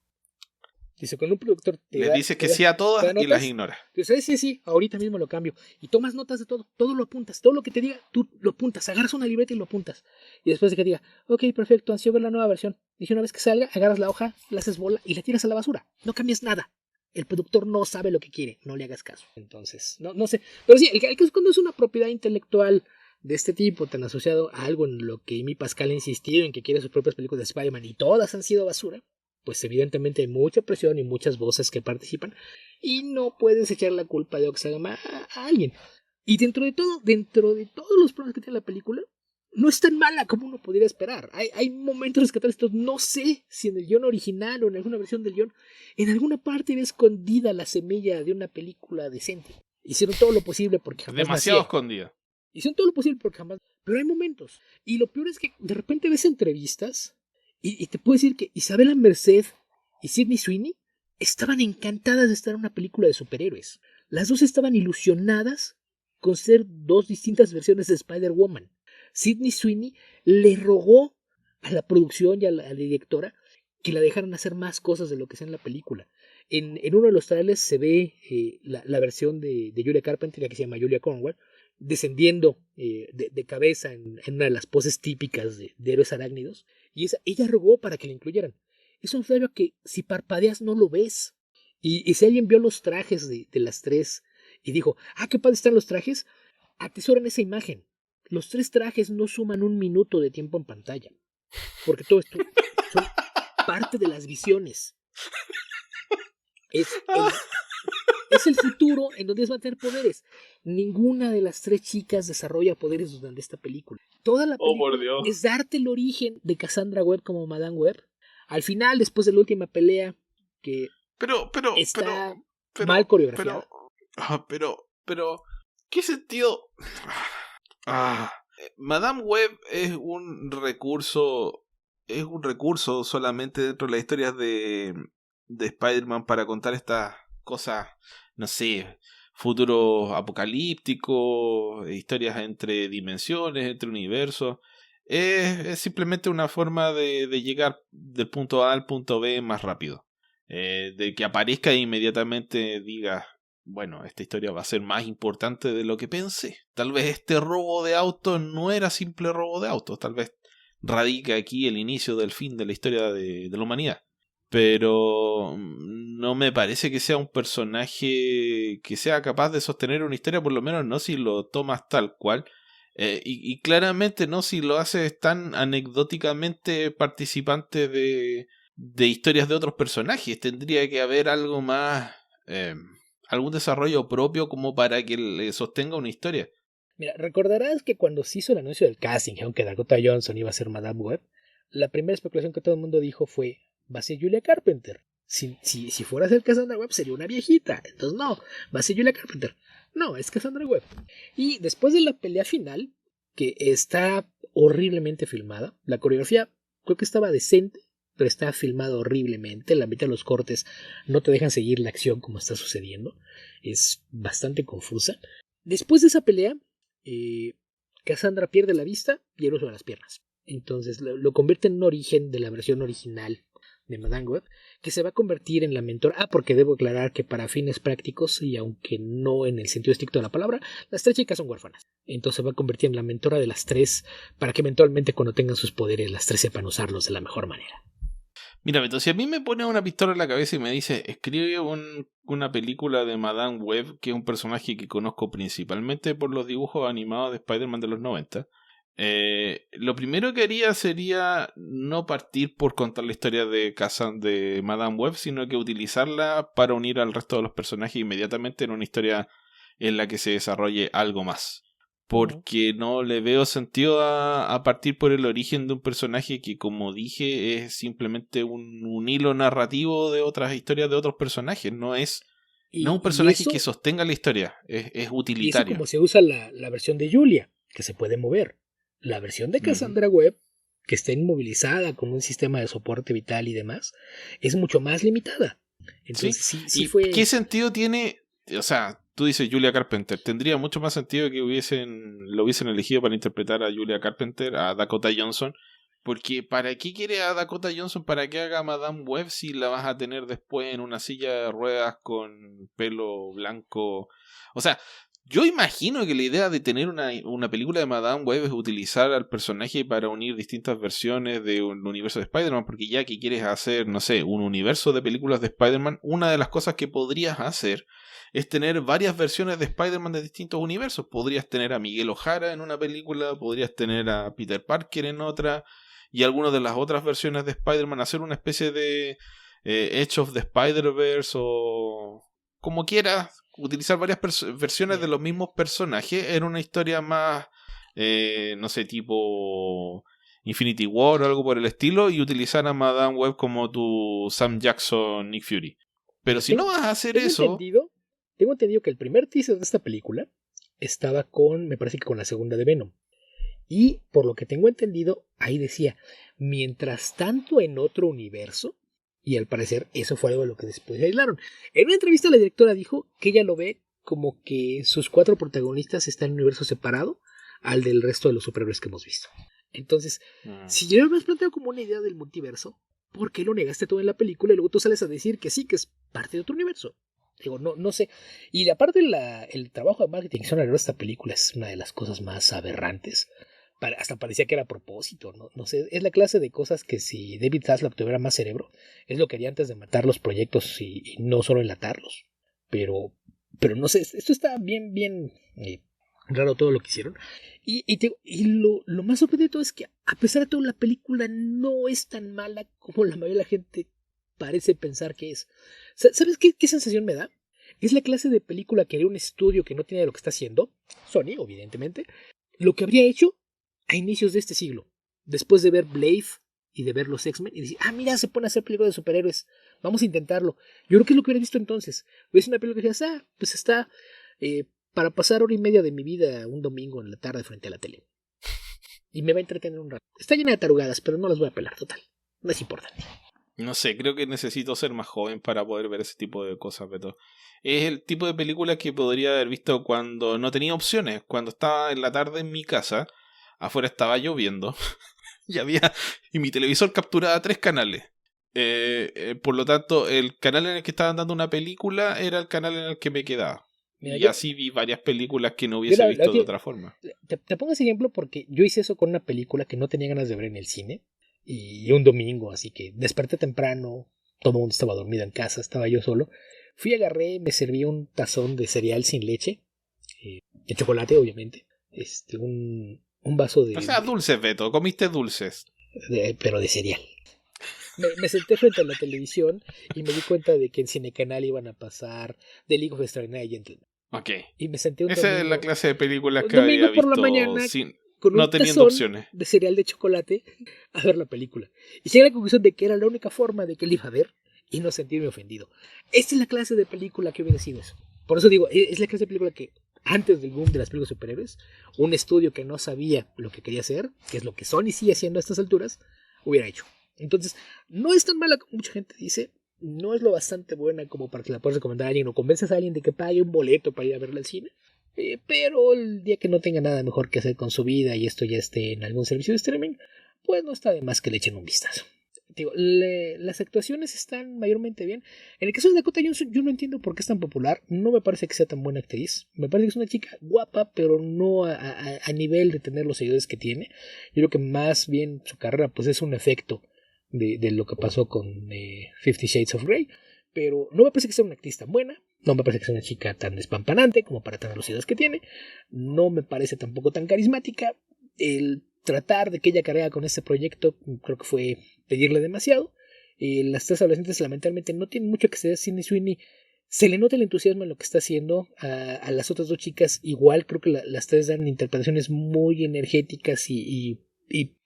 Speaker 2: Dice, con un productor
Speaker 1: le dice que sí a todas y las ignora.
Speaker 2: Dice, sí, ahorita mismo lo cambio. Y tomas notas de todo lo apuntas, todo lo que te diga, tú lo apuntas, agarras una libreta y lo apuntas. Y después de que diga, ok, perfecto, ansío ver la nueva versión. Dije, una vez que salga, agarras la hoja, la haces bola y la tiras a la basura. No cambias nada. El productor no sabe lo que quiere, no le hagas caso. Entonces, no sé. Pero sí, el caso es cuando es una propiedad intelectual de este tipo, tan asociado a algo en lo que Amy Pascal ha insistido en que quiere sus propias películas de Spider-Man y todas han sido basura, pues evidentemente hay mucha presión y muchas voces que participan y no puedes echar la culpa de Oxagama a alguien. Y dentro de todos los problemas que tiene la película, no es tan mala como uno podría esperar. Hay momentos rescatables. No sé si en el guión original o en alguna versión del guión, en alguna parte ve escondida la semilla de una película decente. Hicieron todo lo posible porque jamás
Speaker 1: demasiado escondida.
Speaker 2: Hicieron todo lo posible porque jamás. Pero hay momentos. Y lo peor es que de repente ves entrevistas y te puedo decir que Isabela Merced y Sydney Sweeney estaban encantadas de estar en una película de superhéroes. Las dos estaban ilusionadas con ser 2 distintas versiones de Spider-Woman. Sydney Sweeney le rogó a la producción y a la directora que la dejaran hacer más cosas de lo que sea en la película. En uno de los trailers se ve la versión de Julia Carpenter, que se llama Julia Cornwell, descendiendo de cabeza en una de las poses típicas de héroes arácnidos, y ella rogó para que la incluyeran. Es un flash que si parpadeas no lo ves. Y si alguien vio los trajes de las 3 y dijo, qué padre están los trajes, atesoran esa imagen. Los 3 trajes no suman 1 minuto de tiempo en pantalla, porque todo esto son parte de las visiones. Es el futuro en donde van a tener poderes. Ninguna de las 3 chicas desarrolla poderes durante esta película. Toda la película es darte el origen de Cassandra Webb como Madame Webb. Al final, después de la última pelea, que está mal coreografiada.
Speaker 1: Pero, ¿qué sentido? Madame Web es un recurso solamente dentro de las historias de Spider-Man para contar estas cosas, no sé, futuros apocalípticos, historias entre dimensiones, entre universos. Es simplemente una forma de llegar del punto A al punto B más rápido. De que aparezca e inmediatamente diga, bueno, esta historia va a ser más importante de lo que pensé. Tal vez este robo de autos no era simple robo de autos, tal vez radica aquí el inicio del fin de la historia de la humanidad. Pero no me parece que sea un personaje que sea capaz de sostener una historia, por lo menos no si lo tomas tal cual. Y claramente no si lo haces tan anecdóticamente participante de historias de otros personajes. Tendría que haber algo más, algún desarrollo propio como para que le sostenga una historia.
Speaker 2: Mira, recordarás que cuando se hizo el anuncio del casting, aunque Dakota Johnson iba a ser Madame Web, la primera especulación que todo el mundo dijo fue, va a ser Julia Carpenter. Si fuera a ser Cassandra Webb sería una viejita. Entonces no, va a ser Julia Carpenter. No, es Cassandra Webb. Y después de la pelea final, que está horriblemente filmada, la coreografía creo que estaba decente, pero está filmada horriblemente. La mitad de los cortes no te dejan seguir la acción como está sucediendo. Es bastante confusa. Después de esa pelea, Cassandra pierde la vista y el uso de las piernas. Entonces lo convierte en un origen de la versión original de Madame Web, que se va a convertir en la mentora. Porque debo aclarar que para fines prácticos, y aunque no en el sentido estricto de la palabra, las tres chicas son huérfanas. Entonces se va a convertir en la mentora de las tres, para que eventualmente cuando tengan sus poderes las tres sepan usarlos de la mejor manera.
Speaker 1: Mira, Beto, si a mí me pone una pistola en la cabeza y me dice, escribe una película de Madame Web, que es un personaje que conozco principalmente por los dibujos animados de Spider-Man de los 90, lo primero que haría sería no partir por contar la historia de Madame Web, sino que utilizarla para unir al resto de los personajes inmediatamente en una historia en la que se desarrolle algo más. Porque no le veo sentido a partir por el origen de un personaje que, como dije, es simplemente un hilo narrativo de otras historias de otros personajes. No es un personaje que sostenga la historia, es utilitario.
Speaker 2: Y eso como se usa la versión de Julia, que se puede mover. La versión de Cassandra Webb, que está inmovilizada con un sistema de soporte vital y demás, es mucho más limitada. Entonces sí fue...
Speaker 1: ¿Qué sentido tiene? O sea, tú dices Julia Carpenter. Tendría mucho más sentido que lo hubiesen elegido para interpretar a Julia Carpenter, a Dakota Johnson. Porque ¿para qué quiere a Dakota Johnson para que haga Madame Web si la vas a tener después en una silla de ruedas con pelo blanco? O sea, yo imagino que la idea de tener una película de Madame Web es utilizar al personaje para unir distintas versiones de un universo de Spider-Man, porque ya que quieres hacer, no sé, un universo de películas de Spider-Man, una de las cosas que podrías hacer es tener varias versiones de Spider-Man de distintos universos. Podrías tener a Miguel O'Hara en una película, podrías tener a Peter Parker en otra, y algunas de las otras versiones de Spider-Man, hacer una especie de Edge of the Spider-Verse o como quieras, utilizar varias versiones de los mismos personajes en una historia más, no sé, tipo Infinity War o algo por el estilo, y utilizar a Madame Web como tu Sam Jackson, Nick Fury. Pero si no vas a hacer eso...
Speaker 2: Tengo entendido que el primer teaser de esta película estaba me parece que con la segunda de Venom. Y por lo que tengo entendido, ahí decía, mientras tanto en otro universo, y al parecer eso fue algo de lo que después aislaron. En una entrevista la directora dijo que ella lo ve como que sus 4 protagonistas están en un universo separado al del resto de los superhéroes que hemos visto. Entonces, si yo me has planteado como una idea del multiverso, ¿por qué lo negaste todo en la película y luego tú sales a decir que sí, que es parte de otro universo? Digo, no sé. Y aparte el trabajo de marketing que hicieron alrededor de esta película es una de las cosas más aberrantes. Hasta parecía que era a propósito, no sé, es la clase de cosas que si David Zaslav tuviera más cerebro, es lo que haría antes de matar los proyectos y no solo enlatarlos. Pero no sé, esto está bien raro todo lo que hicieron. Y lo más sorprendente de todo es que a pesar de todo la película no es tan mala como la mayoría de la gente parece pensar que es. ¿Sabes qué sensación me da? Es la clase de película que haría un estudio que no tiene lo que está haciendo, Sony, evidentemente, lo que habría hecho a inicios de este siglo, después de ver Blade y de ver los X-Men, y decir, mira, se pone a hacer películas de superhéroes, vamos a intentarlo. Yo creo que es lo que hubiera visto entonces. Hubiera una película que decías, pues está para pasar 1 hora y media de mi vida un domingo en la tarde frente a la tele. Y me va a entretener un rato. Está llena de tarugadas, pero no las voy a pelar, total. No es importante.
Speaker 1: No sé, creo que necesito ser más joven para poder ver ese tipo de cosas, Beto. Es el tipo de película que podría haber visto cuando no tenía opciones. Cuando estaba en la tarde en mi casa, afuera estaba lloviendo y mi televisor capturaba 3 canales. Por lo tanto, el canal en el que estaban dando una película era el canal en el que me quedaba.
Speaker 2: Mira,
Speaker 1: Y así vi varias películas que no
Speaker 2: yo
Speaker 1: hubiese visto de otra forma.
Speaker 2: te pongo ese ejemplo porque yo hice eso con una película que no tenía ganas de ver en el cine. Y un domingo, así que desperté temprano, todo el mundo estaba dormido en casa, estaba yo solo. Fui, agarré, me serví un tazón de cereal sin leche, de chocolate, obviamente. Un vaso
Speaker 1: O sea, dulces, Beto, comiste dulces.
Speaker 2: pero de cereal. Me senté frente a la televisión y me di cuenta de que en Cinecanal iban a pasar The League of Extraordinary Gentlemen.
Speaker 1: Ok.
Speaker 2: Y me senté un
Speaker 1: Esa
Speaker 2: domingo,
Speaker 1: es la clase de películas
Speaker 2: un
Speaker 1: que había
Speaker 2: domingo por la
Speaker 1: visto
Speaker 2: mañana
Speaker 1: sin,
Speaker 2: con un
Speaker 1: no teniendo
Speaker 2: tazón
Speaker 1: opciones.
Speaker 2: de cereal de chocolate a ver la película. Y llegué a la conclusión de que era la única forma de que él iba a ver y no sentirme ofendido. Esta es la clase de película que hubiera sido eso. Por eso digo, es la clase de película que antes del boom de las películas de superhéroes, un estudio que no sabía lo que quería hacer, que es lo que Sony sigue haciendo a estas alturas, hubiera hecho. Entonces, no es tan mala como mucha gente dice, no es lo bastante buena como para que la puedas recomendar a alguien o convences a alguien de que pague un boleto para ir a verla al cine. Pero el día que no tenga nada mejor que hacer con su vida y esto ya esté en algún servicio de streaming, pues no está de más que le echen un vistazo. Digo, las actuaciones están mayormente bien. En el caso de Dakota Johnson, yo no entiendo por qué es tan popular. No me parece que sea tan buena actriz. Me parece que es una chica guapa, pero no a nivel de tener los seguidores que tiene. Yo creo que más bien su carrera pues es un efecto de lo que pasó con 50 Shades of Grey. Pero no me parece que sea una actriz tan buena. No me parece que sea una chica tan despampanante como para tener los seguidores que tiene. No me parece tampoco tan carismática. El tratar de que ella carrera con este proyecto creo que fue pedirle demasiado. Las tres adolescentes lamentablemente no tienen mucho que hacer. Sydney Sweeney se le nota el entusiasmo en lo que está haciendo. A las otras dos chicas igual creo que las tres dan interpretaciones muy energéticas y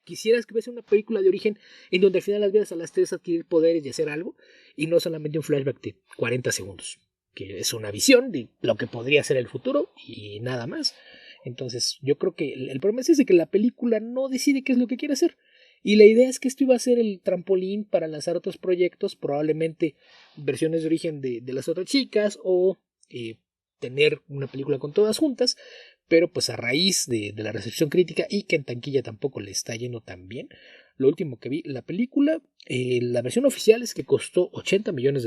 Speaker 2: quisieras que fuese una película de origen en donde al final las veas a las tres adquirir poderes y hacer algo y no solamente un flashback de 40 segundos, que es una visión de lo que podría ser el futuro y nada más. Entonces yo creo que el problema es ese, que la película no decide qué es lo que quiere hacer. Y la idea es que esto iba a ser el trampolín para lanzar otros proyectos, probablemente versiones de origen de las otras chicas o tener una película con todas juntas, pero pues a raíz de la recepción crítica y que en taquilla tampoco le está yendo tan bien. Lo último que vi, la película, la versión oficial es que costó $80 millones.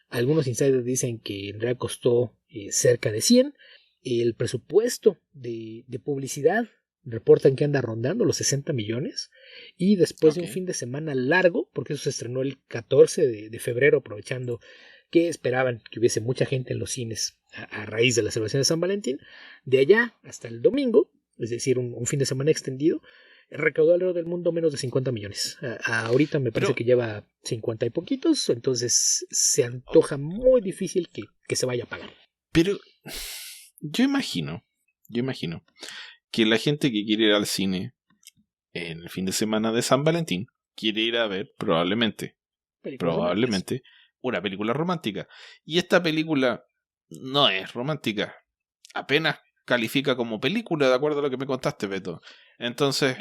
Speaker 2: Algunos insiders dicen que en realidad costó cerca de 100. El presupuesto de publicidad reportan que anda rondando los 60 millones. Y después de un fin de semana largo, porque eso se estrenó el 14 de febrero, aprovechando que esperaban que hubiese mucha gente en los cines a raíz de la celebración de San Valentín, de allá hasta el domingo, es decir, un fin de semana extendido, recaudó alrededor del mundo menos de 50 millones. Ahorita me parece que lleva 50 y poquitos, entonces se antoja muy difícil que se vaya a pagar.
Speaker 1: Pero yo imagino que la gente que quiere ir al cine en el fin de semana de San Valentín quiere ir a ver probablemente una película romántica. Y esta película no es romántica. Apenas califica como película, de acuerdo a lo que me contaste, Beto. Entonces,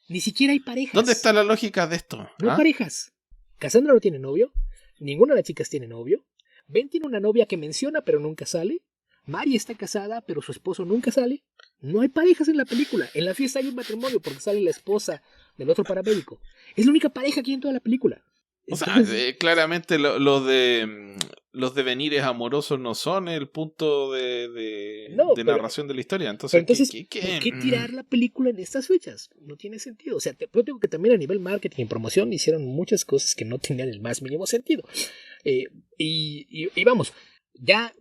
Speaker 2: ni siquiera hay parejas.
Speaker 1: ¿Dónde está la lógica de esto?
Speaker 2: No hay parejas. Cassandra no tiene novio. Ninguna de las chicas tiene novio. Ben tiene una novia que menciona pero nunca sale. Mari está casada pero su esposo nunca sale. No hay parejas en la película. En la fiesta hay un matrimonio porque sale la esposa del otro paramédico. Es la única pareja que hay en toda la película.
Speaker 1: Entonces, o sea, claramente los devenires amorosos no son el punto de narración de la historia. Entonces,
Speaker 2: ¿por qué tirar la película en estas fechas? No tiene sentido. O sea, yo digo que también a nivel marketing y promoción hicieron muchas cosas que no tenían el más mínimo sentido. Y vamos, ya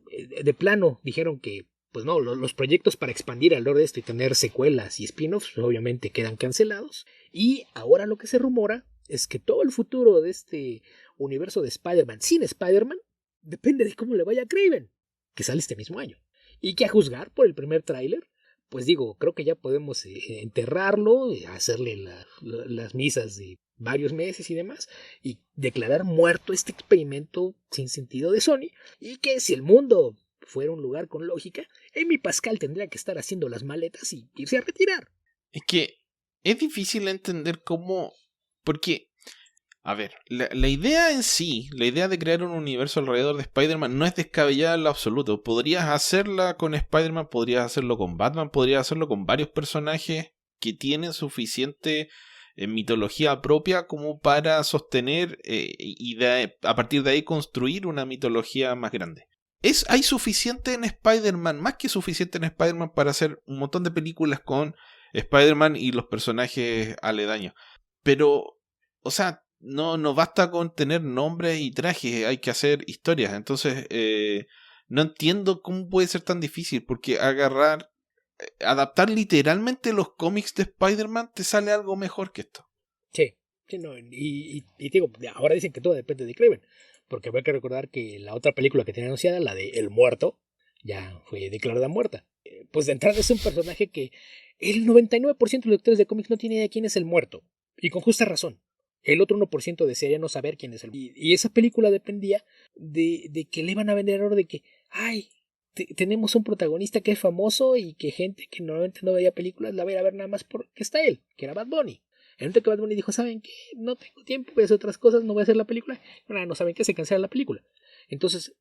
Speaker 2: de plano dijeron que pues no, los proyectos para expandir alrededor de esto y tener secuelas y spin-offs pues obviamente quedan cancelados. Y ahora lo que se rumora es que todo el futuro de este universo de Spider-Man sin Spider-Man depende de cómo le vaya a Kraven, que sale este mismo año. Y que a juzgar por el primer tráiler, pues digo, creo que ya podemos enterrarlo, hacerle las misas de varios meses y demás, y declarar muerto este experimento sin sentido de Sony, y que si el mundo fuera un lugar con lógica, Amy Pascal tendría que estar haciendo las maletas y irse a retirar.
Speaker 1: Es que es difícil entender cómo... Porque A ver, la idea en sí, la idea de crear un universo alrededor de Spider-Man no es descabellada en lo absoluto. Podrías hacerla con Spider-Man, podrías hacerlo con Batman, podrías hacerlo con varios personajes que tienen suficiente mitología propia como para sostener a partir de ahí construir una mitología más grande. Hay suficiente en Spider-Man, más que suficiente en Spider-Man para hacer un montón de películas con Spider-Man y los personajes aledaños. Pero, o sea, no basta con tener nombres y trajes, hay que hacer historias. Entonces, no entiendo cómo puede ser tan difícil, porque adaptar literalmente los cómics de Spider-Man te sale algo mejor que esto.
Speaker 2: Sí, no, y digo, ahora dicen que todo depende de Craven, porque hay que recordar que la otra película que tiene anunciada, la de El Muerto, ya fue declarada muerta. Pues de entrada es un personaje que el 99% de los lectores de cómics no tiene idea de quién es el muerto, y con justa razón. El otro 1% desearía no saber quién es el muerto. Y esa película dependía de que le iban a vender oro de que, ay, tenemos un protagonista que es famoso y que gente que normalmente no veía películas la va a ir a ver nada más porque está él, que era Bad Bunny. El momento que Bad Bunny dijo, ¿saben qué? No tengo tiempo, voy a hacer otras cosas, no voy a hacer la película. No saben qué, se cancela la película. Entonces,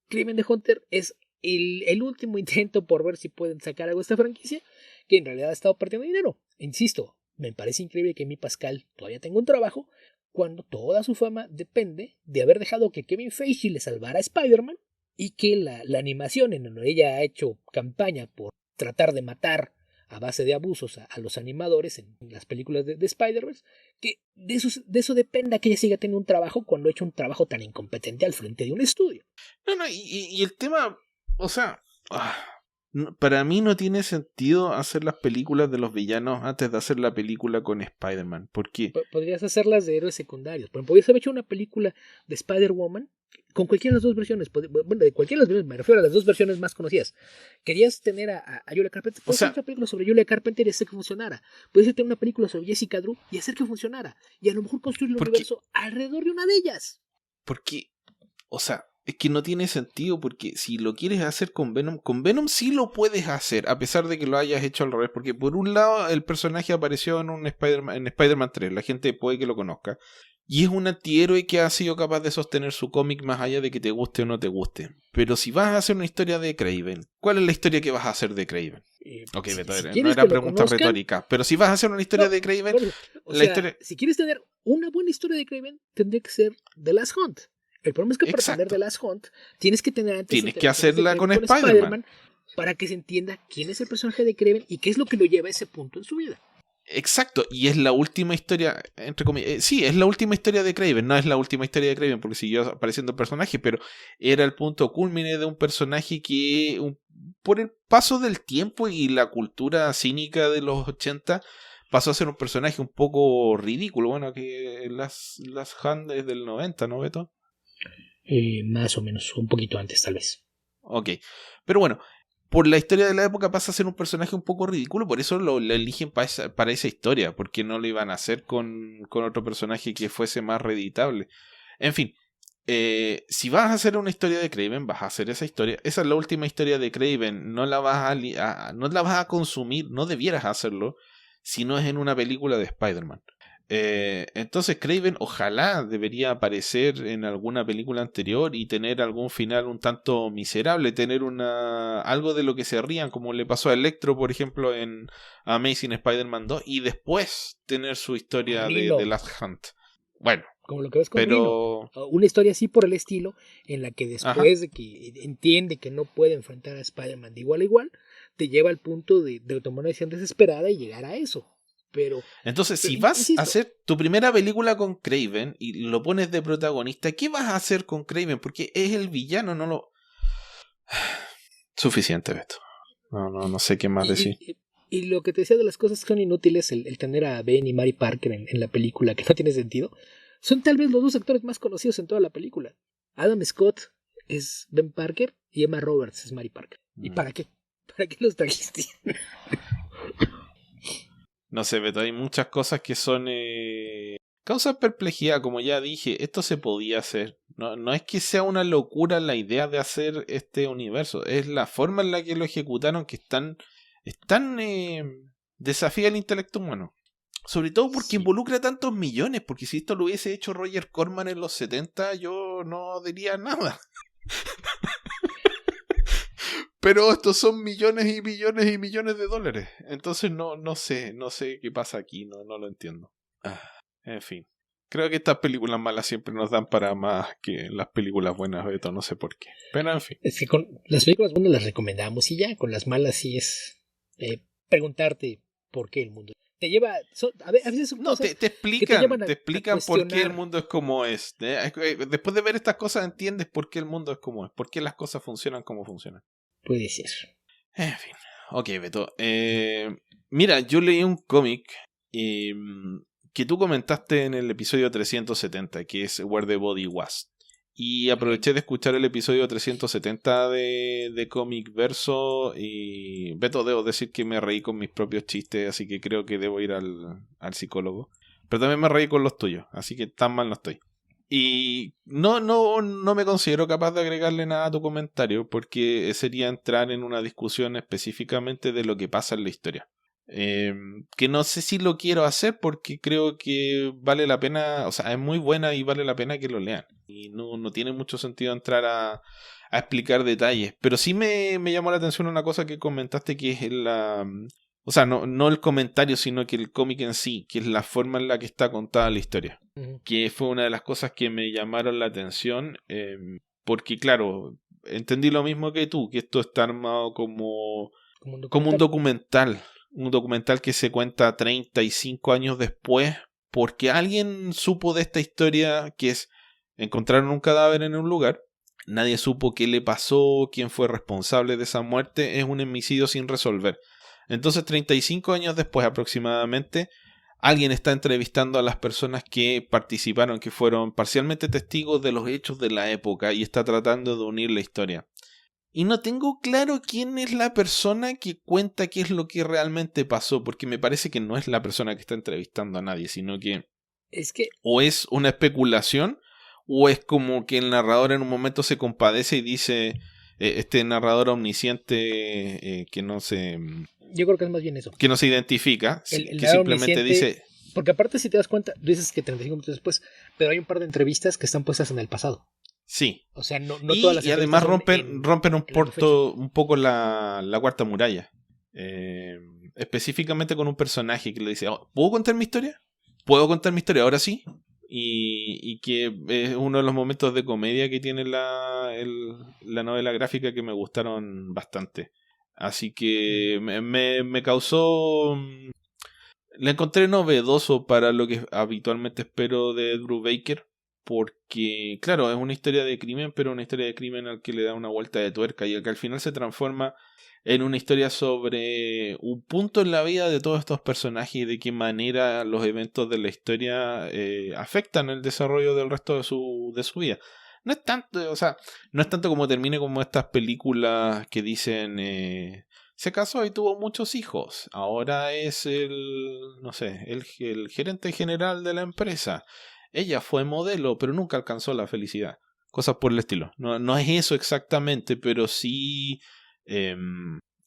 Speaker 2: Crimen de Hunter es el último intento por ver si pueden sacar algo de esta franquicia, que en realidad ha estado perdiendo dinero. Insisto, me parece increíble que mi Pascal todavía tenga un trabajo cuando toda su fama depende de haber dejado que Kevin Feige le salvara a Spider-Man y que la animación en donde ella ha hecho campaña por tratar de matar a base de abusos a los animadores en las películas de Spider-Verse, que de eso dependa que ella siga teniendo un trabajo cuando ha hecho un trabajo tan incompetente al frente de un estudio.
Speaker 1: No, y el tema, o sea, para mí no tiene sentido hacer las películas de los villanos antes de hacer la película con Spider-Man. ¿Por qué?
Speaker 2: Podrías hacerlas de héroes secundarios. Pero podrías haber hecho una película de Spider-Woman con cualquiera de las dos versiones. Bueno, de cualquiera de las versiones, me refiero a las dos versiones más conocidas. Querías tener a Julia Carpenter. Puedes hacer una película sobre Julia Carpenter y hacer que funcionara. Puedes tener una película sobre Jessica Drew y hacer que funcionara. Y a lo mejor construir el universo alrededor de una de ellas.
Speaker 1: Porque, o sea, es que no tiene sentido, porque si lo quieres hacer con Venom sí lo puedes hacer, a pesar de que lo hayas hecho al revés, porque por un lado el personaje apareció en Spider-Man 3, la gente puede que lo conozca, y es un antihéroe que ha sido capaz de sostener su cómic más allá de que te guste o no te guste. Pero si vas a hacer una historia de Kraven, ¿cuál es la historia que vas a hacer de Kraven? Ok, no era pregunta retórica, pero si vas a hacer una historia de Kraven,
Speaker 2: si quieres tener una buena historia de Kraven, tendría que ser The Last Hunt. El problema es que para tener The Last Hunt tienes que tener antes
Speaker 1: tienes que hacerla con Spider-Man
Speaker 2: para que se entienda quién es el personaje de Kraven y qué es lo que lo lleva a ese punto en su vida.
Speaker 1: Exacto, y es la última historia, entre comillas, sí, es la última historia de Kraven, no es la última historia de Kraven porque siguió apareciendo el personaje, pero era el punto culmine de un personaje que por el paso del tiempo y la cultura cínica de los 80 pasó a ser un personaje un poco ridículo. Bueno, que las Hunt es del 90, ¿no, Beto?
Speaker 2: Más o menos, un poquito antes tal vez.
Speaker 1: Ok, pero bueno, por la historia de la época pasa a ser un personaje un poco ridículo, por eso lo eligen para esa historia, porque no lo iban a hacer con otro personaje que fuese más reeditable. En fin, si vas a hacer una historia de Kraven, vas a hacer esa historia. Esa es la última historia de Kraven, no la vas a consumir, no debieras hacerlo si no es en una película de Spider-Man. Entonces Kraven ojalá debería aparecer en alguna película anterior y tener algún final un tanto miserable, tener algo de lo que se rían, como le pasó a Electro, por ejemplo, en Amazing Spider-Man 2, y después tener su historia de The Last Hunt. Bueno,
Speaker 2: como lo que ves con Rino. Una historia así por el estilo, en la que después de que entiende que no puede enfrentar a Spider-Man de igual a igual, te lleva al punto de tomar una decisión desesperada y llegar a eso.
Speaker 1: Entonces, si vas a hacer tu primera película con Kraven y lo pones de protagonista, ¿qué vas a hacer con Kraven? Porque es el villano, no lo... Suficiente, Beto. No sé qué más decir.
Speaker 2: Y lo que te decía de las cosas que son inútiles, el tener a Ben y Mary Parker en la película, que no tiene sentido, son tal vez los dos actores más conocidos en toda la película. Adam Scott es Ben Parker y Emma Roberts es Mary Parker. ¿Y para qué? ¿Para qué los trajiste?
Speaker 1: No sé, Beto, hay muchas cosas que son... causan perplejidad, como ya dije, esto se podía hacer. No es que sea una locura la idea de hacer este universo, es la forma en la que lo ejecutaron que desafía el intelecto humano. Sobre todo porque
Speaker 2: Sí.
Speaker 1: involucra tantos millones, porque si esto lo hubiese hecho Roger Corman en los 70, yo no diría nada. Pero estos son millones y millones y millones de dólares. Entonces no sé qué pasa aquí, no lo entiendo. En fin. Creo que estas películas malas siempre nos dan para más que las películas buenas, Beto, no sé por qué. Pero en fin.
Speaker 2: Es que con las películas buenas las recomendamos y ya, con las malas sí es preguntarte por qué el mundo te lleva. A veces son
Speaker 1: No,
Speaker 2: cosas
Speaker 1: te
Speaker 2: que te llevan
Speaker 1: te
Speaker 2: a
Speaker 1: explican por qué el
Speaker 2: cuestionar.
Speaker 1: mundo es como es. Después de ver estas cosas entiendes por qué el mundo es como es, por qué las cosas funcionan como funcionan.
Speaker 2: Puede ser.
Speaker 1: En fin. Ok, Beto. Mira, yo leí un cómic que tú comentaste en el episodio 370, que es Where the Body Was. Y aproveché de escuchar el episodio 370 de Comic Verso. Y Beto, debo decir que me reí con mis propios chistes, así que creo que debo ir al psicólogo. Pero también me reí con los tuyos, así que tan mal no estoy. Y no me considero capaz de agregarle nada a tu comentario, porque sería entrar en una discusión específicamente de lo que pasa en la historia. Que no sé si lo quiero hacer porque creo que vale la pena, o sea, es muy buena y vale la pena que lo lean. Y no tiene mucho sentido entrar a explicar detalles. Pero sí me llamó la atención una cosa que comentaste, que es o sea, no el comentario, sino que el cómic en sí, que es la forma en la que está contada la historia. Que fue una de las cosas que me llamaron la atención, porque claro, entendí lo mismo que tú, que esto está armado como un documental que se cuenta 35 años después, porque alguien supo de esta historia, que es: encontraron un cadáver en un lugar, nadie supo qué le pasó, quién fue responsable de esa muerte, es un homicidio sin resolver. Entonces 35 años después aproximadamente, alguien está entrevistando a las personas que participaron, que fueron parcialmente testigos de los hechos de la época, y está tratando de unir la historia. Y no tengo claro quién es la persona que cuenta qué es lo que realmente pasó, porque me parece que no es la persona que está entrevistando a nadie, sino que
Speaker 2: Es que
Speaker 1: o es una especulación, o es como que el narrador en un momento se compadece y dice, este narrador omnisciente que no se
Speaker 2: yo creo que es más bien eso.
Speaker 1: identifica,
Speaker 2: El
Speaker 1: que
Speaker 2: nada
Speaker 1: simplemente
Speaker 2: omnisciente.
Speaker 1: dice...
Speaker 2: Porque aparte, si te das cuenta, dices que 35 minutos después, pero hay un par de entrevistas que están puestas en el pasado.
Speaker 1: Sí.
Speaker 2: O sea, no todas las
Speaker 1: Y
Speaker 2: entrevistas
Speaker 1: además
Speaker 2: son
Speaker 1: rompen
Speaker 2: en la fecha.
Speaker 1: un poco la cuarta muralla. Específicamente con un personaje que le dice: "Oh, ¿puedo contar mi historia? ¿Puedo contar mi historia? Ahora sí". Y que es uno de los momentos de comedia que tiene la novela gráfica que me gustaron bastante. Así que me causó... Le encontré novedoso para lo que habitualmente espero de Drew Baker, porque, claro, es una historia de crimen, pero una historia de crimen al que le da una vuelta de tuerca y al que al final se transforma en una historia sobre un punto en la vida de todos estos personajes y de qué manera los eventos de la historia afectan el desarrollo del resto de su vida. No es tanto, o sea, no es tanto como termine como estas películas que dicen... se casó y tuvo muchos hijos. Ahora es no sé, el gerente general de la empresa. Ella fue modelo, pero nunca alcanzó la felicidad. Cosas por el estilo. No es eso exactamente, pero sí marcar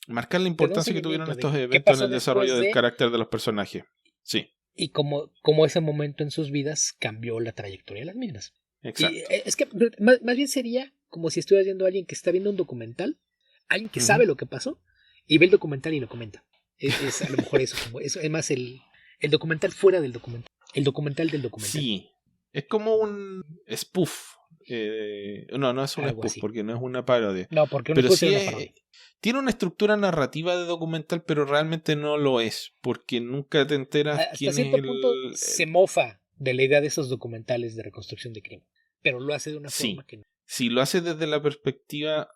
Speaker 1: la
Speaker 2: Te da un
Speaker 1: importancia que tuvieron
Speaker 2: seguimiento de
Speaker 1: estos
Speaker 2: qué
Speaker 1: eventos en
Speaker 2: pasó
Speaker 1: el desarrollo
Speaker 2: después
Speaker 1: del
Speaker 2: de
Speaker 1: carácter de los personajes. Sí,
Speaker 2: y cómo ese momento en sus vidas cambió la trayectoria de las mismas. Y
Speaker 1: exacto.
Speaker 2: es que más bien sería como si estuvieras viendo a alguien que está viendo un documental, alguien que sabe lo que pasó, y ve el documental y lo comenta. Es a lo mejor eso, como eso es más el documental fuera del documental. El documental del documental.
Speaker 1: Sí, es como un spoof. No es un
Speaker 2: Algo
Speaker 1: spoof
Speaker 2: así.
Speaker 1: porque no es una parodia.
Speaker 2: No, porque uno
Speaker 1: Pero
Speaker 2: puede ser
Speaker 1: sí
Speaker 2: una parodia.
Speaker 1: tiene una estructura narrativa de documental, pero realmente no lo es, porque nunca te enteras
Speaker 2: Hasta
Speaker 1: quién es
Speaker 2: cierto punto se
Speaker 1: el...
Speaker 2: mofa de la idea de esos documentales de reconstrucción de crimen, pero lo hace de una
Speaker 1: Sí,
Speaker 2: forma que no.
Speaker 1: si lo hace desde la perspectiva...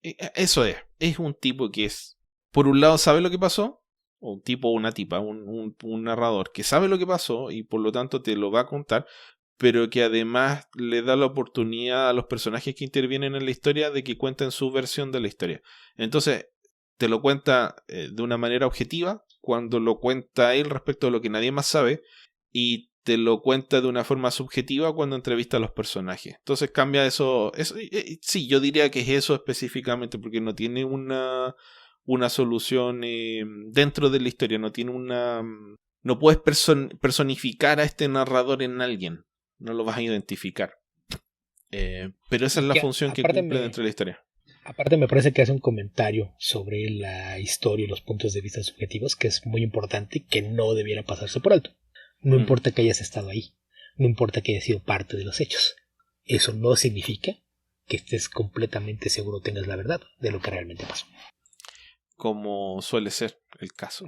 Speaker 1: Eso es un tipo que es, por un lado, sabe lo que pasó, o un tipo o una tipa, un narrador que sabe lo que pasó y por lo tanto te lo va a contar, pero que además le da la oportunidad a los personajes que intervienen en la historia de que cuenten su versión de la historia. Entonces, te lo cuenta de una manera objetiva, cuando lo cuenta él respecto a lo que nadie más sabe, y te lo cuenta de una forma subjetiva cuando entrevista a los personajes. Entonces cambia eso sí, yo diría que es eso específicamente, porque no tiene una solución dentro de la historia, no no puedes personificar a este narrador en alguien. No lo vas a identificar. Pero esa es la función que cumple dentro de la historia.
Speaker 2: Aparte me parece que hace un comentario sobre la historia y los puntos de vista subjetivos que es muy importante y que no debiera pasarse por alto. No importa que hayas estado ahí, no importa que hayas sido parte de los hechos. Eso no significa que estés completamente seguro tengas la verdad de lo que realmente pasó.
Speaker 1: Como suele ser el caso.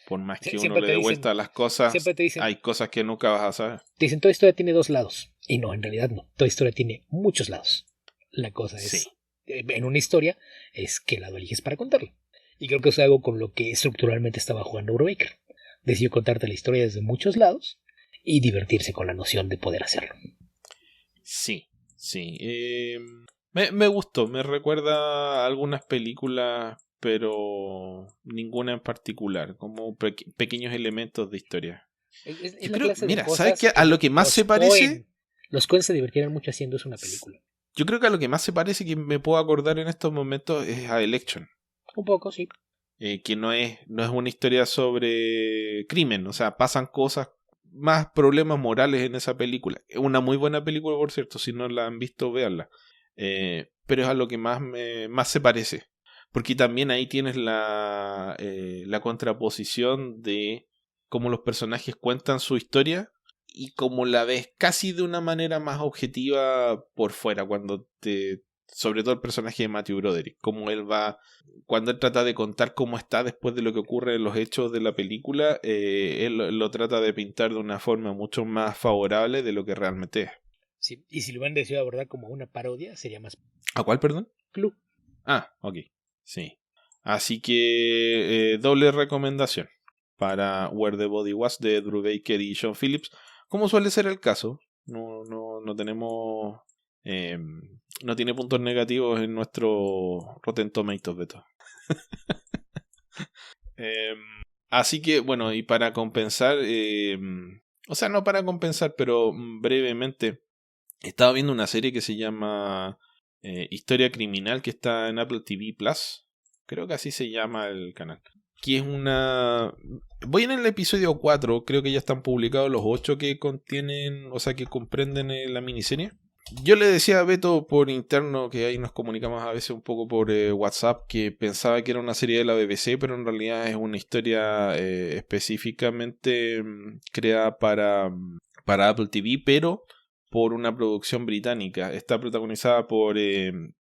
Speaker 1: Por más que uno le dé vuelta a las cosas, hay cosas que nunca vas a saber.
Speaker 2: Te dicen, toda historia tiene 2 lados. Y no, en realidad no. Toda historia tiene muchos lados. La cosa es, en una historia, es qué lado eliges para contarla. Y creo que eso es algo con lo que estructuralmente estaba jugando Brubaker. Decidió contarte la historia desde muchos lados y divertirse con la noción de poder hacerlo.
Speaker 1: Sí. Me gustó, me recuerda a algunas películas, pero ninguna en particular, como pequeños elementos de historia. Yo creo, mira, ¿sabes qué? A lo que más se parece...
Speaker 2: Los Coen se divirtieron mucho haciendo una película.
Speaker 1: Yo creo que a lo que más se parece que me puedo acordar en estos momentos es a Election.
Speaker 2: Un poco, sí.
Speaker 1: Que no es una historia sobre crimen, o sea, pasan cosas, más problemas morales en esa película. Es una muy buena película, por cierto, si no la han visto, véanla. Pero es a lo que más se parece. Porque también ahí tienes la contraposición de cómo los personajes cuentan su historia y cómo la ves casi de una manera más objetiva por fuera, sobre todo el personaje de Matthew Broderick, cómo él va, cuando él trata de contar cómo está después de lo que ocurre en los hechos de la película, él lo trata de pintar de una forma mucho más favorable de lo que realmente es.
Speaker 2: Sí, y si lo hubieran decidido abordar como una parodia, sería más...
Speaker 1: ¿A cuál, perdón?
Speaker 2: Club.
Speaker 1: Ah, ok. Sí. Así que doble recomendación para Where the Body Was de Drew Baker y Sean Phillips. Como suele ser el caso, no tenemos... no tiene puntos negativos en nuestro Rotten Tomatoes, Beto. Así que, bueno, y para compensar... o sea, no para compensar, pero brevemente... Estaba viendo una serie que se llama Historia Criminal, que está en Apple TV Plus. Creo que así se llama el canal. Que es una... Voy en el episodio 4, creo que ya están publicados los 8 que contienen, o sea, que comprenden la miniserie. Yo le decía a Beto por interno, que ahí nos comunicamos a veces un poco por WhatsApp, que pensaba que era una serie de la BBC, pero en realidad es una historia específicamente creada para Apple TV, pero por una producción británica. Está protagonizada por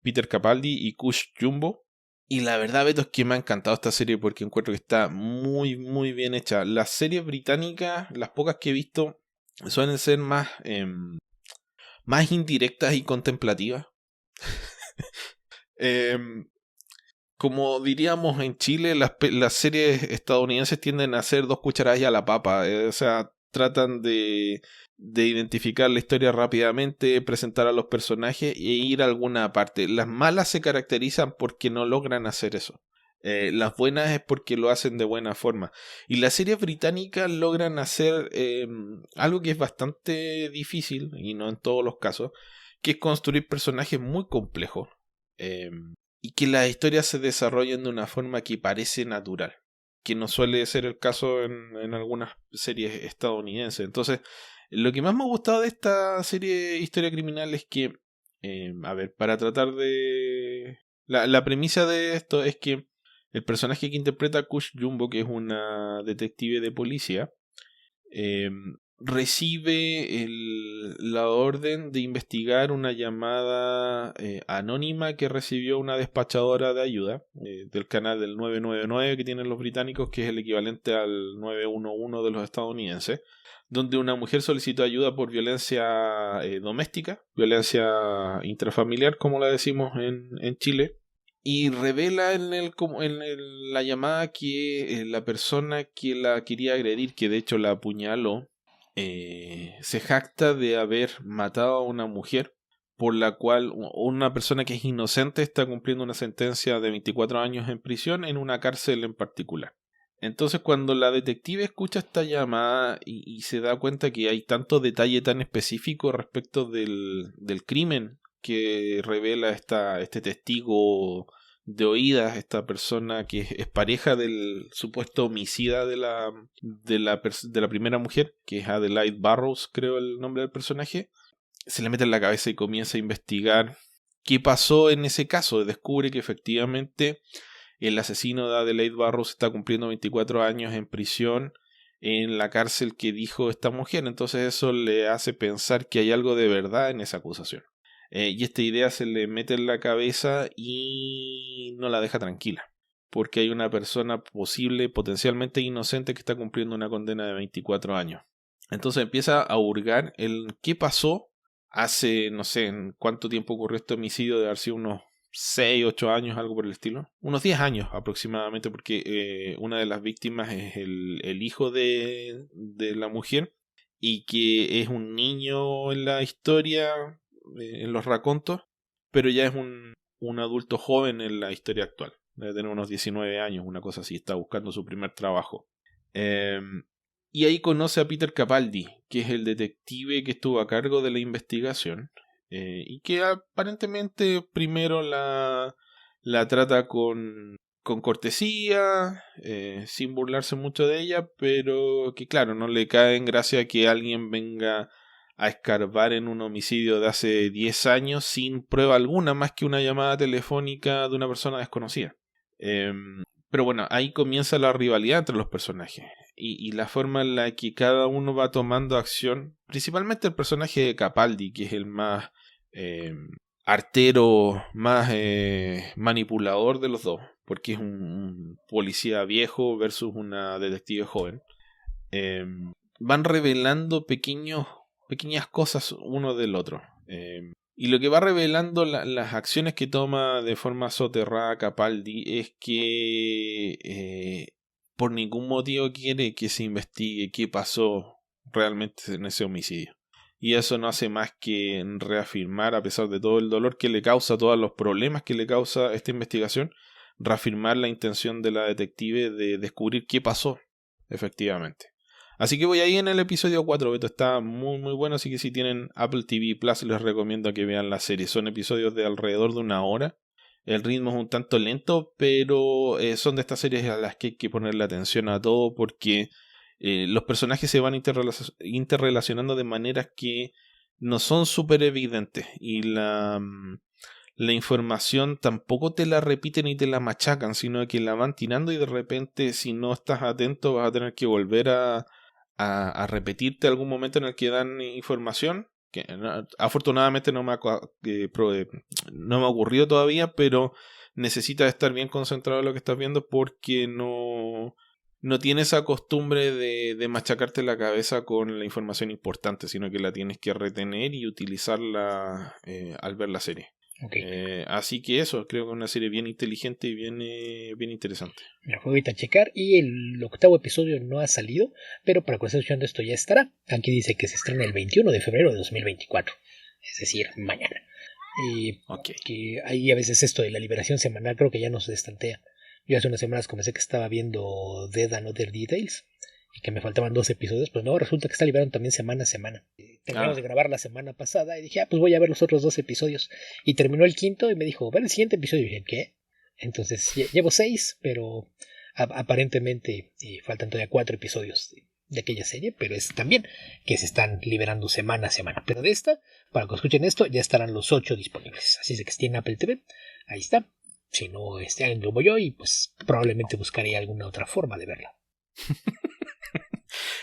Speaker 1: Peter Capaldi y Cush Jumbo. Y la verdad, Beto, es que me ha encantado esta serie porque encuentro que está muy, muy bien hecha. Las series británicas, las pocas que he visto, suelen ser más indirectas y contemplativas. Como diríamos en Chile, las series estadounidenses tienden a ser 2 cucharadas y a la papa. O sea, tratan de identificar la historia rápidamente, presentar a los personajes e ir a alguna parte. Las malas se caracterizan porque no logran hacer eso. Las buenas es porque lo hacen de buena forma. Y las series británicas logran hacer algo que es bastante difícil, y no en todos los casos, que es construir personajes muy complejos. Y que las historias se desarrollen de una forma que parece natural, que no suele ser el caso en algunas series estadounidenses. Entonces, lo que más me ha gustado de esta serie Historia Criminal es que, para tratar de... La premisa de esto es que el personaje que interpreta Cush Jumbo, que es una detective de policía, recibe la orden de investigar una llamada anónima que recibió una despachadora de ayuda del canal del 999 que tienen los británicos, que es el equivalente al 911 de los estadounidenses, donde una mujer solicitó ayuda por violencia doméstica, violencia intrafamiliar, como la decimos en Chile. Y revela en la llamada que la persona que la quería agredir, que de hecho la apuñaló, se jacta de haber matado a una mujer, por la cual una persona que es inocente está cumpliendo una sentencia de 24 años en prisión en una cárcel en particular. Entonces, cuando la detective escucha esta llamada y se da cuenta que hay tanto detalle tan específico respecto del crimen que revela este testigo de oídas esta persona que es pareja del supuesto homicida de la primera mujer, que es Adelaide Barrows, creo el nombre del personaje. Se le mete en la cabeza y comienza a investigar qué pasó en ese caso. Descubre que efectivamente el asesino de Adelaide Barrows está cumpliendo 24 años en prisión en la cárcel que dijo esta mujer. Entonces eso le hace pensar que hay algo de verdad en esa acusación. Y esta idea se le mete en la cabeza y no la deja tranquila, porque hay una persona potencialmente inocente, que está cumpliendo una condena de 24 años. Entonces empieza a hurgar el qué pasó hace, no sé, en cuánto tiempo ocurrió este homicidio, de haber sido unos 6, 8 años, algo por el estilo. Unos 10 años aproximadamente, porque una de las víctimas es el hijo de la mujer, y que es un niño en la historia, en los racontos, pero ya es un adulto joven en la historia actual. Debe tener unos 19 años, una cosa así, está buscando su primer trabajo. Y ahí conoce a Peter Capaldi, que es el detective que estuvo a cargo de la investigación, y que aparentemente primero la trata con cortesía, sin burlarse mucho de ella, pero que claro, no le cae en gracia que alguien venga a escarbar en un homicidio de hace 10 años sin prueba alguna, más que una llamada telefónica de una persona desconocida. Pero bueno, ahí comienza la rivalidad entre los personajes y la forma en la que cada uno va tomando acción, principalmente el personaje de Capaldi, que es el más artero, más manipulador de los dos, porque es un policía viejo versus una detective joven. Van revelando pequeñas cosas uno del otro. Y lo que va revelando las acciones que toma de forma soterrada Capaldi es que por ningún motivo quiere que se investigue qué pasó realmente en ese homicidio. Y eso no hace más que reafirmar, a pesar de todo el dolor que le causa, todos los problemas que le causa esta investigación, reafirmar la intención de la detective de descubrir qué pasó efectivamente. Así que voy ahí en el episodio 4, Beto, está muy muy bueno, así que si tienen Apple TV Plus les recomiendo que vean la serie. Son episodios de alrededor de 1 hora. El ritmo es un tanto lento, pero son de estas series a las que hay que ponerle atención a todo, porque los personajes se van interrelacionando de maneras que no son súper evidentes, y la información tampoco te la repiten ni te la machacan, sino que la van tirando, y de repente, si no estás atento, vas a tener que volver a repetirte algún momento en el que dan información, que afortunadamente no me ha ocurrido todavía, pero necesitas estar bien concentrado en lo que estás viendo, porque no tienes esa costumbre de machacarte la cabeza con la información importante, sino que la tienes que retener y utilizarla al ver la serie.
Speaker 2: Okay.
Speaker 1: Así que eso, creo que es una serie bien inteligente y bien interesante.
Speaker 2: Me la fue ahorita a checar, y el 8º episodio no ha salido, pero para cuando esté escuchando esto ya estará. Aquí dice que se estrena el 21 de febrero de 2024, es decir, mañana.
Speaker 1: Okay.
Speaker 2: Que ahí a veces esto de la liberación semanal creo que ya no se destantea. Yo hace unas semanas comencé que estaba viendo Dead and Other Details y que me faltaban 2 episodios, pues no, resulta que está liberando también semana a semana. Terminamos de grabar la semana pasada y dije, pues voy a ver los otros 2 episodios. Y terminó el 5º y me dijo, ver el siguiente episodio. Y dije, ¿qué? Entonces llevo 6, pero aparentemente faltan todavía 4 episodios de aquella serie, pero es también que se están liberando semana a semana. Pero de esta, para que escuchen esto, ya estarán los 8 disponibles. Así es que si tienen Apple TV, ahí está. Si no, alguien como yo, y pues probablemente buscaré alguna otra forma de verla.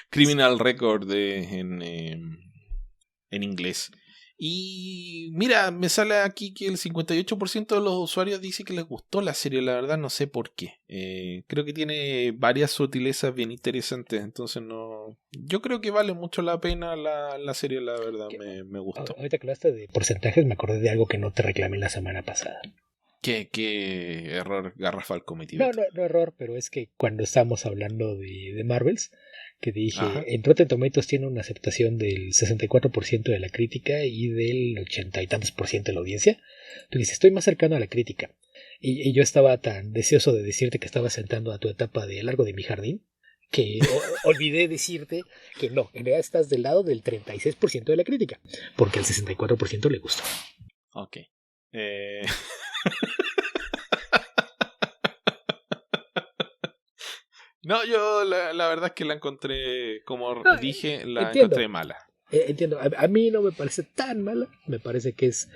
Speaker 1: Criminal Record en inglés. Y mira, me sale aquí que el 58% de los usuarios dice que les gustó la serie. La verdad no sé por qué. Creo que tiene varias sutilezas bien interesantes. Entonces no, yo creo que vale mucho la pena la serie. La verdad me gustó.
Speaker 2: Ahorita que hablaste de porcentajes, me acordé de algo que no te reclamé la semana pasada.
Speaker 1: ¿Qué error garrafal cometí?
Speaker 2: No error, pero es que cuando estábamos hablando de Marvels, que dije, en Rotten Tomatoes tiene una aceptación del 64% de la crítica y del 80 y tantos % de la audiencia. Tú dices, estoy más cercano a la crítica. Y yo estaba tan deseoso de decirte que estabas entrando a tu etapa de largo de mi jardín, que olvidé decirte que no, en realidad estás del lado del 36% de la crítica, porque al 64% le gustó.
Speaker 1: Ok. No, yo la verdad es que la encontré, como
Speaker 2: No,
Speaker 1: dije, la
Speaker 2: entiendo.
Speaker 1: encontré mala.
Speaker 2: Entiendo, a mí no me parece tan mala, me parece que es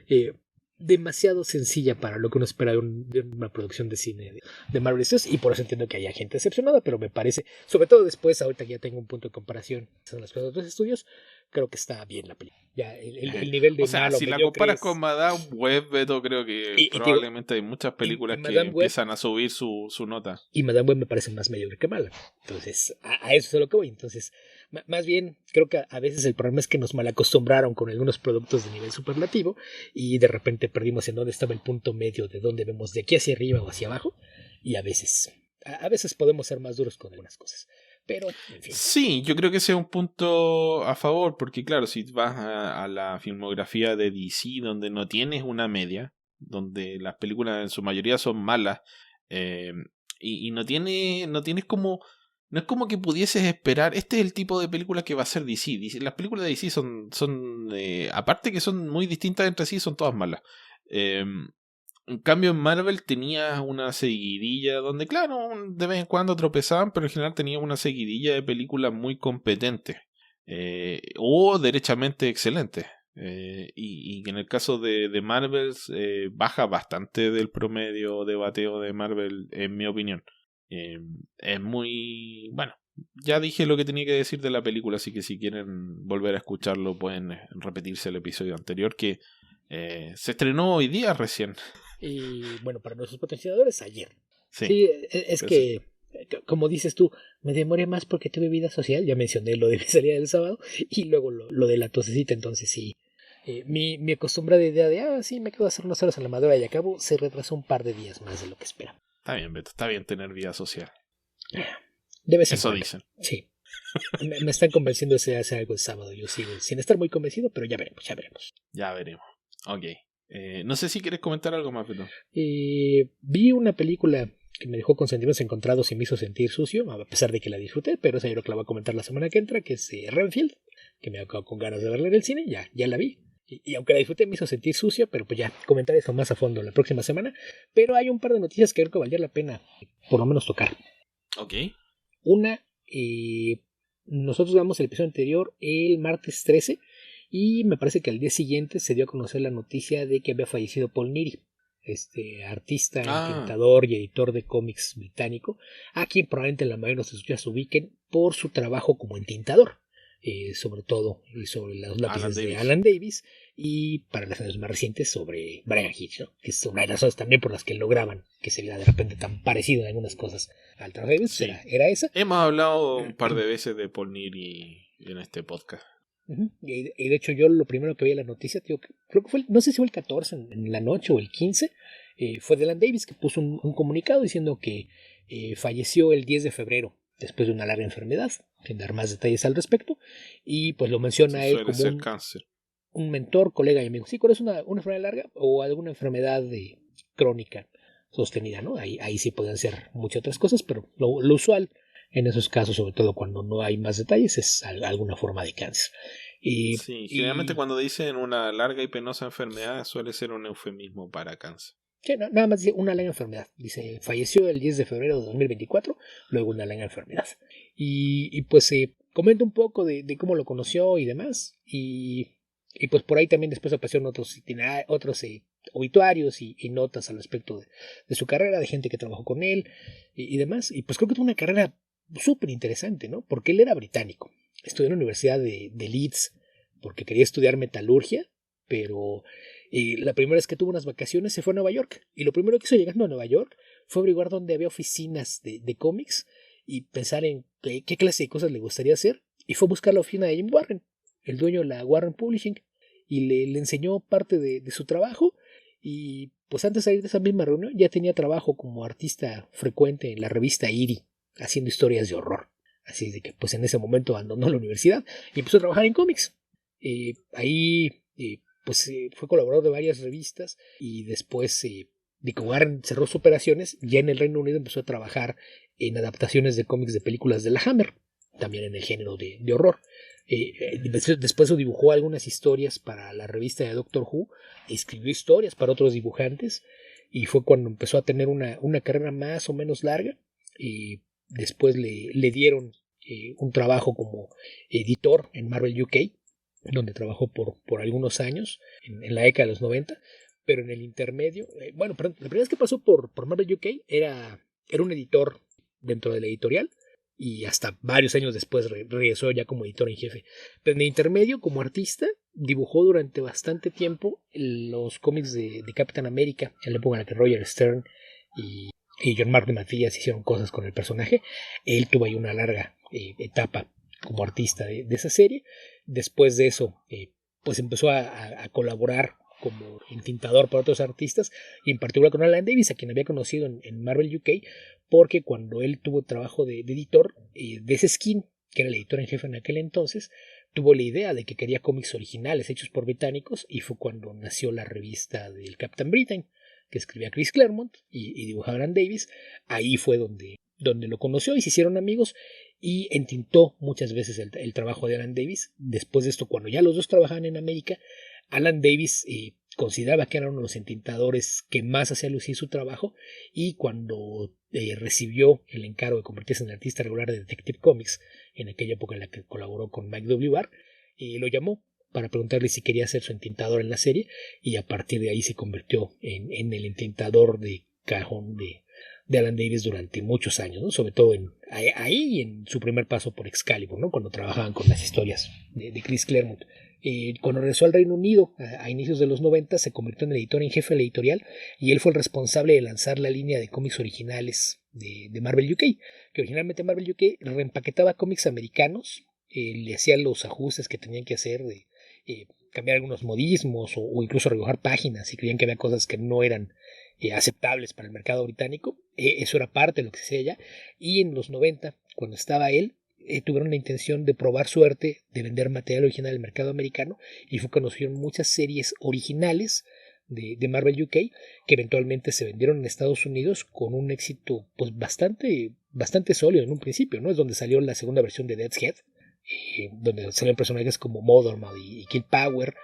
Speaker 2: eh, demasiado sencilla para lo que uno espera de una producción de cine de Marvel Studios, y por eso entiendo que haya gente decepcionada, pero me parece, sobre todo después, ahorita que ya tengo un punto de comparación con las cosas de otros estudios, creo que está bien la película. Ya el nivel de
Speaker 1: O sea,
Speaker 2: malo
Speaker 1: si la
Speaker 2: mediocre
Speaker 1: comparas
Speaker 2: es...
Speaker 1: con Madame Web, Beto, creo que
Speaker 2: Y, te digo,
Speaker 1: probablemente hay muchas películas que
Speaker 2: Madame Web
Speaker 1: empiezan a subir su nota.
Speaker 2: y Madame Web me parece más mediocre que mala. Entonces, a eso es a lo que voy. Entonces, más bien, creo que a veces el problema es que nos malacostumbraron con algunos productos de nivel superlativo y de repente perdimos en dónde estaba el punto medio de dónde vemos de aquí hacia arriba o hacia abajo. Y a veces podemos ser más duros con algunas cosas. Pero, en fin.
Speaker 1: Sí, yo creo que ese es un punto a favor, porque claro, si vas a la filmografía de DC, donde no tienes una media, donde las películas en su mayoría son malas, eh, y no tienes como, no es como que pudieses esperar, este es el tipo de película que va a ser DC. Las películas de DC son aparte que son muy distintas entre sí, son todas malas. En cambio, en Marvel tenía una seguidilla donde, claro, de vez en cuando tropezaban, pero en general tenía una seguidilla de películas muy competentes o derechamente excelentes. Y en el caso de Marvel, baja bastante del promedio de bateo de Marvel, en mi opinión. Es muy. Bueno, ya dije lo que tenía que decir de la película, así que si quieren volver a escucharlo, pueden repetirse el episodio anterior que se estrenó hoy día recién.
Speaker 2: Y bueno, para nuestros potenciadores, ayer.
Speaker 1: Sí,
Speaker 2: Sí, es que, como dices tú, me demoré más porque tuve vida social. Ya mencioné lo de mi salida del sábado y luego lo de la tosecita. Entonces, sí, mi acostumbrada idea de, sí, me quedo a hacer unas horas en la madrugada y acabo, se retrasó un par de días más de lo que esperaba.
Speaker 1: está bien, Beto, está bien tener vida social.
Speaker 2: De vez en
Speaker 1: Eso
Speaker 2: cuando.
Speaker 1: dicen.
Speaker 2: Sí. Me están convenciendo de hacer algo el sábado. Yo sigo sin estar muy convencido, pero ya veremos, ya veremos.
Speaker 1: Ya veremos. Ok. No sé si quieres comentar algo más, Beto.
Speaker 2: Vi una película que me dejó con sentimientos encontrados y me hizo sentir sucio, a pesar de que la disfruté, pero esa yo creo que la voy a comentar la semana que entra, que es Renfield, que me ha quedado con ganas de verla en el cine, ya la vi. Y aunque la disfruté me hizo sentir sucio, pero pues ya, comentar eso más a fondo la próxima semana. Pero hay un par de noticias que creo que valdría la pena por lo menos tocar.
Speaker 1: Ok.
Speaker 2: Una, nosotros grabamos el episodio anterior el martes 13 y me parece que al día siguiente se dio a conocer la noticia de que había fallecido Paul Neary, este artista, entintador y editor de cómics británico, a quien probablemente la mayoría de nuestros escuchas ubiquen por su trabajo como entintador, sobre todo y sobre los lápices de Alan Davis, y para las años más recientes sobre Brian Hitch, ¿no? Que es una de las razones también por las que lograban que se viera de repente tan parecido en algunas cosas al trabajo de Davis, sí. era esa.
Speaker 1: Hemos hablado un par de veces de Paul Neary en este podcast.
Speaker 2: Y de hecho yo lo primero que vi en la noticia, creo que fue, no sé si fue el 14 en la noche o el 15, fue de Alan Davis, que puso un comunicado diciendo que falleció el 10 de febrero después de una larga enfermedad, sin dar más detalles al respecto, y pues lo menciona él como un mentor, colega y amigo. Sí, ¿cuál es una enfermedad larga o alguna enfermedad crónica sostenida, ¿no? Ahí sí pueden ser muchas otras cosas, pero lo usual en esos casos, sobre todo cuando no hay más detalles, es alguna forma de cáncer.
Speaker 1: Sí, generalmente cuando dicen una larga y penosa enfermedad suele ser un eufemismo para cáncer.
Speaker 2: Sí, nada más dice una larga enfermedad. Dice, falleció el 10 de febrero de 2024, luego una larga enfermedad. Y pues comenta un poco de cómo lo conoció y demás. Y pues por ahí también después aparecieron otros obituarios y notas al respecto de su carrera, de gente que trabajó con él y demás. Y pues creo que tuvo una carrera súper interesante, ¿no? Porque él era británico. Estudió en la Universidad de Leeds porque quería estudiar metalurgia, pero la primera vez que tuvo unas vacaciones se fue a Nueva York. Y lo primero que hizo llegando a Nueva York fue averiguar dónde había oficinas de cómics y pensar en qué clase de cosas le gustaría hacer. Y fue a buscar la oficina de Jim Warren, el dueño de la Warren Publishing, y le enseñó parte de su trabajo. Y pues antes de salir de esa misma reunión ya tenía trabajo como artista frecuente en la revista Eerie, haciendo historias de horror. Así de que pues en ese momento abandonó la universidad y empezó a trabajar en cómics. Ahí pues fue colaborador de varias revistas y después de que Warren cerró sus operaciones, ya en el Reino Unido empezó a trabajar en adaptaciones de cómics de películas de la Hammer, también en el género de horror. Después dibujó algunas historias para la revista de Doctor Who, escribió historias para otros dibujantes y fue cuando empezó a tener una carrera más o menos larga. después le dieron un trabajo como editor en Marvel UK, donde trabajó por algunos años, en la década de los 90, pero en el intermedio, perdón, la primera vez que pasó por Marvel UK era un editor dentro de la editorial, y hasta varios años después regresó ya como editor en jefe. Pero en el intermedio, como artista, dibujó durante bastante tiempo los cómics de Capitán América, en la época en la que Roger Stern y John Mark de Matías hicieron cosas con el personaje. Él tuvo ahí una larga etapa como artista de esa serie. Después de eso, pues empezó a colaborar como entintador para otros artistas, y en particular con Alan Davis, a quien había conocido en Marvel UK, porque cuando él tuvo trabajo de editor de ese Skin, que era el editor en jefe en aquel entonces, tuvo la idea de que quería cómics originales hechos por británicos, y fue cuando nació la revista del Captain Britain, que escribía Chris Claremont y dibujaba Alan Davis. Ahí fue donde lo conoció y se hicieron amigos, y entintó muchas veces el trabajo de Alan Davis. Después de esto, cuando ya los dos trabajaban en América, Alan Davis consideraba que era uno de los entintadores que más hacía lucir su trabajo, y cuando recibió el encargo de convertirse en artista regular de Detective Comics, en aquella época en la que colaboró con Mike W. Barr, lo llamó para preguntarle si quería ser su entintador en la serie, y a partir de ahí se convirtió en el entintador de cajón de Alan Davis durante muchos años, ¿no? Sobre todo ahí y en su primer paso por Excalibur, ¿no? Cuando trabajaban con las historias de Chris Claremont. Cuando regresó al Reino Unido a inicios de los 90, se convirtió en editor en jefe de la editorial, y él fue el responsable de lanzar la línea de cómics originales de Marvel UK, que originalmente Marvel UK reempaquetaba cómics americanos, le hacía los ajustes que tenían que hacer, de cambiar algunos modismos o incluso redibujar páginas si creían que había cosas que no eran aceptables para el mercado británico. Eso era parte de lo que se hacía allá, y en los 90, cuando estaba él, tuvieron la intención de probar suerte de vender material original al mercado americano, y fue cuando surgieron muchas series originales de Marvel UK, que eventualmente se vendieron en Estados Unidos con un éxito pues bastante sólido en un principio, ¿no? Es donde salió la segunda versión de Death's Head, donde salen personajes como Motherman y Kid Power,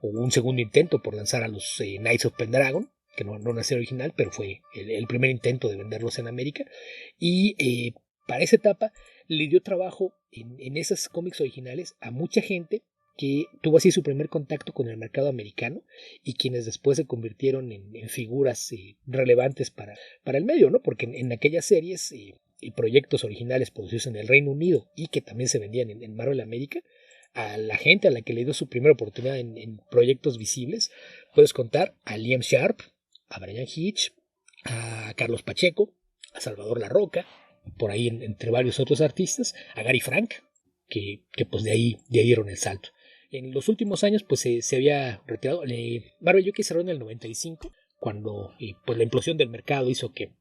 Speaker 2: o un segundo intento por lanzar a los Knights of Pendragon, que no nació original, pero fue el primer intento de venderlos en América. Y para esa etapa le dio trabajo en esas cómics originales a mucha gente que tuvo así su primer contacto con el mercado americano, y quienes después se convirtieron en figuras relevantes para el medio, ¿no? Porque en aquellas series y proyectos originales producidos en el Reino Unido y que también se vendían en Marvel América, a la gente a la que le dio su primera oportunidad en proyectos visibles, puedes contar a Liam Sharp, a Brian Hitch, a Carlos Pacheco, a Salvador La Roca, por ahí entre varios otros artistas, a Gary Frank, que pues de ahí dieron el salto. En los últimos años pues se había retirado. Marvel UK cerró en el 95, cuando pues la implosión del mercado hizo que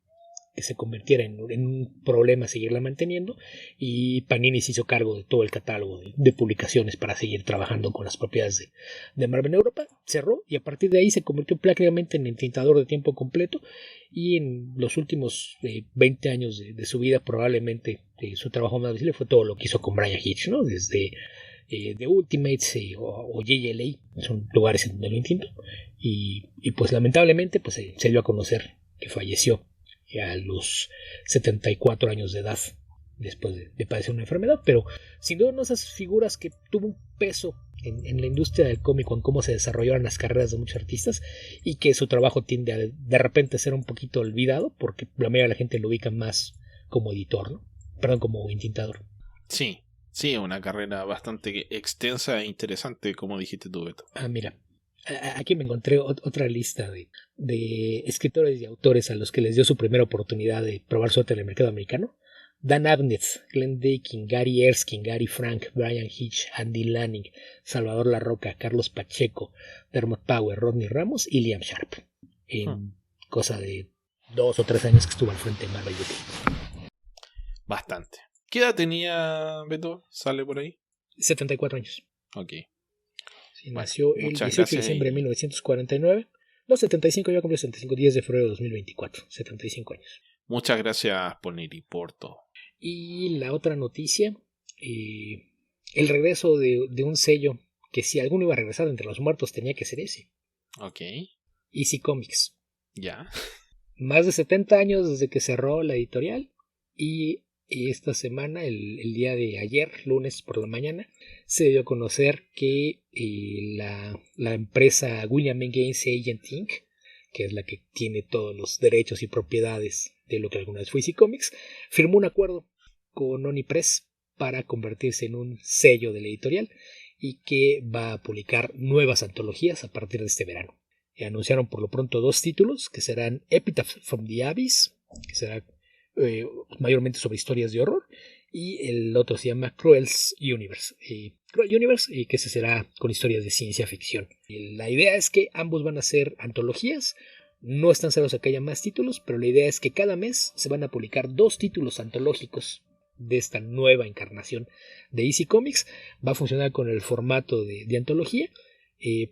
Speaker 2: se convirtiera en un problema seguirla manteniendo, y Panini se hizo cargo de todo el catálogo de publicaciones para seguir trabajando con las propiedades de Marvel en Europa. Cerró, y a partir de ahí se convirtió prácticamente en entintador de tiempo completo, y en los últimos 20 años de su vida probablemente su trabajo más visible fue todo lo que hizo con Brian Hitch, ¿no? Desde The Ultimates o JLA, son lugares en donde lo intentó, y pues lamentablemente pues se dio a conocer que falleció a los 74 años de edad después de padecer una enfermedad. Pero sin duda, no, esas figuras que tuvo un peso en la industria del cómic, en cómo se desarrollaron las carreras de muchos artistas, y que su trabajo tiende a de repente ser un poquito olvidado, porque la mayoría de la gente lo ubica más como editor, ¿no? Perdón, como intintador.
Speaker 1: Sí, una carrera bastante extensa e interesante, como dijiste tú, Beto.
Speaker 2: Mira, aquí me encontré otra lista de escritores y autores a los que les dio su primera oportunidad de probar suerte en el mercado americano. Dan Abnett, Glenn Dakin, Gary Erskine, Gary Frank, Brian Hitch, Andy Lanning, Salvador La Roca, Carlos Pacheco, Dermot Power, Rodney Ramos y Liam Sharp. En cosa de 2 o 3 años que estuvo al frente de Marvel UK.
Speaker 1: Bastante. ¿Qué edad tenía Beto? ¿Sale por ahí?
Speaker 2: 74 años.
Speaker 1: Ok.
Speaker 2: Sí, nació el 18 de diciembre de 1949. No, 75, ya cumplió 75, 10 de febrero de 2024. 75 años.
Speaker 1: Muchas gracias, Poniri, por todo. Y
Speaker 2: la otra noticia, el regreso de un sello que si alguno iba a regresar entre los muertos tenía que ser ese.
Speaker 1: Ok.
Speaker 2: EC Comics.
Speaker 1: Ya.
Speaker 2: Más de 70 años desde que cerró la editorial, y esta semana, el día de ayer, lunes por la mañana, se dio a conocer que la empresa William M. Gaines Agent Inc., que es la que tiene todos los derechos y propiedades de lo que alguna vez fue DC Comics, firmó un acuerdo con Oni Press para convertirse en un sello de la editorial y que va a publicar nuevas antologías a partir de este verano. Anunciaron por lo pronto 2 títulos que serán Epitaph from the Abyss, que será mayormente sobre historias de horror, y el otro se llama Cruel's Universe, y que ese será con historias de ciencia ficción. Y la idea es que ambos van a ser antologías. No están cerrados a que haya más títulos, pero la idea es que cada mes se van a publicar 2 títulos antológicos de esta nueva encarnación de DC Comics. Va a funcionar con el formato de antología.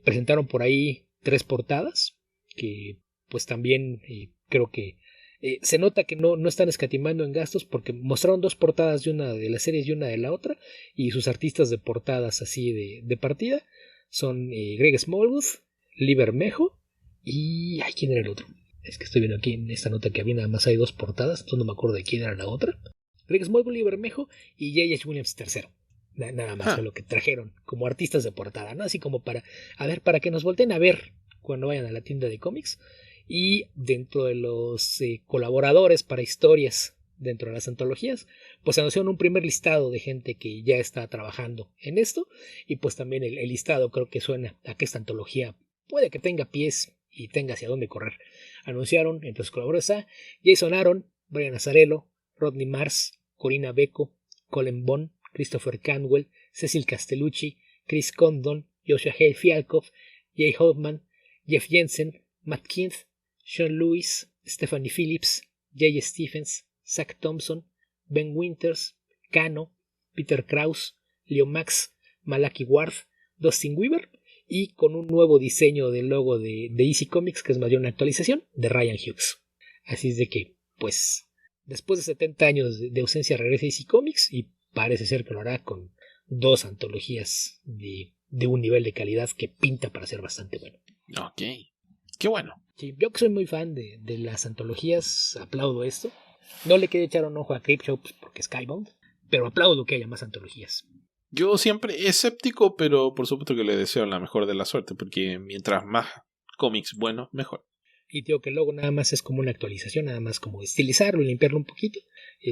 Speaker 2: Presentaron por ahí 3 portadas que pues también creo que se nota que no están escatimando en gastos, porque mostraron 2 portadas de una de las series y una de la otra, y sus artistas de portadas así de partida son Greg Smallwood, Lee Bermejo y... ay, ¿quién era el otro? Es que estoy viendo aquí en esta nota que había nada más hay 2 portadas, entonces no me acuerdo de quién era la otra. Greg Smallwood, Lee Bermejo y J.H. Williams III. Nada más fue lo que trajeron como artistas de portada, ¿no? Así como para que nos volteen a ver cuando vayan a la tienda de cómics. Y dentro de los colaboradores para historias dentro de las antologías, pues anunciaron un primer listado de gente que ya está trabajando en esto, y pues también el listado creo que suena a que esta antología puede que tenga pies y tenga hacia dónde correr. Anunciaron entre los colaboradores a Jason Aaron, Brian Azzarello, Rodney Mars, Corina Becco, Colin Bond, Christopher Cantwell, Cecil Castellucci, Chris Condon, Joshua Hale Fialkov, Jay Hoffman, Jeff Jensen, Matt Kinth, Sean Lewis, Stephanie Phillips, Jay Stephens, Zach Thompson, Ben Winters, Kano, Peter Krause, Leo Max, Malaki Ward, Dustin Weaver, y con un nuevo diseño del logo de DC Comics, que es más bien una actualización, de Ryan Hughes. Así es de que, pues, después de 70 años de ausencia regresa DC Comics, y parece ser que lo hará con 2 antologías de un nivel de calidad que pinta para ser bastante bueno.
Speaker 1: Ok, qué bueno.
Speaker 2: Sí, yo que soy muy fan de las antologías, aplaudo esto. No le quiero echar un ojo a Creepshow porque es Skybound, pero aplaudo que haya más antologías.
Speaker 1: Yo siempre escéptico, pero por supuesto que le deseo la mejor de la suerte, porque mientras más cómics buenos, mejor.
Speaker 2: Y digo que el logo nada más es como una actualización, nada más como estilizarlo y limpiarlo un poquito.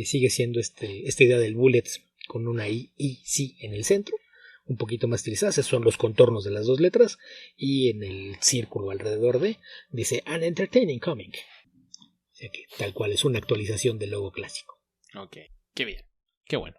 Speaker 2: Sigue siendo esta idea del bullet con una I y C en el centro, un poquito más estilizadas. Esos son los contornos de las 2 letras, y en el círculo alrededor dice An Entertaining Comic. O sea que tal cual es una actualización del logo clásico.
Speaker 1: Ok, qué bien, qué bueno.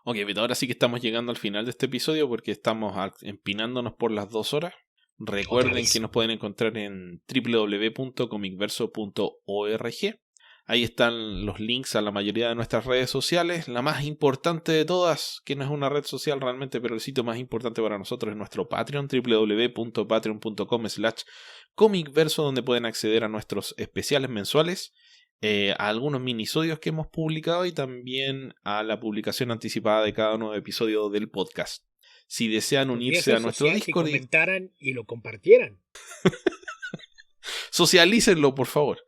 Speaker 1: Ok, pero ahora sí que estamos llegando al final de este episodio porque estamos empinándonos por las 2 horas. Recuerden que nos pueden encontrar en www.comicverso.org. Ahí están los links a la mayoría de nuestras redes sociales. La más importante de todas, que no es una red social realmente, pero el sitio más importante para nosotros es nuestro Patreon, www.patreon.com/comicverso, donde pueden acceder a nuestros especiales mensuales, a algunos minisodios que hemos publicado y también a la publicación anticipada de cada nuevo episodio del podcast. Si desean unirse a nuestro Discord,
Speaker 2: si comentaran y lo compartieran.
Speaker 1: Socialícenlo, por favor.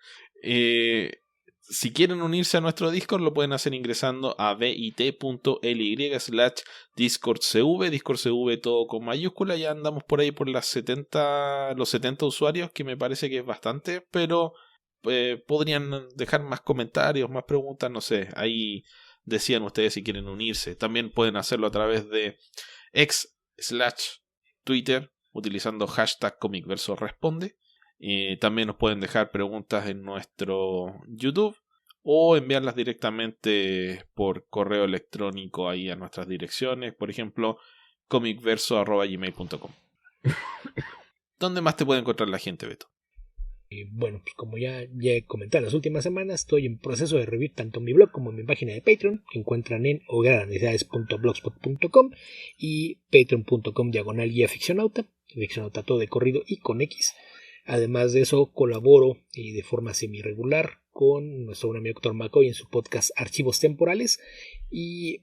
Speaker 1: Si quieren unirse a nuestro Discord, lo pueden hacer ingresando a bit.ly/discordcv, discordcv todo con mayúscula. Ya andamos por ahí por los 70 usuarios, que me parece que es bastante, pero podrían dejar más comentarios, más preguntas, no sé. Ahí decían ustedes si quieren unirse. También pueden hacerlo a través de X/Twitter utilizando hashtag comicversoresponde. También nos pueden dejar preguntas en nuestro YouTube o enviarlas directamente por correo electrónico ahí a nuestras direcciones, por ejemplo comicverso@gmail.com. ¿Dónde más te puede encontrar la gente, Beto?
Speaker 2: Bueno, pues como ya he comentado en las últimas semanas, estoy en proceso de revivir tanto mi blog como mi página de Patreon, que encuentran en hogueralanecesidades.blogspot.com y patreon.com/guía-ficcionauta, ficcionauta todo de corrido y con X. Además de eso, colaboro de forma semi-regular con nuestro buen amigo Dr. McCoy en su podcast Archivos Temporales, y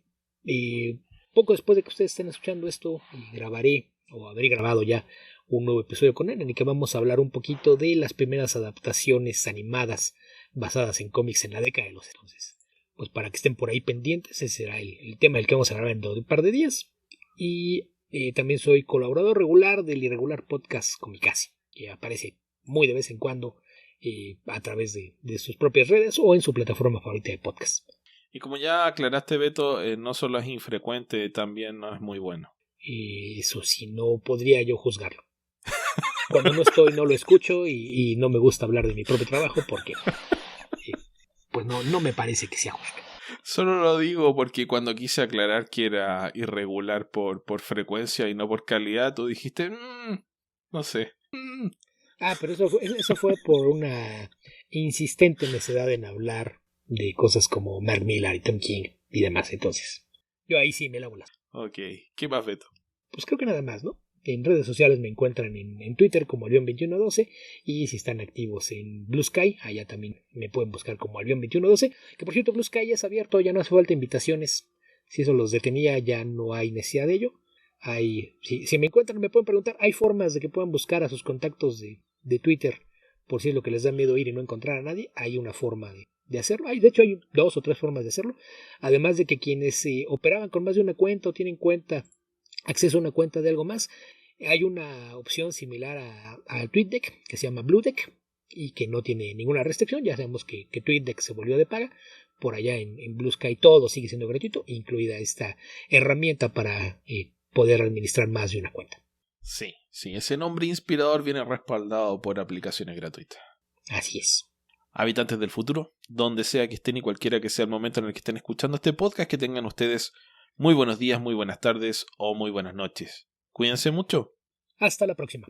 Speaker 2: poco después de que ustedes estén escuchando esto, grabaré o habré grabado ya un nuevo episodio con él, en el que vamos a hablar un poquito de las primeras adaptaciones animadas basadas en cómics en la década de los 70. pues para que estén por ahí pendientes. Ese será el tema del que vamos a hablar dentro de un par de días. Y también soy colaborador regular del Irregular Podcast Comicasi, que aparece muy de vez en cuando a través de sus propias redes o en su plataforma favorita de podcast.
Speaker 1: Y como ya aclaraste, Beto, no solo es infrecuente, también no es muy bueno.
Speaker 2: Eso sí, no podría yo juzgarlo. Cuando no estoy, no lo escucho y no me gusta hablar de mi propio trabajo porque pues no me parece que sea justo.
Speaker 1: Solo lo digo porque cuando quise aclarar que era irregular por frecuencia y no por calidad, tú dijiste, no sé.
Speaker 2: Pero eso fue por una insistente necedad en hablar de cosas como Mark Millar y Tom King y demás. Entonces, yo ahí sí me lavo las.
Speaker 1: Ok, ¿qué más, Beto?
Speaker 2: Pues creo que nada más, ¿no? En redes sociales me encuentran en Twitter como Albion2112 y si están activos en Blue Sky, allá también me pueden buscar como Albion2112, que por cierto Blue Sky ya es abierto, ya no hace falta invitaciones, si eso los detenía ya no hay necesidad de ello. Si me encuentran me pueden preguntar, hay formas de que puedan buscar a sus contactos de Twitter por si es lo que les da miedo ir y no encontrar a nadie, hay una forma de hacerlo, de hecho hay 2 o 3 formas de hacerlo, además de que quienes operaban con más de una cuenta o tienen acceso a una cuenta de algo más, hay una opción similar a TweetDeck que se llama BlueDeck y que no tiene ninguna restricción. Ya sabemos que TweetDeck se volvió de paga. Por allá en Blue Sky todo sigue siendo gratuito, incluida esta herramienta para poder administrar más de una cuenta.
Speaker 1: Sí, ese nombre inspirador viene respaldado por aplicaciones gratuitas.
Speaker 2: Así es.
Speaker 1: Habitantes del futuro, donde sea que estén y cualquiera que sea el momento en el que estén escuchando este podcast, que tengan ustedes muy buenos días, muy buenas tardes o muy buenas noches. Cuídense mucho.
Speaker 2: Hasta la próxima.